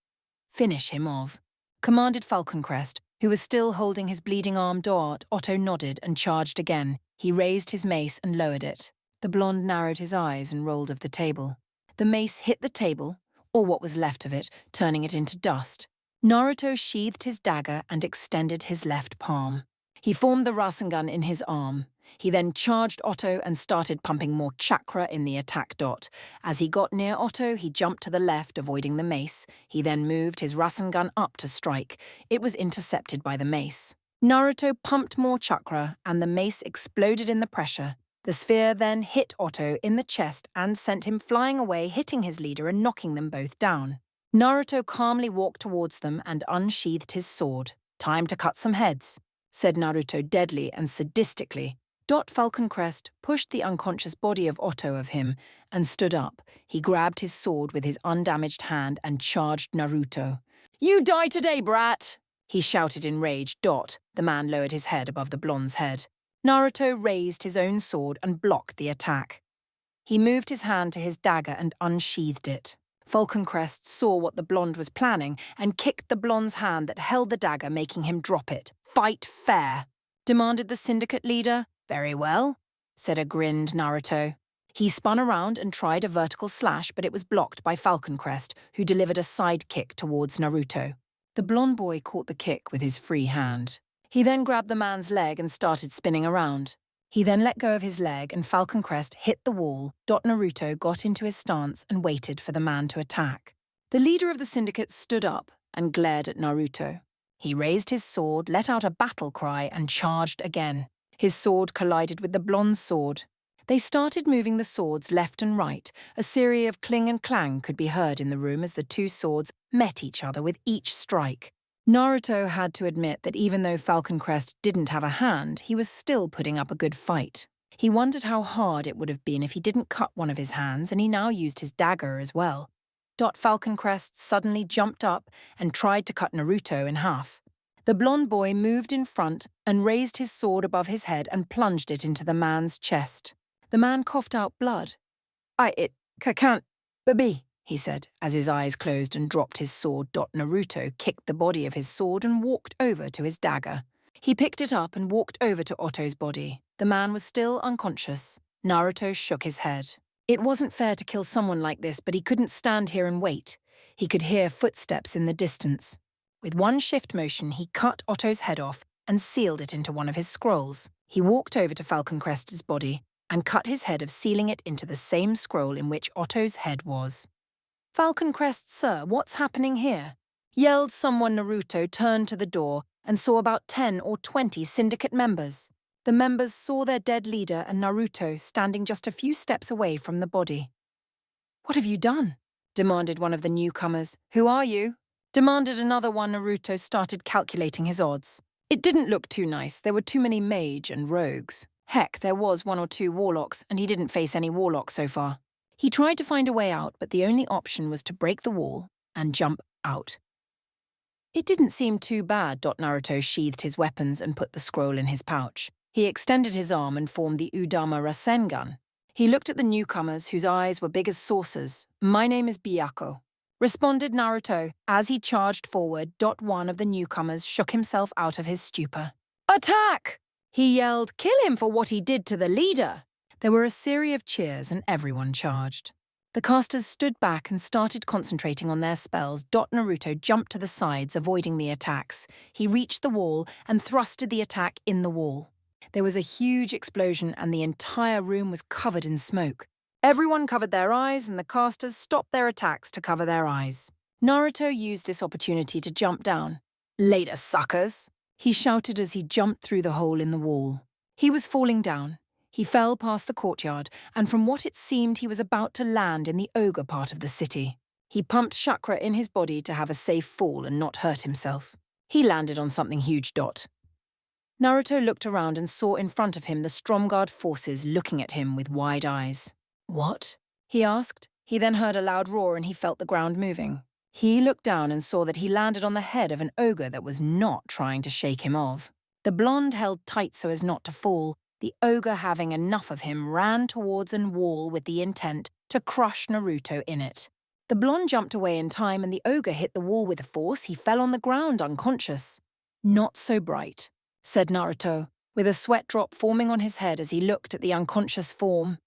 A: "Finish him off," commanded Falcon Crest, who was still holding his bleeding arm. Otto nodded and charged again. He raised his mace and lowered it. The blonde narrowed his eyes and rolled off the table. The mace hit the table. or what was left of it, turning it into dust. Naruto sheathed his dagger and extended his left palm. He formed the Rasengan in his arm. He then charged Otto and started pumping more chakra in the attack dot. As he got near Otto, he jumped to the left, avoiding the mace. He then moved his Rasengan up to strike. It was intercepted by the mace. Naruto pumped more chakra, and the mace exploded in the pressure. The sphere then hit Otto in the chest and sent him flying away, hitting his leader and knocking them both down. Naruto calmly walked towards them and unsheathed his sword. "Time to cut some heads," said Naruto deadly and sadistically. Falcon Crest pushed the unconscious body of Otto of him and stood up. He grabbed his sword with his undamaged hand and charged Naruto. "You die today, brat!" he shouted in rage. The man lowered his head above the blonde's head. Naruto raised his own sword and blocked the attack. He moved his hand to his dagger and unsheathed it. Falcon Crest saw what the blonde was planning and kicked the blonde's hand that held the dagger, making him drop it. "Fight fair," demanded the syndicate leader. "Very well," said a grinned Naruto. He spun around and tried a vertical slash, but it was blocked by Falcon Crest, who delivered a side kick towards Naruto. The blonde boy caught the kick with his free hand. He then grabbed the man's leg and started spinning around. He then let go of his leg and Falcon Crest hit the wall. Naruto got into his stance and waited for the man to attack. The leader of the syndicate stood up and glared at Naruto. He raised his sword, let out a battle cry, and charged again. His sword collided with the blonde's sword. They started moving the swords left and right. A series of cling and clang could be heard in the room as the two swords met each other with each strike. Naruto had to admit that even though Falcon Crest didn't have a hand, he was still putting up a good fight. He wondered how hard it would have been if he didn't cut one of his hands, and he now used his dagger as well. Falcon Crest suddenly jumped up and tried to cut Naruto in half. The blonde boy moved in front and raised his sword above his head and plunged it into the man's chest. The man coughed out blood. "It can't be," he said, as his eyes closed and dropped his sword. Naruto kicked the body of his sword and walked over to his dagger. He picked it up and walked over to Otto's body. The man was still unconscious. Naruto shook his head. It wasn't fair to kill someone like this, but he couldn't stand here and wait. He could hear footsteps in the distance. With one shift motion, he cut Otto's head off and sealed it into one of his scrolls. He walked over to Falcon Crest's body and cut his head of, sealing it into the same scroll in which Otto's head was. "Falcon Crest, sir, what's happening here?" yelled someone. Naruto turned to the door and saw about 10 or 20 syndicate members. The members saw their dead leader and Naruto standing just a few steps away from the body. "What have you done?" demanded one of the newcomers. "Who are you?" demanded another one. Naruto started calculating his odds. It didn't look too nice. There were too many mage and rogues. Heck, there was 1 or 2 warlocks, and he didn't face any warlocks so far. He tried to find a way out, but the only option was to break the wall and jump out. It didn't seem too bad. Naruto sheathed his weapons and put the scroll in his pouch. He extended his arm and formed the Udama Rasengan. He looked at the newcomers, whose eyes were big as saucers. "My name is Byakuya," responded Naruto. As he charged forward, one of the newcomers shook himself out of his stupor. "Attack!" he yelled. "Kill him for what he did to the leader!" There were a series of cheers and everyone charged. The casters stood back and started concentrating on their spells. Naruto jumped to the sides, avoiding the attacks. He reached the wall and thrusted the attack in the wall. There was a huge explosion and the entire room was covered in smoke. Everyone covered their eyes and the casters stopped their attacks to cover their eyes. Naruto used this opportunity to jump down. "Later, suckers!" he shouted as he jumped through the hole in the wall. He was falling down. He fell past the courtyard, and from what it seemed he was about to land in the ogre part of the city. He pumped chakra in his body to have a safe fall and not hurt himself. He landed on something huge. Naruto looked around and saw in front of him the Stromguard forces looking at him with wide eyes. "What?" he asked. He then heard a loud roar and he felt the ground moving. He looked down and saw that he landed on the head of an ogre that was not trying to shake him off. The blonde held tight so as not to fall. The ogre, having enough of him, ran towards a wall with the intent to crush Naruto in it. The blonde jumped away in time and the ogre hit the wall with force. He fell on the ground unconscious. "Not so bright," said Naruto, with a sweat drop forming on his head as he looked at the unconscious form.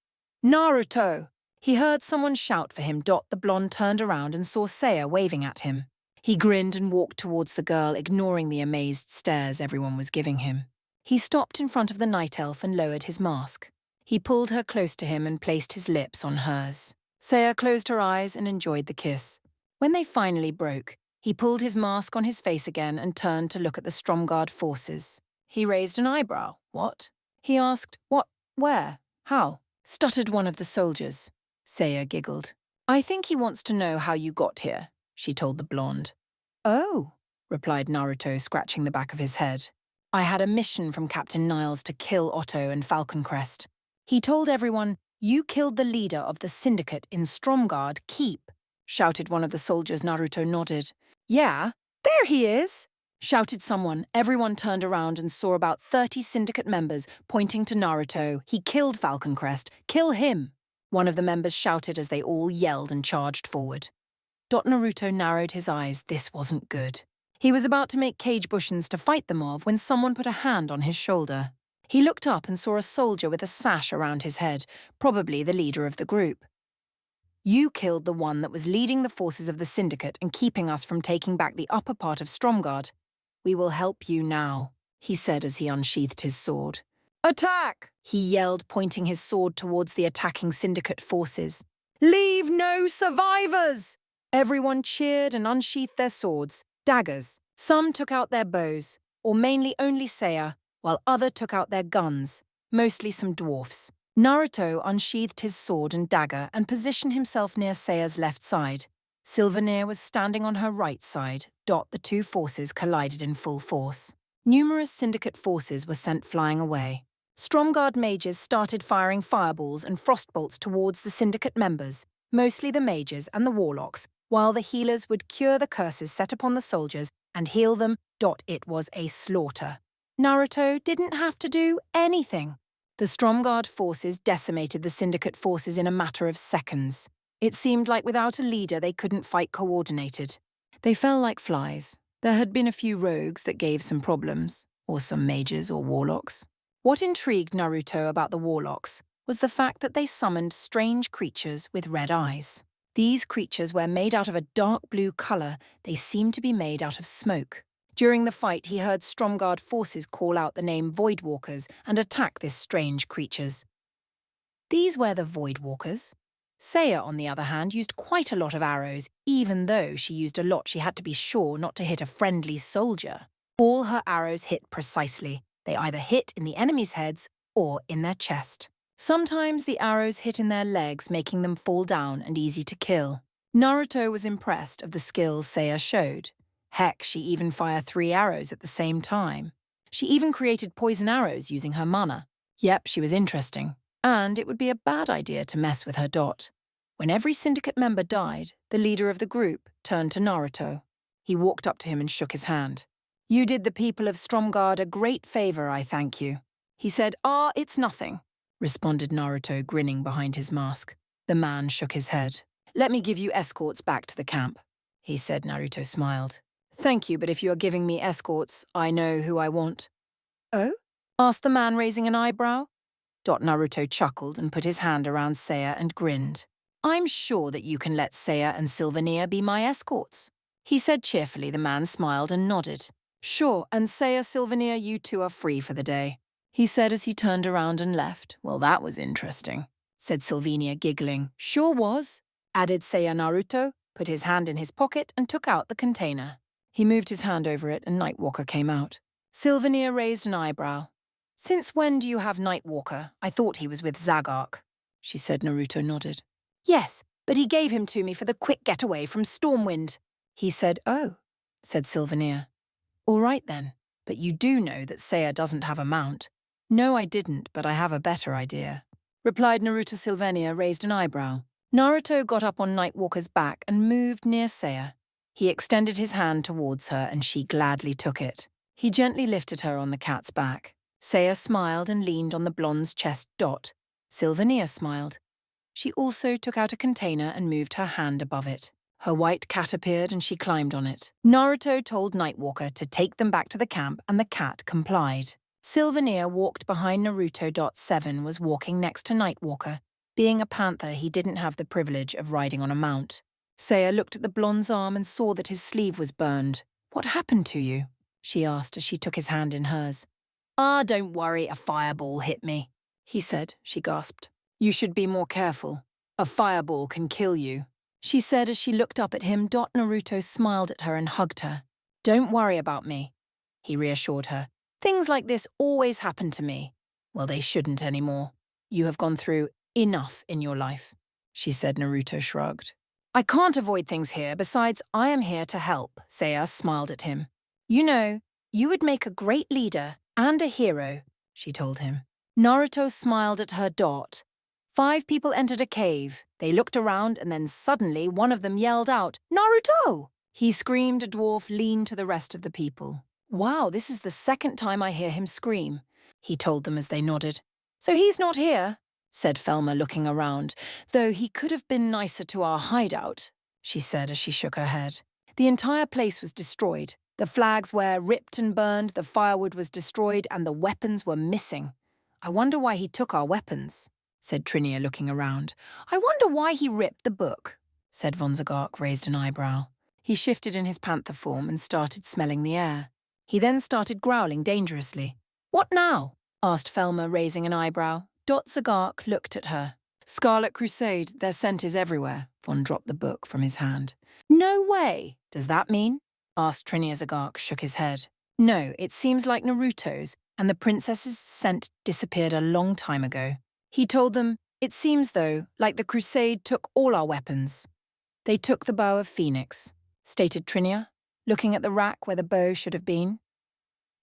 A: "Naruto!" He heard someone shout for him. The blonde turned around and saw Saya waving at him. He grinned and walked towards the girl, ignoring the amazed stares everyone was giving him. He stopped in front of the night elf and lowered his mask. He pulled her close to him and placed his lips on hers. Saya closed her eyes and enjoyed the kiss. When they finally broke, he pulled his mask on his face again and turned to look at the Stromgard forces. He raised an eyebrow. What? He asked, what, where, how? Stuttered one of the soldiers. Saya giggled. I think he wants to know how you got here, she told the blonde. Oh, replied Naruto, scratching the back of his head. I had a mission from Captain Niles to kill Otto and Falconcrest. He told everyone, you killed the leader of the syndicate in Stromgard Keep, shouted one of the soldiers. Naruto nodded. Yeah, there he is, shouted someone. Everyone turned around and saw about 30 syndicate members pointing to Naruto. He killed Falconcrest. Kill him, one of the members shouted as they all yelled and charged forward. Naruto narrowed his eyes. This wasn't good. He was about to make cage bushins to fight the mob when someone put a hand on his shoulder. He looked up and saw a soldier with a sash around his head, probably the leader of the group. You killed the one that was leading the forces of the syndicate and keeping us from taking back the upper part of Stromgard. We will help you now, he said as he unsheathed his sword. Attack! He yelled, pointing his sword towards the attacking syndicate forces. Leave no survivors! Everyone cheered and unsheathed their swords, daggers. Some took out their bows, or mainly only Saya, while others took out their guns, mostly some dwarfs. Naruto unsheathed his sword and dagger and positioned himself near Saya's left side. Sylvanir was standing on her right side. The two forces collided in full force. Numerous syndicate forces were sent flying away. Stromgard mages started firing fireballs and frostbolts towards the syndicate members, mostly the mages and the warlocks, while the healers would cure the curses set upon the soldiers and heal them. It was a slaughter. Naruto didn't have to do anything. The Stromgard forces decimated the syndicate forces in a matter of seconds. It seemed like without a leader they couldn't fight coordinated. They fell like flies. There had been a few rogues that gave some problems, or some mages or warlocks. What intrigued Naruto about the warlocks was the fact that they summoned strange creatures with red eyes. These creatures were made out of a dark blue color. They seemed to be made out of smoke. During the fight, he heard Stromgard forces call out the name Voidwalkers and attack these strange creatures. These were the Voidwalkers. Saya, on the other hand, used quite a lot of arrows. Even though she used a lot, she had to be sure not to hit a friendly soldier. All her arrows hit precisely. They either hit in the enemy's heads or in their chest. Sometimes the arrows hit in their legs, making them fall down and easy to kill. Naruto was impressed of the skills Saya showed. Heck, she even fired 3 arrows at the same time. She even created poison arrows using her mana. Yep, she was interesting. And it would be a bad idea to mess with her. When every syndicate member died, the leader of the group turned to Naruto. He walked up to him and shook his hand. You did the people of Stromgard a great favor, I thank you. He said, it's nothing, responded Naruto, grinning behind his mask. The man shook his head. Let me give you escorts back to the camp, he said. Naruto smiled. Thank you, but if you are giving me escorts, I know who I want. Oh? Asked the man, raising an eyebrow. Naruto chuckled and put his hand around Saya and grinned. I'm sure that you can let Saya and Sylvanir be my escorts, he said cheerfully. The man smiled and nodded. Sure, and Saya, Sylvanir, you two are free for the day, he said as he turned around and left. Well, that was interesting, said Sylvanir, giggling. Sure was, added Saya. Naruto put his hand in his pocket and took out the container. He moved his hand over it and Nightwalker came out. Sylvanir raised an eyebrow. Since when do you have Nightwalker? I thought he was with Zagark, she said. Naruto nodded. Yes, but he gave him to me for the quick getaway from Stormwind, he said. Oh, said Sylvanir. All right then, but you do know that Saya doesn't have a mount. No, I didn't, but I have a better idea, replied Naruto. Sylvanir raised an eyebrow. Naruto got up on Nightwalker's back and moved near Saya. He extended his hand towards her and she gladly took it. He gently lifted her on the cat's back. Saya smiled and leaned on the blonde's chest. Sylvanir smiled. She also took out a container and moved her hand above it. Her white cat appeared and she climbed on it. Naruto told Nightwalker to take them back to the camp and the cat complied. Sylvanir walked behind Naruto. 7 was walking next to Nightwalker. Being a panther, he didn't have the privilege of riding on a mount. Saya looked at the blonde's arm and saw that his sleeve was burned. "What happened to you?" she asked as she took his hand in hers. "Ah, don't worry, a fireball hit me," he said. She gasped. "You should be more careful. A fireball can kill you," she said as she looked up at him. Naruto smiled at her and hugged her. "Don't worry about me," he reassured her. "Things like this always happen to me." "Well, they shouldn't anymore. You have gone through enough in your life," she said. Naruto shrugged. "I can't avoid things here. Besides, I am here to help," Saya smiled at him. "You know, you would make a great leader and a hero," she told him. Naruto smiled at her. 5 people entered a cave. They looked around and then suddenly one of them yelled out, "Naruto!" He screamed. A dwarf leaned to the rest of the people. "Wow, this is the second time I hear him scream," he told them as they nodded. "So he's not here," said Felma, looking around. "Though he could have been nicer to our hideout," she said as she shook her head. The entire place was destroyed. The flags were ripped and burned, the firewood was destroyed, and the weapons were missing. "I wonder why he took our weapons," said Trinia, looking around. "I wonder why he ripped the book," said von Zagark, raised an eyebrow. He shifted in his panther form and started smelling the air. He then started growling dangerously. "What now?" asked Felma, raising an eyebrow. Zagark looked at her. "Scarlet Crusade, their scent is everywhere." Von dropped the book from his hand. "No way! Does that mean?" asked Trinia. Zagark shook his head. "No, it seems like Naruto's, and the princess's scent disappeared a long time ago." He told them, "It seems, though, like the Crusade took all our weapons." "They took the bow of Phoenix," stated Trinia, looking at the rack where the bow should have been.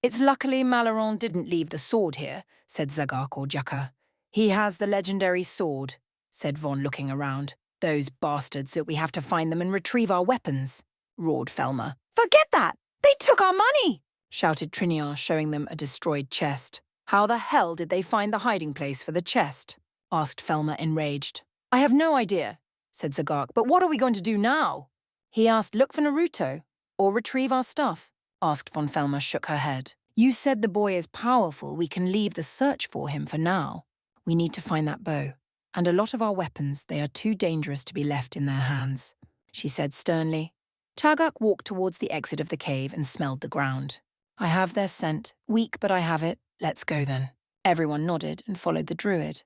A: "It's luckily Malaron didn't leave the sword here," said Zagark or Jaka. "He has the legendary sword," said Von, looking around. "Those bastards, that we have to find them and retrieve our weapons," roared Felma. "Forget that! They took our money!" shouted Trinia, showing them a destroyed chest. "How the hell did they find the hiding place for the chest?" asked Felma, enraged. "I have no idea," said Zagark, "but what are we going to do now?" He asked, "Look for Naruto, or retrieve our stuff?" asked Von. Felma shook her head. "You said the boy is powerful. We can leave the search for him for now. We need to find that bow. And a lot of our weapons, they are too dangerous to be left in their hands," she said sternly. Tagak walked towards the exit of the cave and smelled the ground. "I have their scent. Weak, but I have it. Let's go then." Everyone nodded and followed the druid.